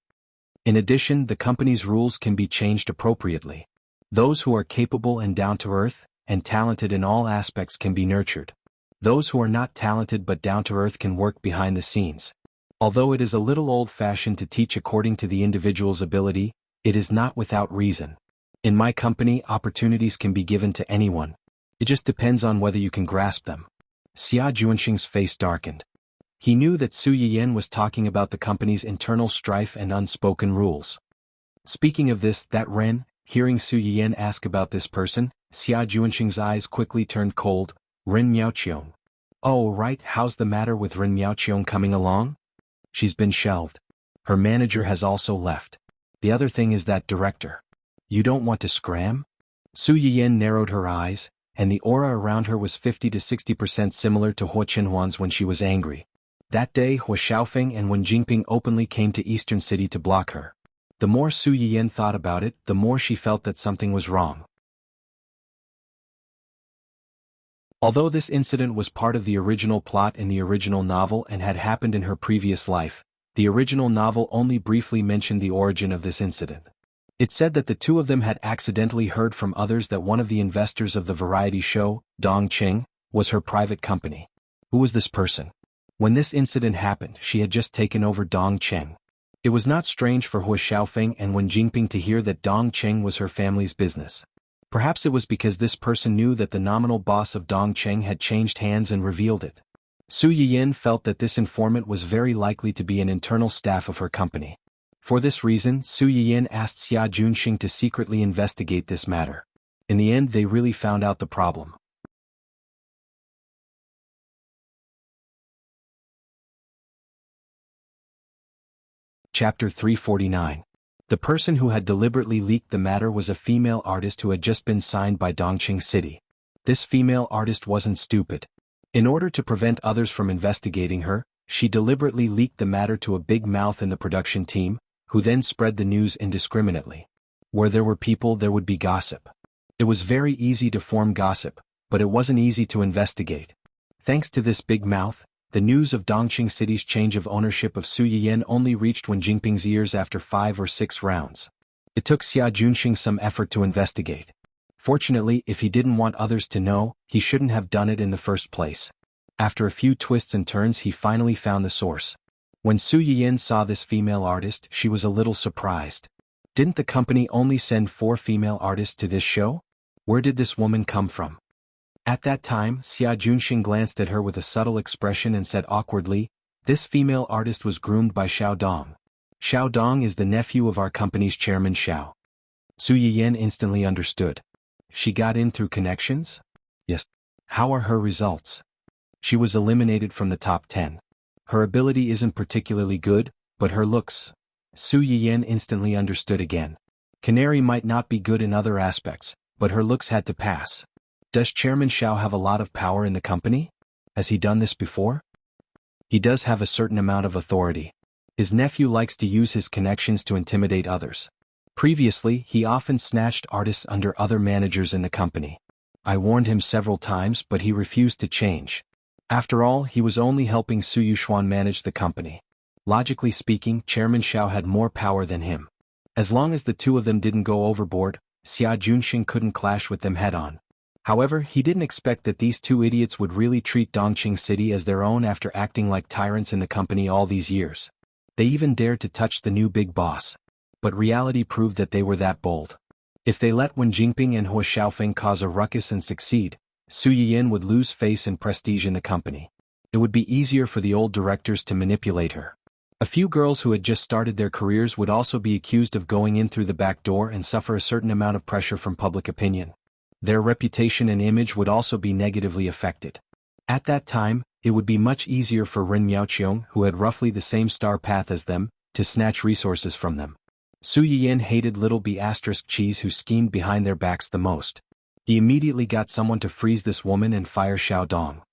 In addition, the company's rules can be changed appropriately. Those who are capable and down-to-earth, and talented in all aspects can be nurtured. Those who are not talented but down-to-earth can work behind the scenes. Although it is a little old-fashioned to teach according to the individual's ability, it is not without reason. In my company, opportunities can be given to anyone. It just depends on whether you can grasp them. Xia Junxing's face darkened. He knew that Su Yiyan was talking about the company's internal strife and unspoken rules. Speaking of this, that Ren, hearing Su Yiyan ask about this person, Xia Juanxing's eyes quickly turned cold. Ren Miaoqiong. Oh right, how's the matter with Ren Miaoqiong coming along? She's been shelved. Her manager has also left. The other thing is that director. You don't want to scram? Su Yiyan narrowed her eyes, and the aura around her was 50 to 60% similar to Hua Qinhuan's when she was angry. That day Hua Xiaofeng and Wen Jingping openly came to Eastern City to block her. The more Su Yiyan thought about it, the more she felt that something was wrong. Although this incident was part of the original plot in the original novel and had happened in her previous life, the original novel only briefly mentioned the origin of this incident. It said that the two of them had accidentally heard from others that one of the investors of the variety show, Dong Qing, was her private company. Who was this person? When this incident happened, she had just taken over Dong Qing. It was not strange for Hua Xiaofeng and Wen Jingping to hear that Dong Qing was her family's business. Perhaps it was because this person knew that the nominal boss of Dong Qing had changed hands and revealed it. Su Yiyan felt that this informant was very likely to be an internal staff of her company. For this reason, Su Yiyan asked Xia Junxing to secretly investigate this matter. In the end, they really found out the problem. Chapter 349. The person who had deliberately leaked the matter was a female artist who had just been signed by Dongqing City. This female artist wasn't stupid. In order to prevent others from investigating her, she deliberately leaked the matter to a big mouth in the production team, who then spread the news indiscriminately. Where there were people, there would be gossip. It was very easy to form gossip, but it wasn't easy to investigate. Thanks to this big mouth, the news of Dongqing City's change of ownership of Su Yiyan only reached Wen Jingping's ears after 5 or 6 rounds. It took Xia Junxing some effort to investigate. Fortunately, if he didn't want others to know, he shouldn't have done it in the first place. After a few twists and turns, he finally found the source. When Su Yiyan saw this female artist, she was a little surprised. Didn't the company only send 4 female artists to this show? Where did this woman come from? At that time, Xia Junxing glanced at her with a subtle expression and said awkwardly, "This female artist was groomed by Xiao Dong. Xiao Dong is the nephew of our company's chairman Xiao." Su Yiyan instantly understood. She got in through connections? Yes. How are her results? She was eliminated from the top 10. Her ability isn't particularly good, but her looks. Su Yiyan instantly understood again. Canary might not be good in other aspects, but her looks had to pass. Does Chairman Xiao have a lot of power in the company? Has he done this before? He does have a certain amount of authority. His nephew likes to use his connections to intimidate others. Previously, he often snatched artists under other managers in the company. I warned him several times, but he refused to change. After all, he was only helping Su Yuxuan manage the company. Logically speaking, Chairman Xiao had more power than him. As long as the two of them didn't go overboard, Xia Junxing couldn't clash with them head-on. However, he didn't expect that these two idiots would really treat Dongqing City as their own after acting like tyrants in the company all these years. They even dared to touch the new big boss. But reality proved that they were that bold. If they let Wen Jingping and Hua Xiaofeng cause a ruckus and succeed, Su Yiyan would lose face and prestige in the company. It would be easier for the old directors to manipulate her. A few girls who had just started their careers would also be accused of going in through the back door and suffer a certain amount of pressure from public opinion. Their reputation and image would also be negatively affected. At that time, it would be much easier for Ren Miaoqiong, who had roughly the same star path as them, to snatch resources from them. Su Yiyan hated little B*cheese who schemed behind their backs the most. He immediately got someone to freeze this woman and fire Xiao Dong.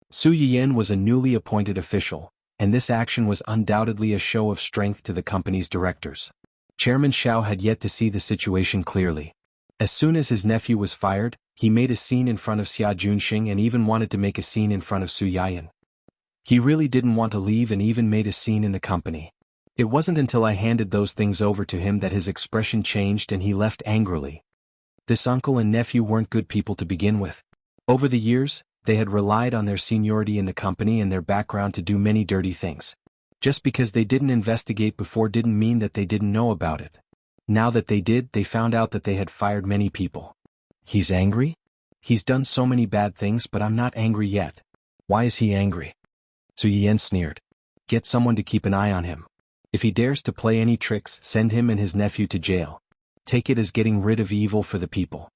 Su Yiyan was a newly appointed official, and this action was undoubtedly a show of strength to the company's directors. Chairman Xiao had yet to see the situation clearly. As soon as his nephew was fired, he made a scene in front of Xia Junxing and even wanted to make a scene in front of Su Yiyan. He really didn't want to leave and even made a scene in the company. It wasn't until I handed those things over to him that his expression changed and he left angrily. This uncle and nephew weren't good people to begin with. Over the years, they had relied on their seniority in the company and their background to do many dirty things. Just because they didn't investigate before didn't mean that they didn't know about it. Now that they did, they found out that they had fired many people. He's angry? He's done so many bad things, but I'm not angry yet. Why is he angry? Su Yiyan sneered. Get someone to keep an eye on him. If he dares to play any tricks, send him and his nephew to jail. Take it as getting rid of evil for the people.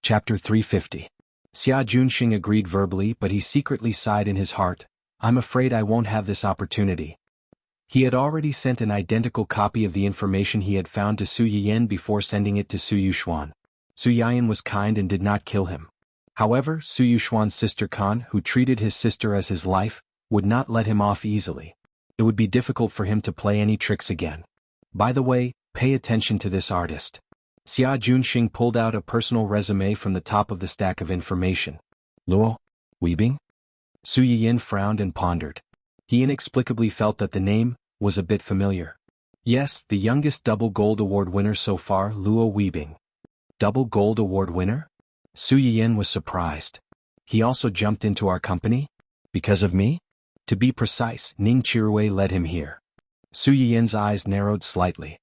Chapter 350. Xia Junxing agreed verbally, but he secretly sighed in his heart. I'm afraid I won't have this opportunity. He had already sent an identical copy of the information he had found to Su Yiyan before sending it to Su Yuxuan. Su Yiyan was kind and did not kill him. However, Su Yuxuan's sister Khan, who treated his sister as his life, would not let him off easily. It would be difficult for him to play any tricks again. By the way, pay attention to this artist. Xia Junxing pulled out a personal resume from the top of the stack of information. Luo Weibing? Su Yiyan frowned and pondered. He inexplicably felt that the name was a bit familiar. Yes, the youngest double gold award winner so far, Luo Weibing. Double gold award winner? Su Yiyan was surprised. He also jumped into our company? Because of me? To be precise, Ning Chirui led him here. Su Yiyan's eyes narrowed slightly.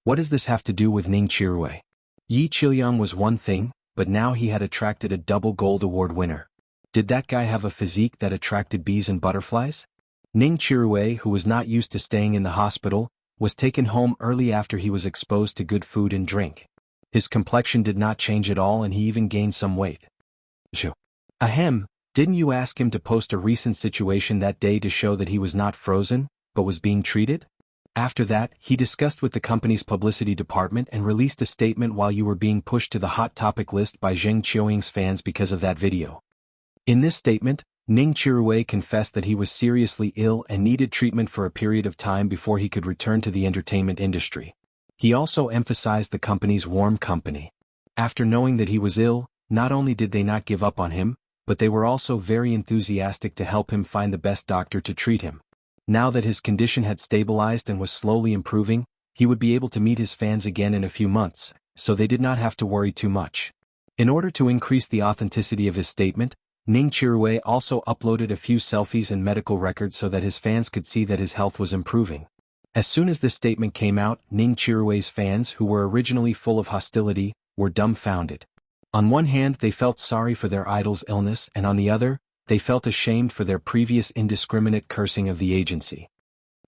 What does this have to do with Ning Chirui? Yi Qiliang was one thing, but now he had attracted a double gold award winner. Did that guy have a physique that attracted bees and butterflies? Ning Chirui, who was not used to staying in the hospital, was taken home early after he was exposed to good food and drink. His complexion did not change at all and he even gained some weight. Ahem, didn't you ask him to post a recent situation that day to show that he was not frozen, but was being treated? After that, he discussed with the company's publicity department and released a statement while you were being pushed to the hot topic list by Zheng Qiuying's fans because of that video. In this statement, Ning Chirui confessed that he was seriously ill and needed treatment for a period of time before he could return to the entertainment industry. He also emphasized the company's warm company. After knowing that he was ill, not only did they not give up on him, but they were also very enthusiastic to help him find the best doctor to treat him. Now that his condition had stabilized and was slowly improving, he would be able to meet his fans again in a few months, so they did not have to worry too much. In order to increase the authenticity of his statement, Ning Chirui also uploaded a few selfies and medical records so that his fans could see that his health was improving. As soon as this statement came out, Ning Chirui's fans, who were originally full of hostility, were dumbfounded. On one hand, they felt sorry for their idol's illness, and on the other, they felt ashamed for their previous indiscriminate cursing of the agency.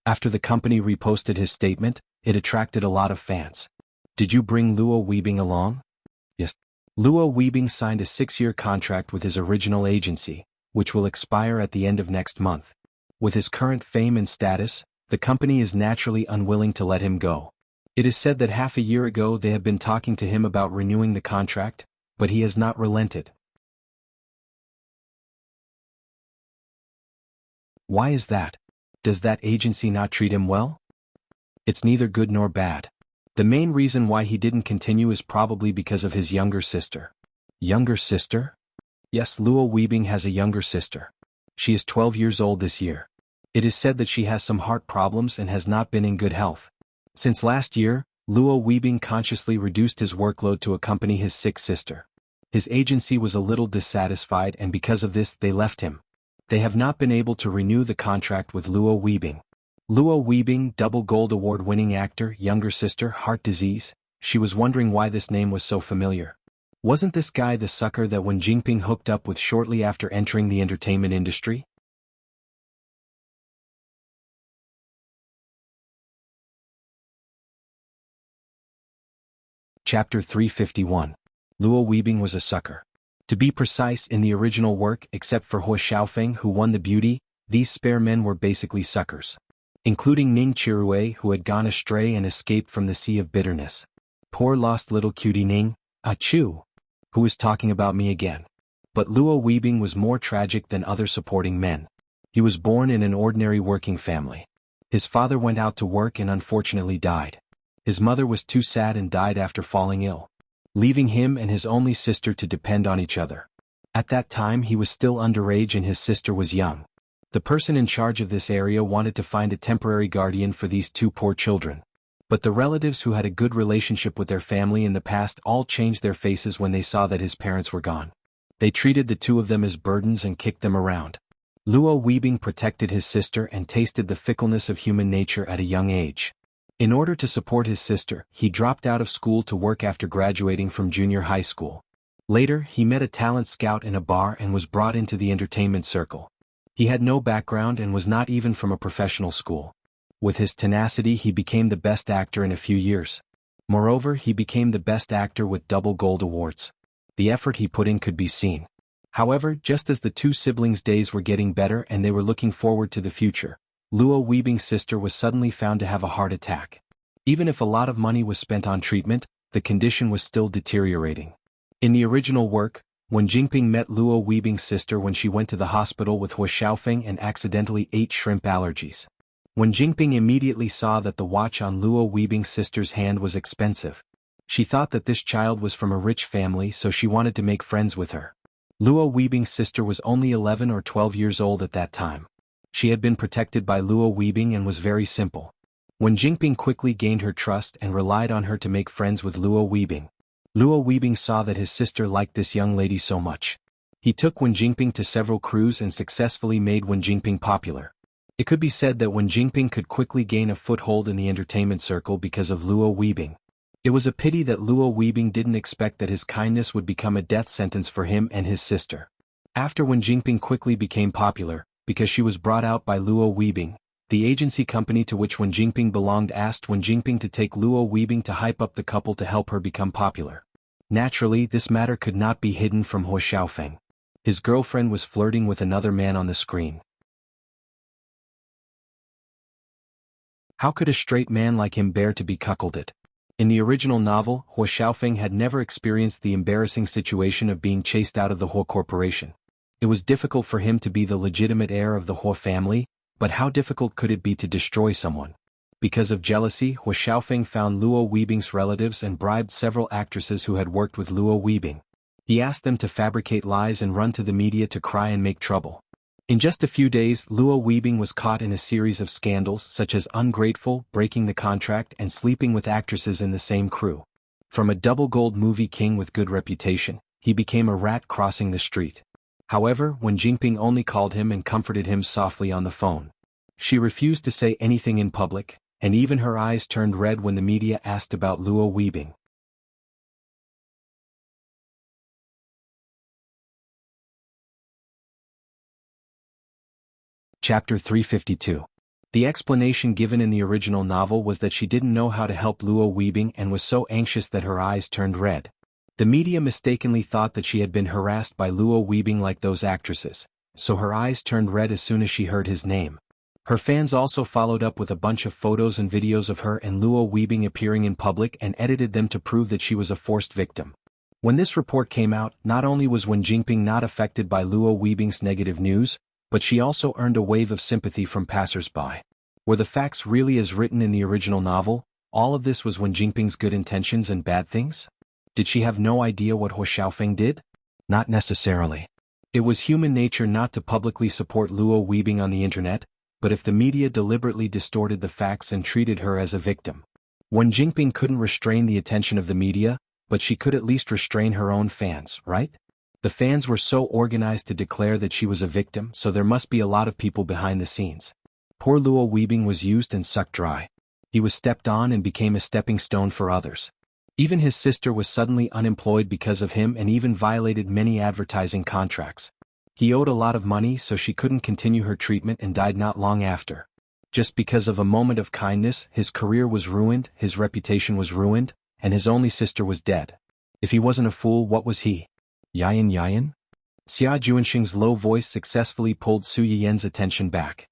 After the company reposted his statement, it attracted a lot of fans. Did you bring Luo Weibing along? Yes. Luo Weibing signed a 6-year contract with his original agency, which will expire at the end of next month. With his current fame and status, the company is naturally unwilling to let him go. It is said that half a year ago they have been talking to him about renewing the contract, but he has not relented. Why is that? Does that agency not treat him well? It's neither good nor bad. The main reason why he didn't continue is probably because of his younger sister. Younger sister? Yes, Luo Weibing has a younger sister. She is 12 years old this year. It is said that she has some heart problems and has not been in good health. Since last year, Luo Weibing consciously reduced his workload to accompany his sick sister. His agency was a little dissatisfied and because of this they left him. They have not been able to renew the contract with Luo Weibing. Luo Weibing, double gold award-winning actor, younger sister, heart disease. She was wondering why this name was so familiar. Wasn't this guy the sucker that Wen Jingping hooked up with shortly after entering the entertainment industry? Chapter 351. Luo Weibing was a sucker. To be precise, in the original work, except for Hua Xiaofeng who won the beauty, these spare men were basically suckers. Including Ning Chirui who had gone astray and escaped from the sea of bitterness. Poor lost little cutie Ning, achoo! Who is talking about me again? But Luo Weibing was more tragic than other supporting men. He was born in an ordinary working family. His father went out to work and unfortunately died. His mother was too sad and died after falling ill, leaving him and his only sister to depend on each other. At that time he was still underage and his sister was young. The person in charge of this area wanted to find a temporary guardian for these two poor children. But the relatives who had a good relationship with their family in the past all changed their faces when they saw that his parents were gone. They treated the two of them as burdens and kicked them around. Luo Weibing protected his sister and tasted the fickleness of human nature at a young age. In order to support his sister, he dropped out of school to work after graduating from junior high school. Later, he met a talent scout in a bar and was brought into the entertainment circle. He had no background and was not even from a professional school. With his tenacity, he became the best actor in a few years. Moreover, he became the best actor with double gold awards. The effort he put in could be seen. However, just as the two siblings' days were getting better and they were looking forward to the future, Luo Weibing's sister was suddenly found to have a heart attack. Even if a lot of money was spent on treatment, the condition was still deteriorating. In the original work, Wen Jingping met Luo Weibing's sister when she went to the hospital with Hua Xiaofeng and accidentally ate shrimp allergies. Wen Jingping immediately saw that the watch on Luo Weibing's sister's hand was expensive. She thought that this child was from a rich family, so she wanted to make friends with her. Luo Weibing's sister was only 11 or 12 years old at that time. She had been protected by Luo Weibing and was very simple. Wen Jingping quickly gained her trust and relied on her to make friends with Luo Weibing. Luo Weibing saw that his sister liked this young lady so much. He took Wen Jingping to several crews and successfully made Wen Jingping popular. It could be said that Wen Jingping could quickly gain a foothold in the entertainment circle because of Luo Weibing. It was a pity that Luo Weibing didn't expect that his kindness would become a death sentence for him and his sister. After Wen Jingping quickly became popular, because she was brought out by Luo Weibing, the agency company to which Wen Jingping belonged asked Wen Jingping to take Luo Weibing to hype up the couple to help her become popular. Naturally, this matter could not be hidden from Hua Xiaofeng. His girlfriend was flirting with another man on the screen. How could a straight man like him bear to be cuckolded? In the original novel, Hua Xiaofeng had never experienced the embarrassing situation of being chased out of the Hua Corporation. It was difficult for him to be the legitimate heir of the Hua family, but how difficult could it be to destroy someone? Because of jealousy, Hua Xiaofeng found Luo Weibing's relatives and bribed several actresses who had worked with Luo Weibing. He asked them to fabricate lies and run to the media to cry and make trouble. In just a few days, Luo Weibing was caught in a series of scandals such as ungrateful, breaking the contract and sleeping with actresses in the same crew. From a double gold movie king with good reputation, he became a rat crossing the street. However, Wen Jingping only called him and comforted him softly on the phone. She refused to say anything in public, and even her eyes turned red when the media asked about Luo Weibing. Chapter 352. The explanation given in the original novel was that she didn't know how to help Luo Weibing and was so anxious that her eyes turned red. The media mistakenly thought that she had been harassed by Luo Weibing like those actresses, so her eyes turned red as soon as she heard his name. Her fans also followed up with a bunch of photos and videos of her and Luo Weibing appearing in public and edited them to prove that she was a forced victim. When this report came out, not only was Wen Jingping not affected by Luo Weibing's negative news, but she also earned a wave of sympathy from passers-by. Were the facts really as written in the original novel? All of this was Wen Jingping's good intentions and bad things? Did she have no idea what Hua Xiaofeng did? Not necessarily. It was human nature not to publicly support Luo Weibing on the internet, but if the media deliberately distorted the facts and treated her as a victim. Wen Jingping couldn't restrain the attention of the media, but she could at least restrain her own fans, right? The fans were so organized to declare that she was a victim, so there must be a lot of people behind the scenes. Poor Luo Weibing was used and sucked dry. He was stepped on and became a stepping stone for others. Even his sister was suddenly unemployed because of him and even violated many advertising contracts. He owed a lot of money, so she couldn't continue her treatment and died not long after. Just because of a moment of kindness, his career was ruined, his reputation was ruined, and his only sister was dead. If he wasn't a fool, what was he? Yayan Yayan? Xia Juanxing's low voice successfully pulled Su Yiyan's attention back.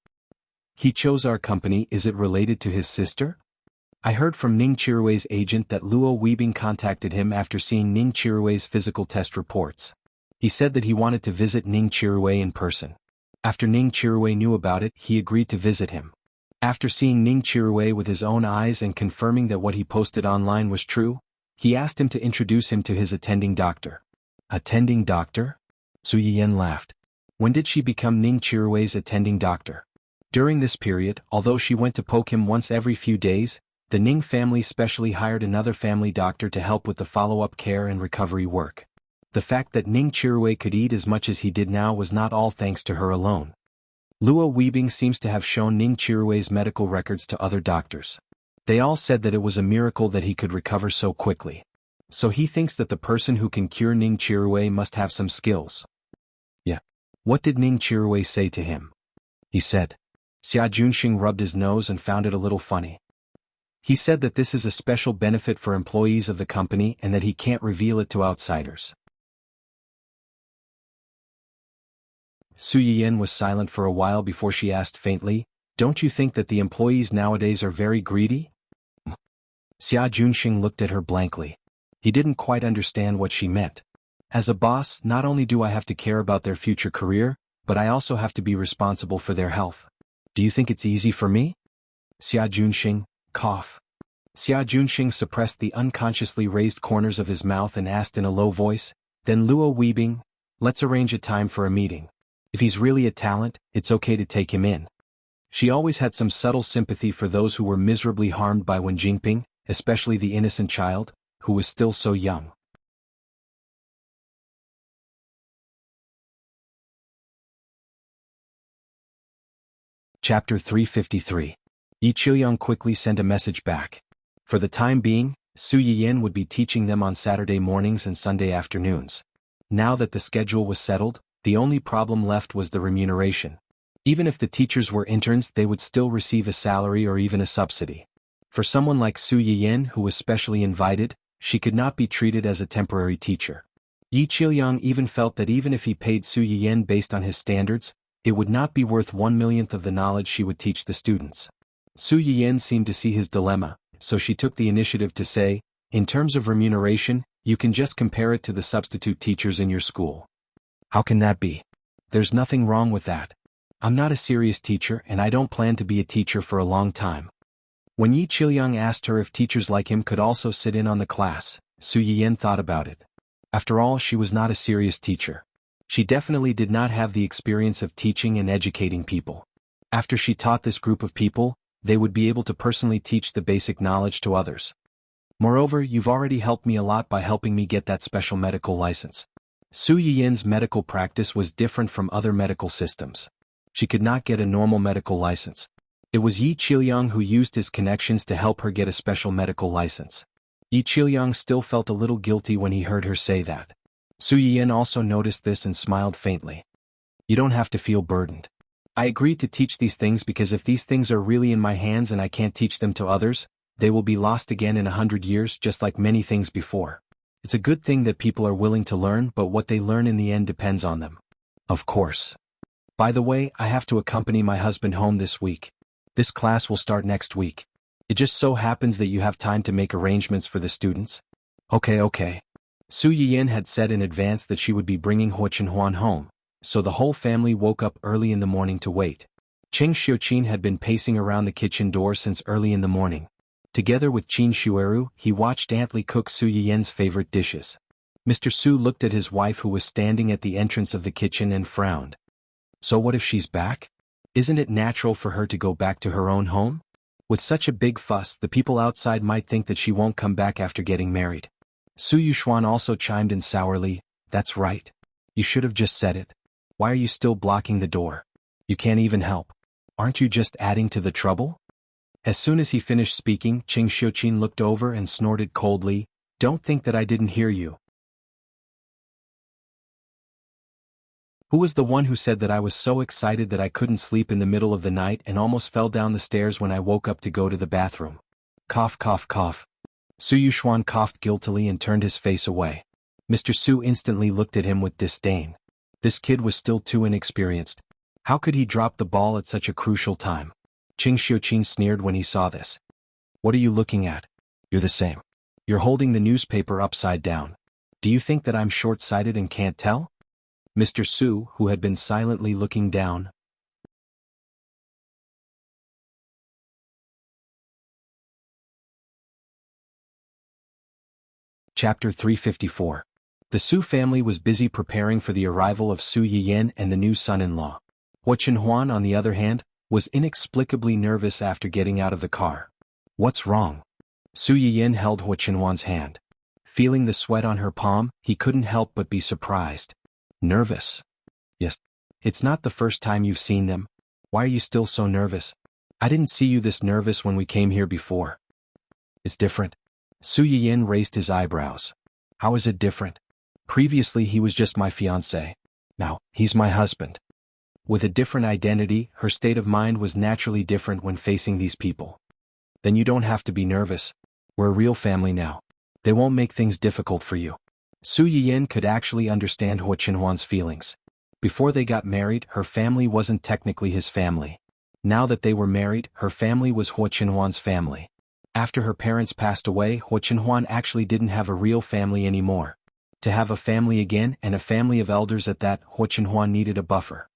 He chose our company. Is it related to his sister? I heard from Ning Chirue's agent that Luo Weibing contacted him after seeing Ning Chirue's physical test reports. He said that he wanted to visit Ning Chirue in person. After Ning Chirue knew about it, he agreed to visit him. After seeing Ning Chirue with his own eyes and confirming that what he posted online was true, he asked him to introduce him to his attending doctor. Attending doctor? Su Yiyan laughed. When did she become Ning Chirue's attending doctor? During this period, although she went to poke him once every few days, the Ning family specially hired another family doctor to help with the follow-up care and recovery work. The fact that Ning Chirue could eat as much as he did now was not all thanks to her alone. Luo Weibing seems to have shown Ning Chirue's medical records to other doctors. They all said that it was a miracle that he could recover so quickly. So he thinks that the person who can cure Ning Chirue must have some skills. Yeah. What did Ning Chirue say to him? He said. Xia Junxing rubbed his nose and found it a little funny. He said that this is a special benefit for employees of the company and that he can't reveal it to outsiders. Su Yiyan was silent for a while before she asked faintly, "Don't you think that the employees nowadays are very greedy?" Xia Junxing looked at her blankly. He didn't quite understand what she meant. As a boss, not only do I have to care about their future career, but I also have to be responsible for their health. Do you think it's easy for me? Xia Junxing, cough. Xia Junxing suppressed the unconsciously raised corners of his mouth and asked in a low voice, "Then Luo Weibing, let's arrange a time for a meeting. If he's really a talent, it's okay to take him in." She always had some subtle sympathy for those who were miserably harmed by Wen Jingping, especially the innocent child, who was still so young. Chapter 353. Yi Qiuyang quickly sent a message back. For the time being, Su Yiyan would be teaching them on Saturday mornings and Sunday afternoons. Now that the schedule was settled, the only problem left was the remuneration. Even if the teachers were interns, they would still receive a salary or even a subsidy. For someone like Su Yiyan who was specially invited, she could not be treated as a temporary teacher. Yi Qiuyang even felt that even if he paid Su Yiyan based on his standards, it would not be worth 1/1,000,000th of the knowledge she would teach the students. Su Yiyan seemed to see his dilemma, so she took the initiative to say, "In terms of remuneration, you can just compare it to the substitute teachers in your school." "How can that be?" "There's nothing wrong with that. I'm not a serious teacher and I don't plan to be a teacher for a long time." When Yi Qiuyang asked her if teachers like him could also sit in on the class, Su Yiyan thought about it. After all, she was not a serious teacher. She definitely did not have the experience of teaching and educating people. After she taught this group of people, they would be able to personally teach the basic knowledge to others. Moreover, you've already helped me a lot by helping me get that special medical license. Su Yiyan's medical practice was different from other medical systems. She could not get a normal medical license. It was Yi Qiuyang who used his connections to help her get a special medical license. Yi Qiuyang still felt a little guilty when he heard her say that. Su Yiyan also noticed this and smiled faintly. "You don't have to feel burdened. I agreed to teach these things because if these things are really in my hands and I can't teach them to others, they will be lost again in 100 years just like many things before. It's a good thing that people are willing to learn, but what they learn in the end depends on them." "Of course. By the way, I have to accompany my husband home this week. This class will start next week. It just so happens that you have time to make arrangements for the students." Okay. Su Yiyan had said in advance that she would be bringing Huo Chenhuan home, so the whole family woke up early in the morning to wait. Cheng Xiuqin had been pacing around the kitchen door since early in the morning. Together with Qin Shueru, he watched Aunt Li cook Su Yiyan's favorite dishes. Mr. Su looked at his wife who was standing at the entrance of the kitchen and frowned. So what if she's back? Isn't it natural for her to go back to her own home? With such a big fuss, the people outside might think that she won't come back after getting married. Su Yuxuan also chimed in sourly, "That's right. You should have just said it. Why are you still blocking the door? You can't even help. Aren't you just adding to the trouble?" As soon as he finished speaking, Cheng Xiuqin looked over and snorted coldly, "Don't think that I didn't hear you. Who was the one who said that I was so excited that I couldn't sleep in the middle of the night and almost fell down the stairs when I woke up to go to the bathroom?" Cough, cough, cough. Su Yuxuan coughed guiltily and turned his face away. Mr. Su instantly looked at him with disdain. This kid was still too inexperienced. How could he drop the ball at such a crucial time? Cheng Xiuqin sneered when he saw this. "What are you looking at? You're the same. You're holding the newspaper upside down. Do you think that I'm short-sighted and can't tell?" Mr. Su, who had been silently looking down, Chapter 354. The Su family was busy preparing for the arrival of Su Yiyan and the new son-in-law. Huo Chenhuan, on the other hand, was inexplicably nervous after getting out of the car. "What's wrong?" Su Yiyan held Huo Chenhuan's hand. Feeling the sweat on her palm, he couldn't help but be surprised. "Nervous?" "Yes. It's not the first time you've seen them. Why are you still so nervous? I didn't see you this nervous when we came here before." "It's different." Su Yiyan raised his eyebrows. How is it different? Previously he was just my fiancé. Now, he's my husband. With a different identity, her state of mind was naturally different when facing these people. Then you don't have to be nervous. We're a real family now. They won't make things difficult for you. Su Yiyin could actually understand Hua Qinhuan's feelings. Before they got married, her family wasn't technically his family. Now that they were married, her family was Hua Qinhuan's family. After her parents passed away, Hua Qinhuan actually didn't have a real family anymore. To have a family again, and a family of elders at that, Hua Qinhuan needed a buffer.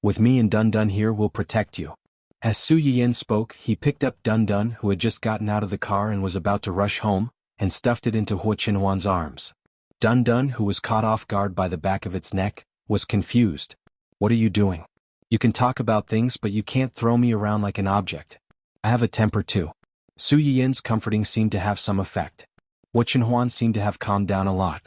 With me and Dun Dun here, we'll protect you. As Su Yiyin spoke, he picked up Dun Dun, who had just gotten out of the car and was about to rush home, and stuffed it into Hua Qinhuan's arms. Dun Dun, who was caught off guard by the back of its neck, was confused. What are you doing? You can talk about things, but you can't throw me around like an object. I have a temper too. Su Yiyin's comforting seemed to have some effect. Hua Qinhuan seemed to have calmed down a lot.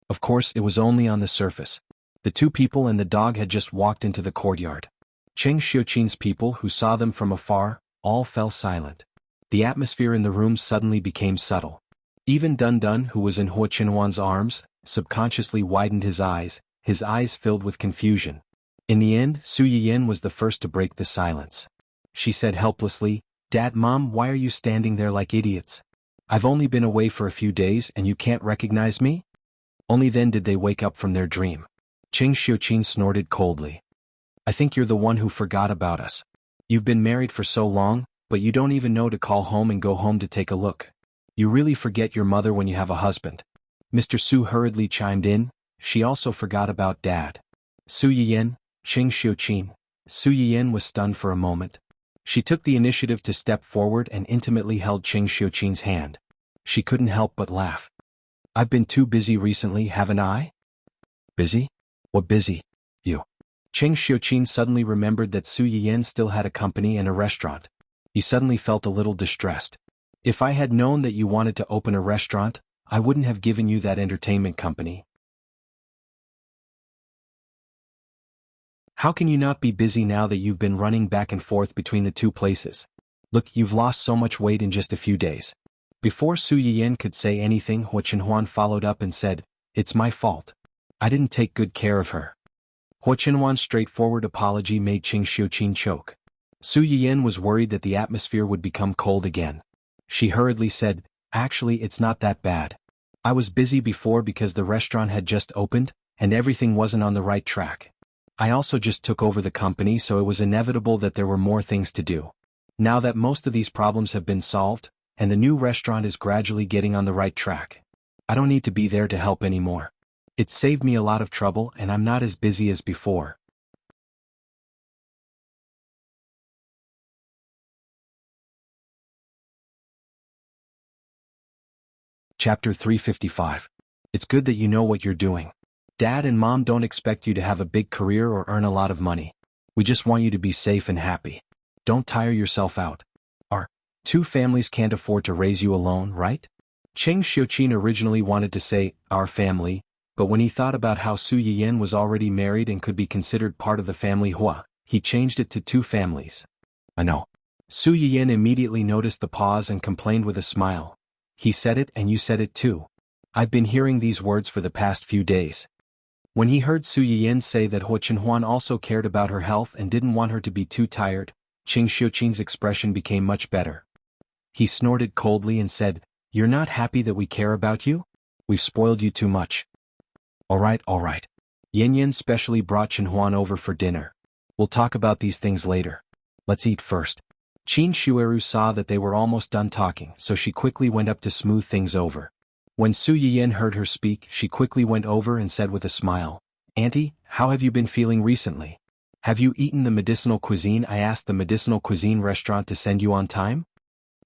Of course, it was only on the surface. The two people and the dog had just walked into the courtyard. Cheng Xiuqin's people, who saw them from afar, all fell silent. The atmosphere in the room suddenly became subtle. Even Dun Dun, who was in Hua Qinhuan's arms, subconsciously widened his eyes filled with confusion. In the end, Su Yiyin was the first to break the silence. She said helplessly, "Dad, Mom, why are you standing there like idiots? I've only been away for a few days and you can't recognize me?" Only then did they wake up from their dream. Cheng Xiuqin snorted coldly. "I think you're the one who forgot about us. You've been married for so long, but you don't even know to call home and go home to take a look. You really forget your mother when you have a husband." Mr. Su hurriedly chimed in, "She also forgot about Dad." Su Yiyin, Cheng Xiuqin. Su Yiyin was stunned for a moment. She took the initiative to step forward and intimately held Cheng Xiuqin's hand. She couldn't help but laugh. "I've been too busy recently, haven't I?" "Busy? What busy? You?" Cheng Xiuqin suddenly remembered that Su Yiyin still had a company and a restaurant. He suddenly felt a little distressed. "If I had known that you wanted to open a restaurant, I wouldn't have given you that entertainment company." "How can you not be busy now that you've been running back and forth between the two places? Look, you've lost so much weight in just a few days." Before Su Yiyin could say anything, Hua Qinhuan followed up and said, "It's my fault. I didn't take good care of her." Hua Qinhuan's straightforward apology made Cheng Xiuqin choke. Su Yiyin was worried that the atmosphere would become cold again. She hurriedly said, "Actually, it's not that bad. I was busy before because the restaurant had just opened, and everything wasn't on the right track. I also just took over the company, so it was inevitable that there were more things to do. Now that most of these problems have been solved, and the new restaurant is gradually getting on the right track, I don't need to be there to help anymore. It saved me a lot of trouble and I'm not as busy as before." Chapter 355. It's good that you know what you're doing. Dad and Mom don't expect you to have a big career or earn a lot of money. We just want you to be safe and happy. Don't tire yourself out. Our two families can't afford to raise you alone, right? Cheng Xiuqin originally wanted to say, "our family," but when he thought about how Su Yiyin was already married and could be considered part of the family Hua, he changed it to two families. "I know." Su Yiyin immediately noticed the pause and complained with a smile. "He said it and you said it too. I've been hearing these words for the past few days." When he heard Su Yiyin say that Hua Qinhuan also cared about her health and didn't want her to be too tired, Cheng Xiuqin's expression became much better. He snorted coldly and said, "You're not happy that we care about you? We've spoiled you too much." All right. Yin Yin specially brought Qinhuan over for dinner. "We'll talk about these things later. Let's eat first." Qin Shueru saw that they were almost done talking, so she quickly went up to smooth things over. When Su Yiyin heard her speak, she quickly went over and said with a smile, "Auntie, how have you been feeling recently? Have you eaten the medicinal cuisine I asked the medicinal cuisine restaurant to send you on time?"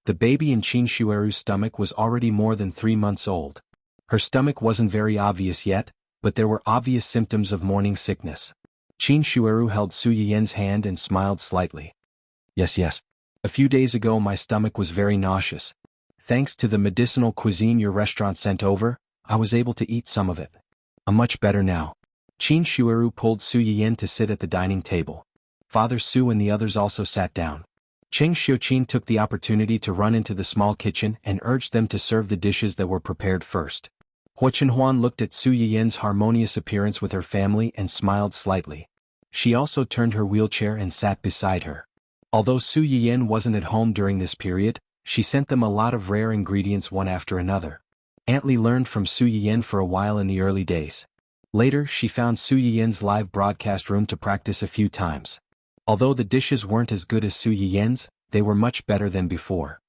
The baby in Qin Shueru's stomach was already more than 3 months old. Her stomach wasn't very obvious yet, but there were obvious symptoms of morning sickness. Qin Shueru held Su Yiyin's hand and smiled slightly. Yes. A few days ago my stomach was very nauseous. Thanks to the medicinal cuisine your restaurant sent over, I was able to eat some of it. I'm much better now." Qin Shueru pulled Su Yiyin to sit at the dining table. Father Su and the others also sat down. Cheng Xiuqin took the opportunity to run into the small kitchen and urged them to serve the dishes that were prepared first. Hua Chenhuan looked at Su Yiyan's harmonious appearance with her family and smiled slightly. She also turned her wheelchair and sat beside her. Although Su Yiyan wasn't at home during this period, she sent them a lot of rare ingredients one after another. Aunt Li learned from Su Yiyan for a while in the early days. Later she found Su Yiyan's live broadcast room to practice a few times. Although the dishes weren't as good as Su Yiyan's, they were much better than before.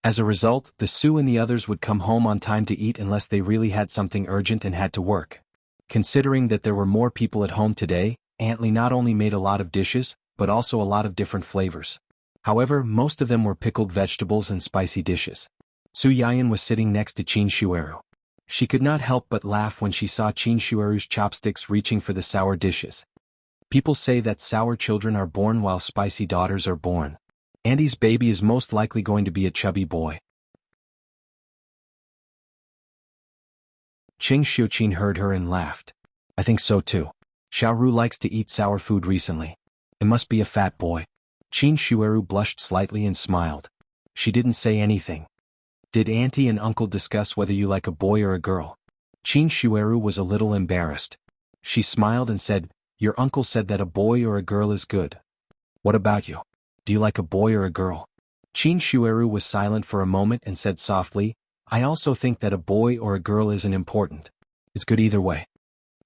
As a result, the Su and the others would come home on time to eat unless they really had something urgent and had to work. Considering that there were more people at home today, Aunt Li not only made a lot of dishes, but also a lot of different flavors. However, most of them were pickled vegetables and spicy dishes. Su Yiyan was sitting next to Qin Shueru. She could not help but laugh when she saw Qin Shueru's chopsticks reaching for the sour dishes. People say that sour children are born while spicy daughters are born. Andy's baby is most likely going to be a chubby boy. Qing Xiuqin heard her and laughed. I think so too. Xiaoru likes to eat sour food recently. It must be a fat boy. Qin Shueru blushed slightly and smiled. She didn't say anything. Did Auntie and Uncle discuss whether you like a boy or a girl? Qin Shueru was a little embarrassed. She smiled and said, Your uncle said that a boy or a girl is good. What about you? Do you like a boy or a girl? Qin Shueru was silent for a moment and said softly, I also think that a boy or a girl isn't important. It's good either way.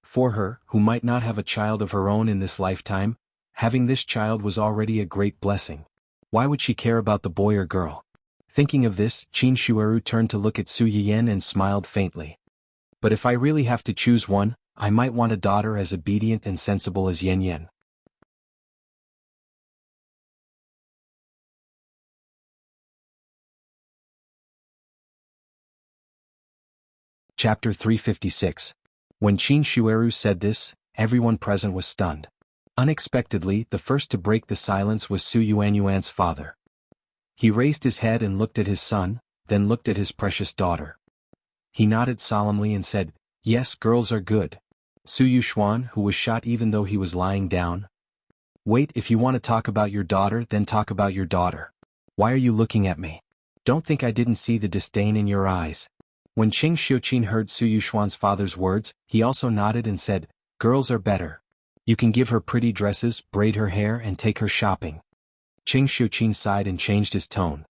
For her, who might not have a child of her own in this lifetime, having this child was already a great blessing. Why would she care about the boy or girl? Thinking of this, Qin Shueru turned to look at Su Yiyan and smiled faintly. But if I really have to choose one, I might want a daughter as obedient and sensible as Yan Yan. Chapter 356. When Qin Shueru said this, everyone present was stunned. Unexpectedly, the first to break the silence was Su Yuanyuan's father. He raised his head and looked at his son, then looked at his precious daughter. He nodded solemnly and said, Yes, girls are good. Su Yuxuan, who was shot even though he was lying down. Wait, if you want to talk about your daughter, then talk about your daughter. Why are you looking at me? Don't think I didn't see the disdain in your eyes. When Qing Xiuqin heard Su Yuxuan's father's words, he also nodded and said, Girls are better. You can give her pretty dresses, braid her hair and take her shopping. Qing Xiuqin sighed and changed his tone.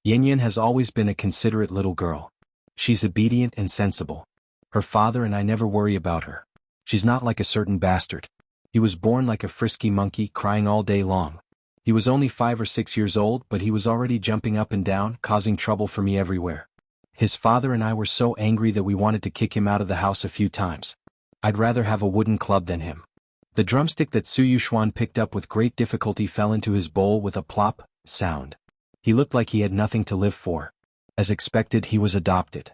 Yan Yan has always been a considerate little girl. She's obedient and sensible. Her father and I never worry about her. She's not like a certain bastard. He was born like a frisky monkey crying all day long. He was only 5 or 6 years old, but he was already jumping up and down, causing trouble for me everywhere. His father and I were so angry that we wanted to kick him out of the house a few times. I'd rather have a wooden club than him. The drumstick that Su Yuxuan picked up with great difficulty fell into his bowl with a plop sound. He looked like he had nothing to live for. As expected, he was adopted.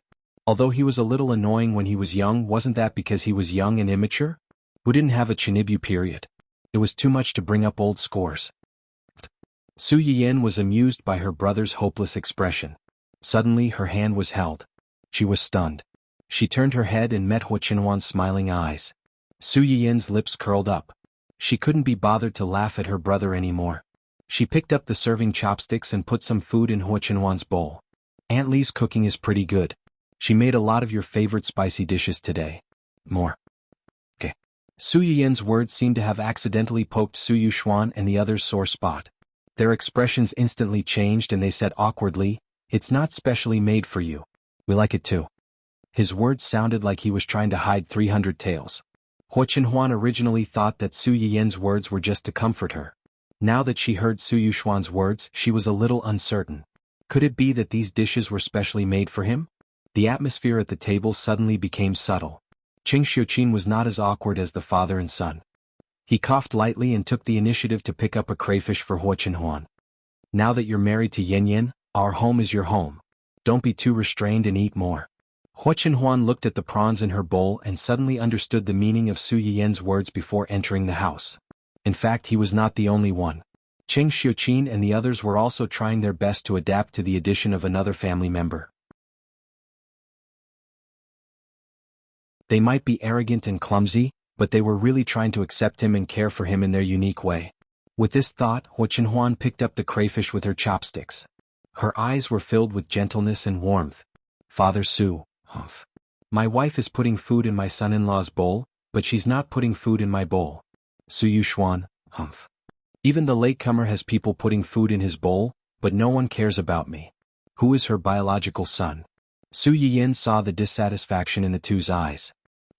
Although he was a little annoying when he was young, wasn't that because he was young and immature? Who didn't have a Chinibyu period? It was too much to bring up old scores. Su Yiyan was amused by her brother's hopeless expression. Suddenly her hand was held. She was stunned. She turned her head and met Hua Chenhuan's smiling eyes. Su Yiyan's lips curled up. She couldn't be bothered to laugh at her brother anymore. She picked up the serving chopsticks and put some food in Hua Chenhuan's bowl. Aunt Li's cooking is pretty good. She made a lot of your favorite spicy dishes today. More. Okay. Su Yiyan's words seemed to have accidentally poked Su Yuxuan and the others' sore spot. Their expressions instantly changed and they said awkwardly, It's not specially made for you. We like it too. His words sounded like he was trying to hide 300 tails. Hua Chenhuan originally thought that Su Yiyan's words were just to comfort her. Now that she heard Su Yuxuan's words, she was a little uncertain. Could it be that these dishes were specially made for him? The atmosphere at the table suddenly became subtle. Qing Xiuqin was not as awkward as the father and son. He coughed lightly and took the initiative to pick up a crayfish for Hua Chenhuan. Now that you're married to Yan Yan, our home is your home. Don't be too restrained and eat more. Hua Chenhuan looked at the prawns in her bowl and suddenly understood the meaning of Su Yiyan's words before entering the house. In fact, he was not the only one. Qing Xiuqin and the others were also trying their best to adapt to the addition of another family member. They might be arrogant and clumsy, but they were really trying to accept him and care for him in their unique way. With this thought, Hua Chenhuan picked up the crayfish with her chopsticks. Her eyes were filled with gentleness and warmth. Father Su, humph. My wife is putting food in my son-in-law's bowl, but she's not putting food in my bowl. Su Yuxuan, humph. Even the latecomer has people putting food in his bowl, but no one cares about me. Who is her biological son? Su Yiyin saw the dissatisfaction in the two's eyes.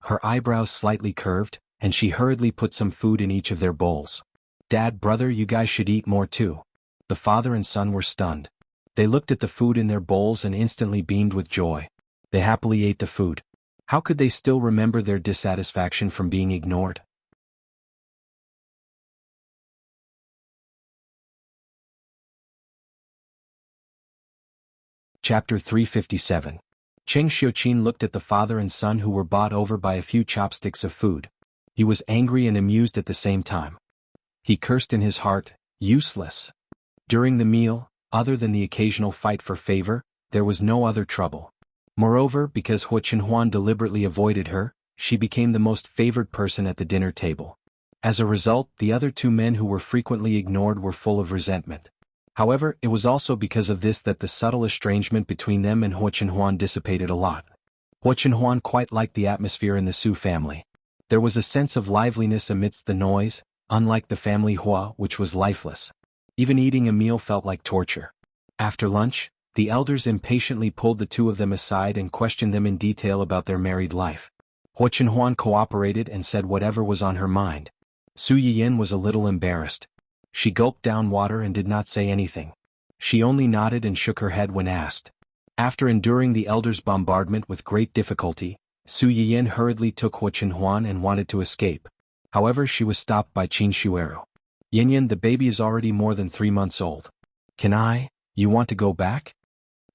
Her eyebrows slightly curved, and she hurriedly put some food in each of their bowls. Dad, brother, you guys should eat more too. The father and son were stunned. They looked at the food in their bowls and instantly beamed with joy. They happily ate the food. How could they still remember their dissatisfaction from being ignored? Chapter 357. Cheng Xiuqin looked at the father and son who were bought over by a few chopsticks of food. He was angry and amused at the same time. He cursed in his heart, useless. During the meal, other than the occasional fight for favor, there was no other trouble. Moreover, because Hu Qinhuan deliberately avoided her, she became the most favored person at the dinner table. As a result, the other two men who were frequently ignored were full of resentment. However, it was also because of this that the subtle estrangement between them and Hu Qinhuan dissipated a lot. Hu Qinhuan quite liked the atmosphere in the Su family. There was a sense of liveliness amidst the noise, unlike the family Hua, which was lifeless. Even eating a meal felt like torture. After lunch, the elders impatiently pulled the two of them aside and questioned them in detail about their married life. Hu Qinhuan cooperated and said whatever was on her mind. Su Yiyin was a little embarrassed. She gulped down water and did not say anything. She only nodded and shook her head when asked. After enduring the elders' bombardment with great difficulty, Su Yiyin hurriedly took Hu Qinhuan and wanted to escape. However, she was stopped by Qin Shueru. Yin, the baby is already more than 3 months old. You want to go back?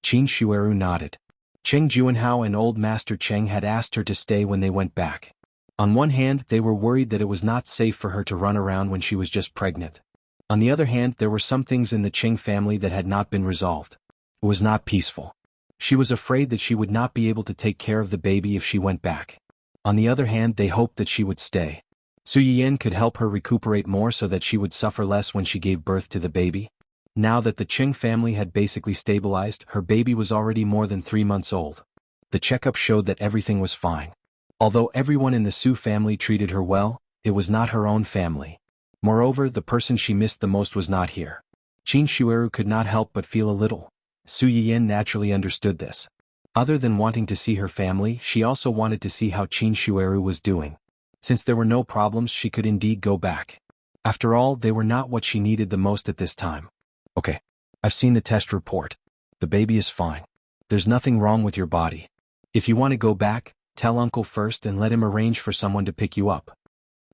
Qin Shueru nodded. Cheng Juanhao and old Master Cheng had asked her to stay when they went back. On one hand, they were worried that it was not safe for her to run around when she was just pregnant. On the other hand, there were some things in the Cheng family that had not been resolved. It was not peaceful. She was afraid that she would not be able to take care of the baby if she went back. On the other hand, they hoped that she would stay. Su Yiyin could help her recuperate more so that she would suffer less when she gave birth to the baby. Now that the Cheng family had basically stabilized, her baby was already more than 3 months old. The checkup showed that everything was fine. Although everyone in the Su family treated her well, it was not her own family. Moreover, the person she missed the most was not here. Qin Shueru could not help but feel a little. Su Yiyin naturally understood this. Other than wanting to see her family, she also wanted to see how Qin Shueru was doing. Since there were no problems, she could indeed go back. After all, they were not what she needed the most at this time. Okay. I've seen the test report. The baby is fine. There's nothing wrong with your body. If you want to go back, tell uncle first and let him arrange for someone to pick you up.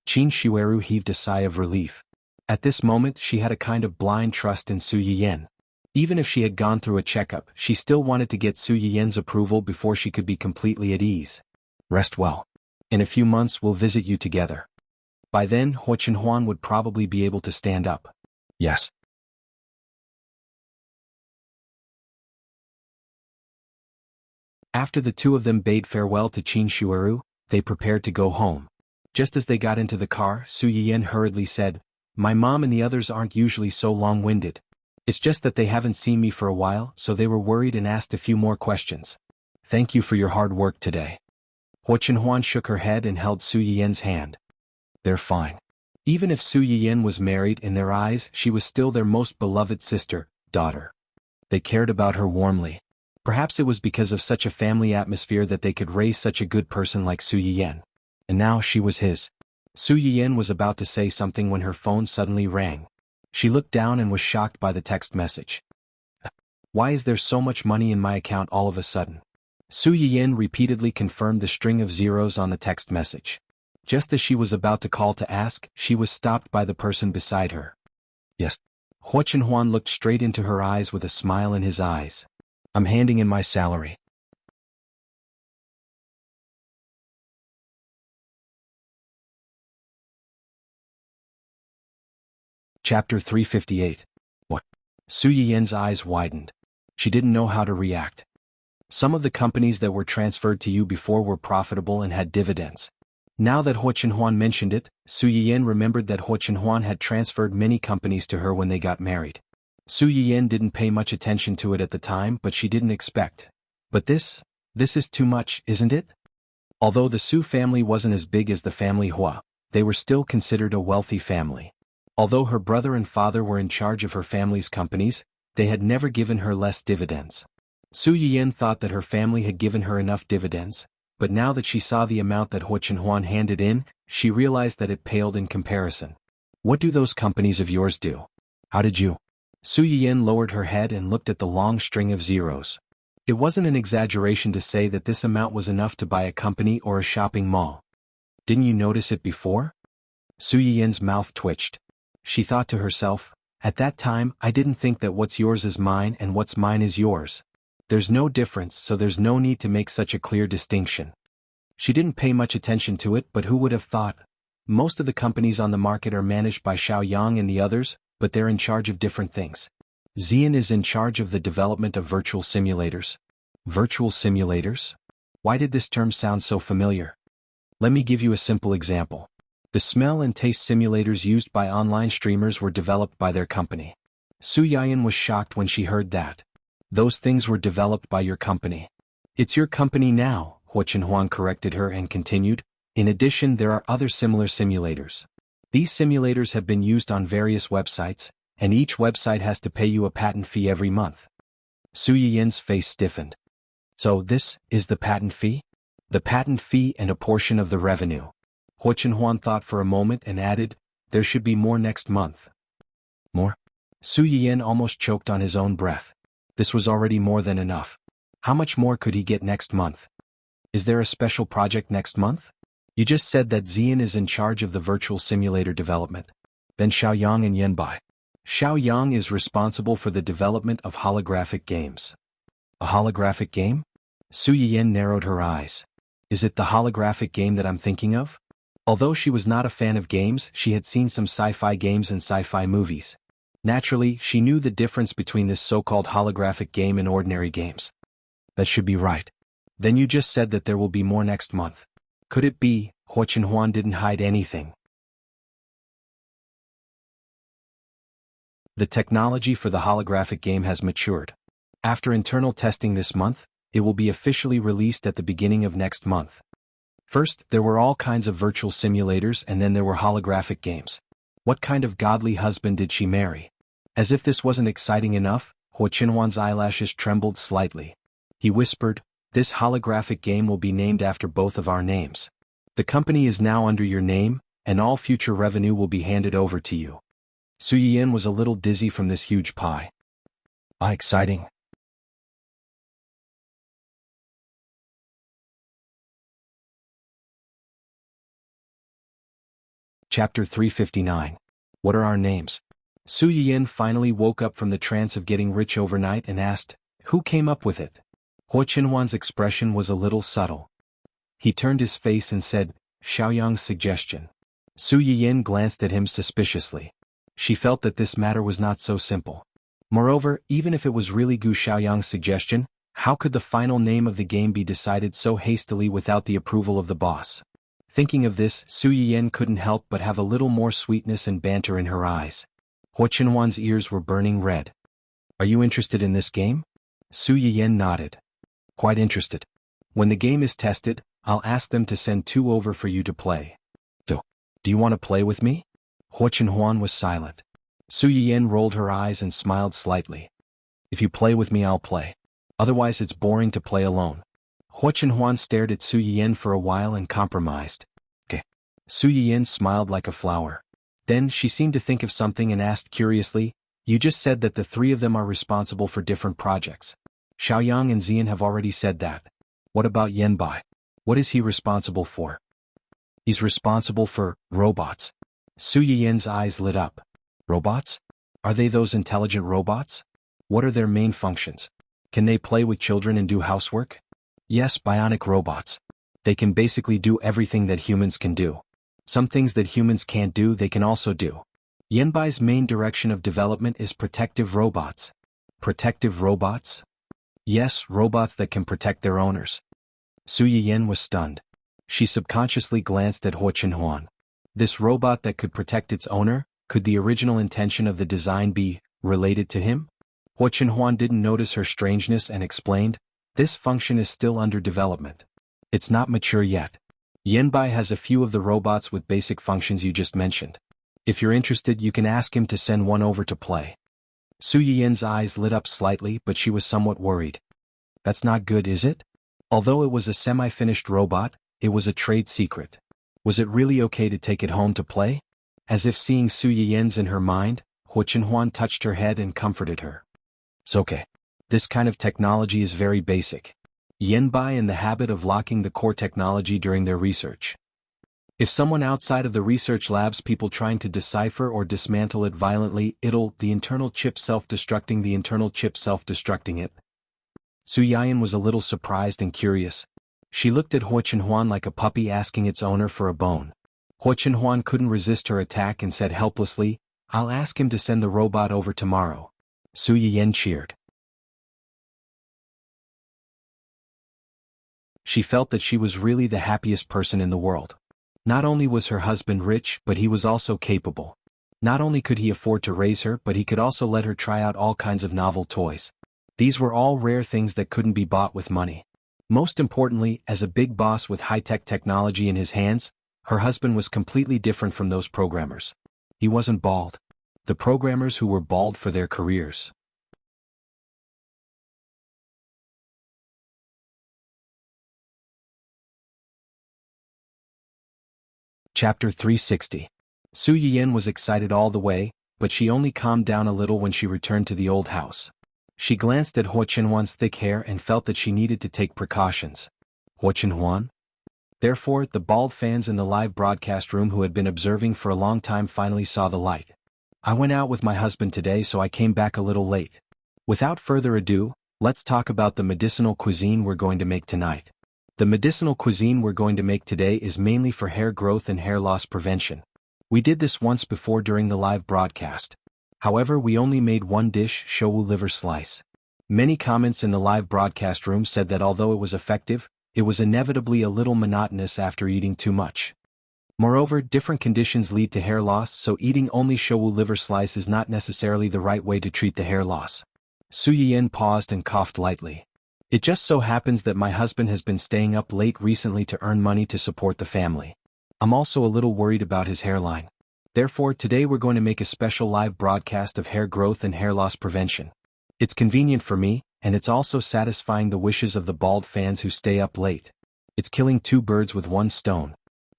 Qin Shueru heaved a sigh of relief. At this moment, she had a kind of blind trust in Su Yiyin. Even if she had gone through a checkup, she still wanted to get Su Yiyin's approval before she could be completely at ease. Rest well. In a few months we'll visit you together. By then, Hu Qinhuan would probably be able to stand up. Yes. After the two of them bade farewell to Qin Shueru, they prepared to go home. Just as they got into the car, Su Yiyin hurriedly said, "My mom and the others aren't usually so long-winded. It's just that they haven't seen me for a while, so they were worried and asked a few more questions. Thank you for your hard work today." Hu Qinhuan shook her head and held Su Yiyin's hand. They're fine. Even if Su Yiyin was married, in their eyes, she was still their most beloved sister, daughter. They cared about her warmly. Perhaps it was because of such a family atmosphere that they could raise such a good person like Su Yiyin. And now she was his. Su Yiyin was about to say something when her phone suddenly rang. She looked down and was shocked by the text message. Why is there so much money in my account all of a sudden? Su Yiyin repeatedly confirmed the string of zeros on the text message. Just as she was about to call to ask, she was stopped by the person beside her. Yes. Hu Qinhuan looked straight into her eyes with a smile in his eyes. I'm handing in my salary. Chapter 358. What? Su Yiyin's eyes widened. She didn't know how to react. Some of the companies that were transferred to you before were profitable and had dividends. Now that Hu Qinhuan mentioned it, Su Yiyin remembered that Hu Qinhuan had transferred many companies to her when they got married. Su Yiyin didn't pay much attention to it at the time, but she didn't expect. But this is too much, isn't it? Although the Su family wasn't as big as the family Hua, they were still considered a wealthy family. Although her brother and father were in charge of her family's companies, they had never given her less dividends. Su Yiyan thought that her family had given her enough dividends, but now that she saw the amount that Hua Chenhuan handed in, she realized that it paled in comparison. What do those companies of yours do? How did you? Su Yiyan lowered her head and looked at the long string of zeros. It wasn't an exaggeration to say that this amount was enough to buy a company or a shopping mall. Didn't you notice it before? Su Yiyan's mouth twitched. She thought to herself, at that time I didn't think that what's yours is mine and what's mine is yours. There's no difference, so there's no need to make such a clear distinction. She didn't pay much attention to it, but who would have thought? Most of the companies on the market are managed by Xiaoyang and the others, but they're in charge of different things. Xian is in charge of the development of virtual simulators. Virtual simulators? Why did this term sound so familiar? Let me give you a simple example. The smell and taste simulators used by online streamers were developed by their company. Su Yiyan was shocked when she heard that. Those things were developed by your company. It's your company now, Hua Chenhuan corrected her and continued. In addition, there are other similar simulators. These simulators have been used on various websites, and each website has to pay you a patent fee every month. Su Yiyan's face stiffened. So this is the patent fee? The patent fee and a portion of the revenue. Hua Chenhuan thought for a moment and added, there should be more next month. More? Su Yiyan almost choked on his own breath. This was already more than enough. How much more could he get next month? Is there a special project next month? You just said that Xian is in charge of the virtual simulator development. Then Xiaoyang and Yanbai. Xiaoyang is responsible for the development of holographic games. A holographic game? Su Yiyan narrowed her eyes. Is it the holographic game that I'm thinking of? Although she was not a fan of games, she had seen some sci-fi games and sci-fi movies. Naturally, she knew the difference between this so-called holographic game and ordinary games. That should be right. Then you just said that there will be more next month. Could it be? Hua Chenhuan didn't hide anything. The technology for the holographic game has matured. After internal testing this month, it will be officially released at the beginning of next month. First, there were all kinds of virtual simulators, and then there were holographic games. What kind of godly husband did she marry? As if this wasn't exciting enough, Hua Chenhuan's eyelashes trembled slightly. He whispered, this holographic game will be named after both of our names. The company is now under your name, and all future revenue will be handed over to you. Su Yiyan was a little dizzy from this huge pie. Exciting. Chapter 359. What are our names? Su Yiyan finally woke up from the trance of getting rich overnight and asked, who came up with it? Hua Chenhuan's expression was a little subtle. He turned his face and said, Xiaoyang's suggestion. Su Yiyan glanced at him suspiciously. She felt that this matter was not so simple. Moreover, even if it was really Gu Xiaoyang's suggestion, how could the final name of the game be decided so hastily without the approval of the boss? Thinking of this, Su Yiyan couldn't help but have a little more sweetness and banter in her eyes. Hua Chenhuan's ears were burning red. Are you interested in this game? Su Yiyan nodded. Quite interested. When the game is tested, I'll ask them to send 2 over for you to play. Do you want to play with me? Hua Chenhuan was silent. Su Yiyan rolled her eyes and smiled slightly. If you play with me, I'll play. Otherwise it's boring to play alone. Hua Chenhuan stared at Su Yiyan for a while and compromised. Okay. Su Yiyan smiled like a flower. Then she seemed to think of something and asked curiously, you just said that the 3 of them are responsible for different projects. Xiaoyang and Xian have already said that. What about Yanbai? What is he responsible for? He's responsible for robots. Su Yiyan's eyes lit up. Robots? Are they those intelligent robots? What are their main functions? Can they play with children and do housework? Yes, bionic robots. They can basically do everything that humans can do. Some things that humans can't do, they can also do. Yanbai's main direction of development is protective robots. Protective robots? Yes, robots that can protect their owners. Su Yiyan was stunned. She subconsciously glanced at Hua Chenhuan. This robot that could protect its owner, could the original intention of the design be related to him? Hua Chenhuan didn't notice her strangeness and explained, this function is still under development. It's not mature yet. Yanbai has a few of the robots with basic functions you just mentioned. If you're interested, you can ask him to send one over to play. Su Yiyan's eyes lit up slightly, but she was somewhat worried. That's not good, is it? Although it was a semi-finished robot, it was a trade secret. Was it really okay to take it home to play? As if seeing Su Yiyan's in her mind, Huo Chenhuan touched her head and comforted her. It's okay. This kind of technology is very basic. Yanbai in the habit of locking the core technology during their research. If someone outside of the research labs people trying to decipher or dismantle it violently, the internal chip self-destructing it. Su Yiyan was a little surprised and curious. She looked at Huo Chenhuan like a puppy asking its owner for a bone. Huo Chenhuan couldn't resist her attack and said helplessly, I'll ask him to send the robot over tomorrow. Su Yiyan cheered. She felt that she was really the happiest person in the world. Not only was her husband rich, but he was also capable. Not only could he afford to raise her, but he could also let her try out all kinds of novel toys. These were all rare things that couldn't be bought with money. Most importantly, as a big boss with high-tech technology in his hands, her husband was completely different from those programmers. He wasn't bald. The programmers who were bald for their careers. Chapter 360. Su Yiyan was excited all the way, but she only calmed down a little when she returned to the old house. She glanced at Huo Chenhuan's thick hair and felt that she needed to take precautions. Huo Chenhuan? Therefore, the bald fans in the live broadcast room who had been observing for a long time finally saw the light. I went out with my husband today, so I came back a little late. Without further ado, let's talk about the medicinal cuisine we're going to make tonight. The medicinal cuisine we're going to make today is mainly for hair growth and hair loss prevention. We did this once before during the live broadcast. However, we only made one dish, showu liver slice. Many comments in the live broadcast room said that although it was effective, it was inevitably a little monotonous after eating too much. Moreover, different conditions lead to hair loss, so eating only showu liver slice is not necessarily the right way to treat the hair loss. Su Yiyan paused and coughed lightly. It just so happens that my husband has been staying up late recently to earn money to support the family. I'm also a little worried about his hairline. Therefore, today we're going to make a special live broadcast of hair growth and hair loss prevention. It's convenient for me, and it's also satisfying the wishes of the bald fans who stay up late. It's killing two birds with one stone.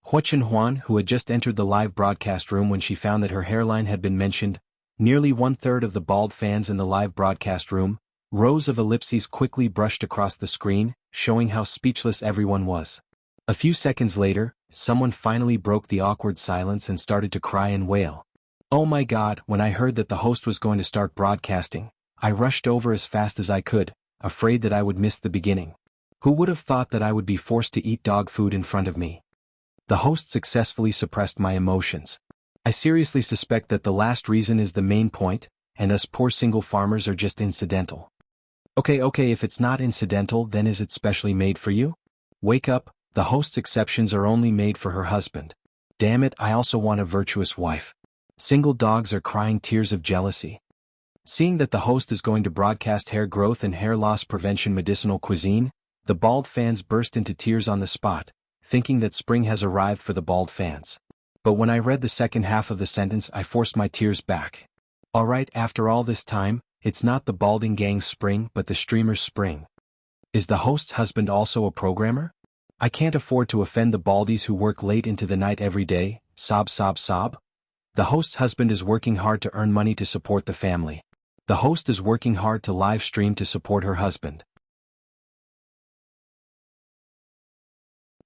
Huo Chenhuan, who had just entered the live broadcast room when she found that her hairline had been mentioned, nearly one-third of the bald fans in the live broadcast room, rows of ellipses quickly brushed across the screen, showing how speechless everyone was. A few seconds later, someone finally broke the awkward silence and started to cry and wail. Oh my God, when I heard that the host was going to start broadcasting, I rushed over as fast as I could, afraid that I would miss the beginning. Who would have thought that I would be forced to eat dog food in front of me? The host successfully suppressed my emotions. I seriously suspect that the last reason is the main point, and us poor single farmers are just incidental. Okay, if it's not incidental, then is it specially made for you? Wake up, the host's exceptions are only made for her husband. Damn it, I also want a virtuous wife. Single dogs are crying tears of jealousy. Seeing that the host is going to broadcast hair growth and hair loss prevention medicinal cuisine, the bald fans burst into tears on the spot, thinking that spring has arrived for the bald fans. But when I read the second half of the sentence, I forced my tears back. Alright, after all this time, it's not the balding gang's spring but the streamer's spring. Is the host's husband also a programmer? I can't afford to offend the baldies who work late into the night every day, sob. The host's husband is working hard to earn money to support the family. The host is working hard to live stream to support her husband.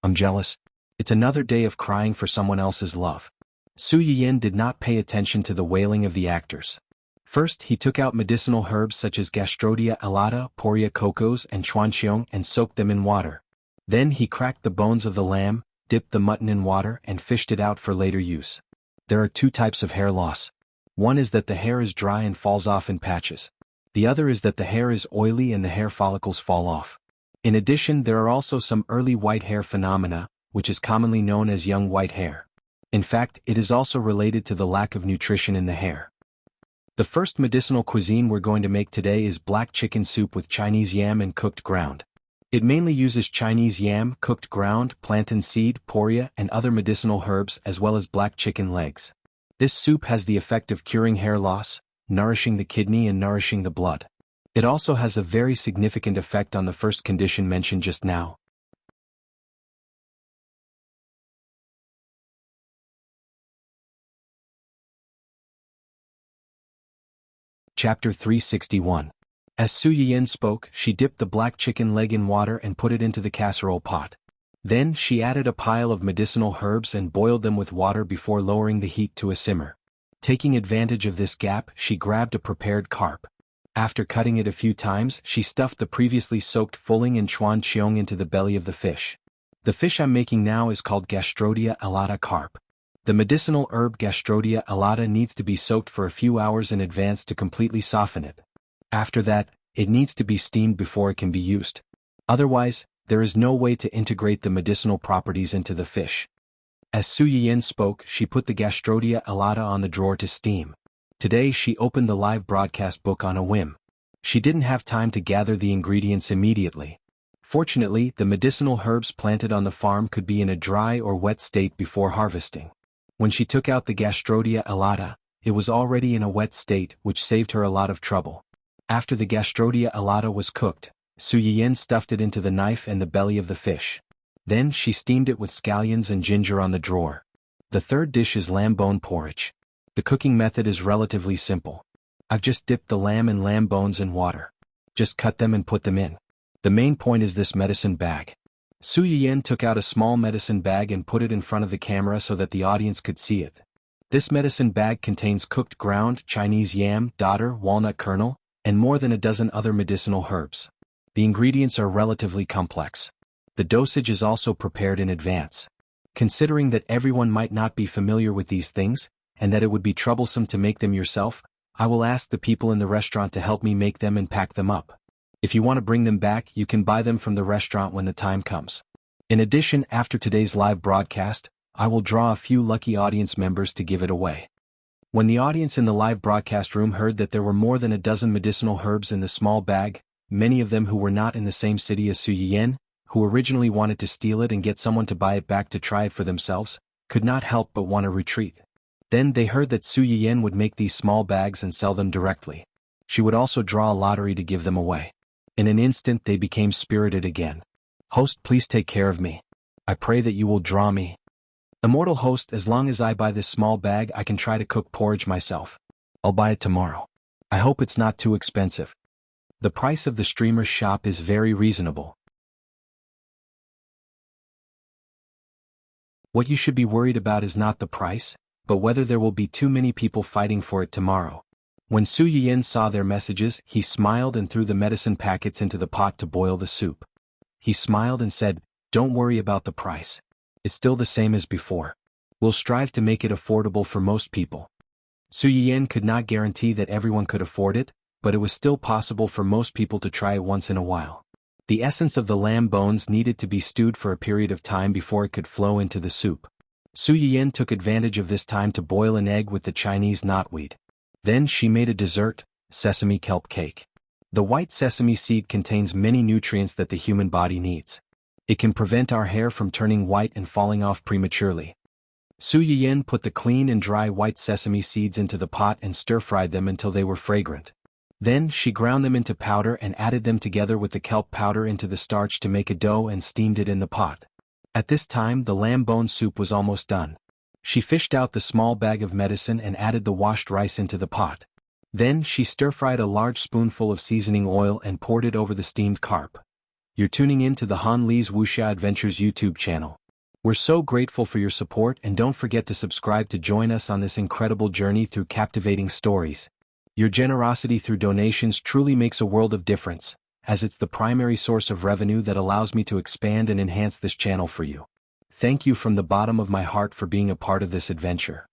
I'm jealous. It's another day of crying for someone else's love. Su Yiyan did not pay attention to the wailing of the actors. First, he took out medicinal herbs such as Gastrodia alata, Poria cocos, and Chuanqiong and soaked them in water. Then he cracked the bones of the lamb, dipped the mutton in water and fished it out for later use. There are two types of hair loss. One is that the hair is dry and falls off in patches. The other is that the hair is oily and the hair follicles fall off. In addition, there are also some early white hair phenomena, which is commonly known as young white hair. In fact, it is also related to the lack of nutrition in the hair. The first medicinal cuisine we're going to make today is black chicken soup with Chinese yam and cooked ground. It mainly uses Chinese yam, cooked ground, plantain seed, poria, and other medicinal herbs as well as black chicken legs. This soup has the effect of curing hair loss, nourishing the kidney and nourishing the blood. It also has a very significant effect on the first condition mentioned just now. Chapter 361. As Su Yiyin spoke, she dipped the black chicken leg in water and put it into the casserole pot. Then she added a pile of medicinal herbs and boiled them with water before lowering the heat to a simmer. Taking advantage of this gap, she grabbed a prepared carp. After cutting it a few times, she stuffed the previously soaked fulling and chuan cheong into the belly of the fish. The fish I'm making now is called Gastrodia alata carp. The medicinal herb Gastrodia alata needs to be soaked for a few hours in advance to completely soften it. After that, it needs to be steamed before it can be used. Otherwise, there is no way to integrate the medicinal properties into the fish. As Su Yiyin spoke, she put the Gastrodia alata on the drawer to steam. Today she opened the live broadcast book on a whim. She didn't have time to gather the ingredients immediately. Fortunately, the medicinal herbs planted on the farm could be in a dry or wet state before harvesting. When she took out the Gastrodia alata, it was already in a wet state, which saved her a lot of trouble. After the Gastrodia alata was cooked, Su Yiyin stuffed it into the knife and the belly of the fish. Then she steamed it with scallions and ginger on the drawer. The third dish is lamb bone porridge. The cooking method is relatively simple. I've just dipped the lamb and lamb bones in water. Just cut them and put them in. The main point is this medicine bag. Su Yiyin took out a small medicine bag and put it in front of the camera so that the audience could see it. This medicine bag contains cooked ground, Chinese yam, dodder, walnut kernel, and more than a dozen other medicinal herbs. The ingredients are relatively complex. The dosage is also prepared in advance. Considering that everyone might not be familiar with these things, and that it would be troublesome to make them yourself, I will ask the people in the restaurant to help me make them and pack them up. If you want to bring them back, you can buy them from the restaurant when the time comes. In addition, after today's live broadcast, I will draw a few lucky audience members to give it away. When the audience in the live broadcast room heard that there were more than a dozen medicinal herbs in the small bag, many of them who were not in the same city as Su Yiyin, who originally wanted to steal it and get someone to buy it back to try it for themselves, could not help but want to retreat. Then they heard that Su Yiyin would make these small bags and sell them directly. She would also draw a lottery to give them away. In an instant they became spirited again. Host, please take care of me. I pray that you will draw me. Immortal host, as long as I buy this small bag I can try to cook porridge myself. I'll buy it tomorrow. I hope it's not too expensive. The price of the streamer's shop is very reasonable. What you should be worried about is not the price, but whether there will be too many people fighting for it tomorrow. When Su Yiyin saw their messages, he smiled and threw the medicine packets into the pot to boil the soup. He smiled and said, "Don't worry about the price. It's still the same as before. We'll strive to make it affordable for most people." Su Yiyin could not guarantee that everyone could afford it, but it was still possible for most people to try it once in a while. The essence of the lamb bones needed to be stewed for a period of time before it could flow into the soup. Su Yiyin took advantage of this time to boil an egg with the Chinese knotweed. Then she made a dessert, sesame kelp cake. The white sesame seed contains many nutrients that the human body needs. It can prevent our hair from turning white and falling off prematurely. Su Yiyin put the clean and dry white sesame seeds into the pot and stir-fried them until they were fragrant. Then she ground them into powder and added them together with the kelp powder into the starch to make a dough and steamed it in the pot. At this time the lamb bone soup was almost done. She fished out the small bag of medicine and added the washed rice into the pot. Then she stir-fried a large spoonful of seasoning oil and poured it over the steamed carp. You're tuning in to the Han Li's Wuxia Adventures YouTube channel. We're so grateful for your support, and don't forget to subscribe to join us on this incredible journey through captivating stories. Your generosity through donations truly makes a world of difference, as it's the primary source of revenue that allows me to expand and enhance this channel for you. Thank you from the bottom of my heart for being a part of this adventure.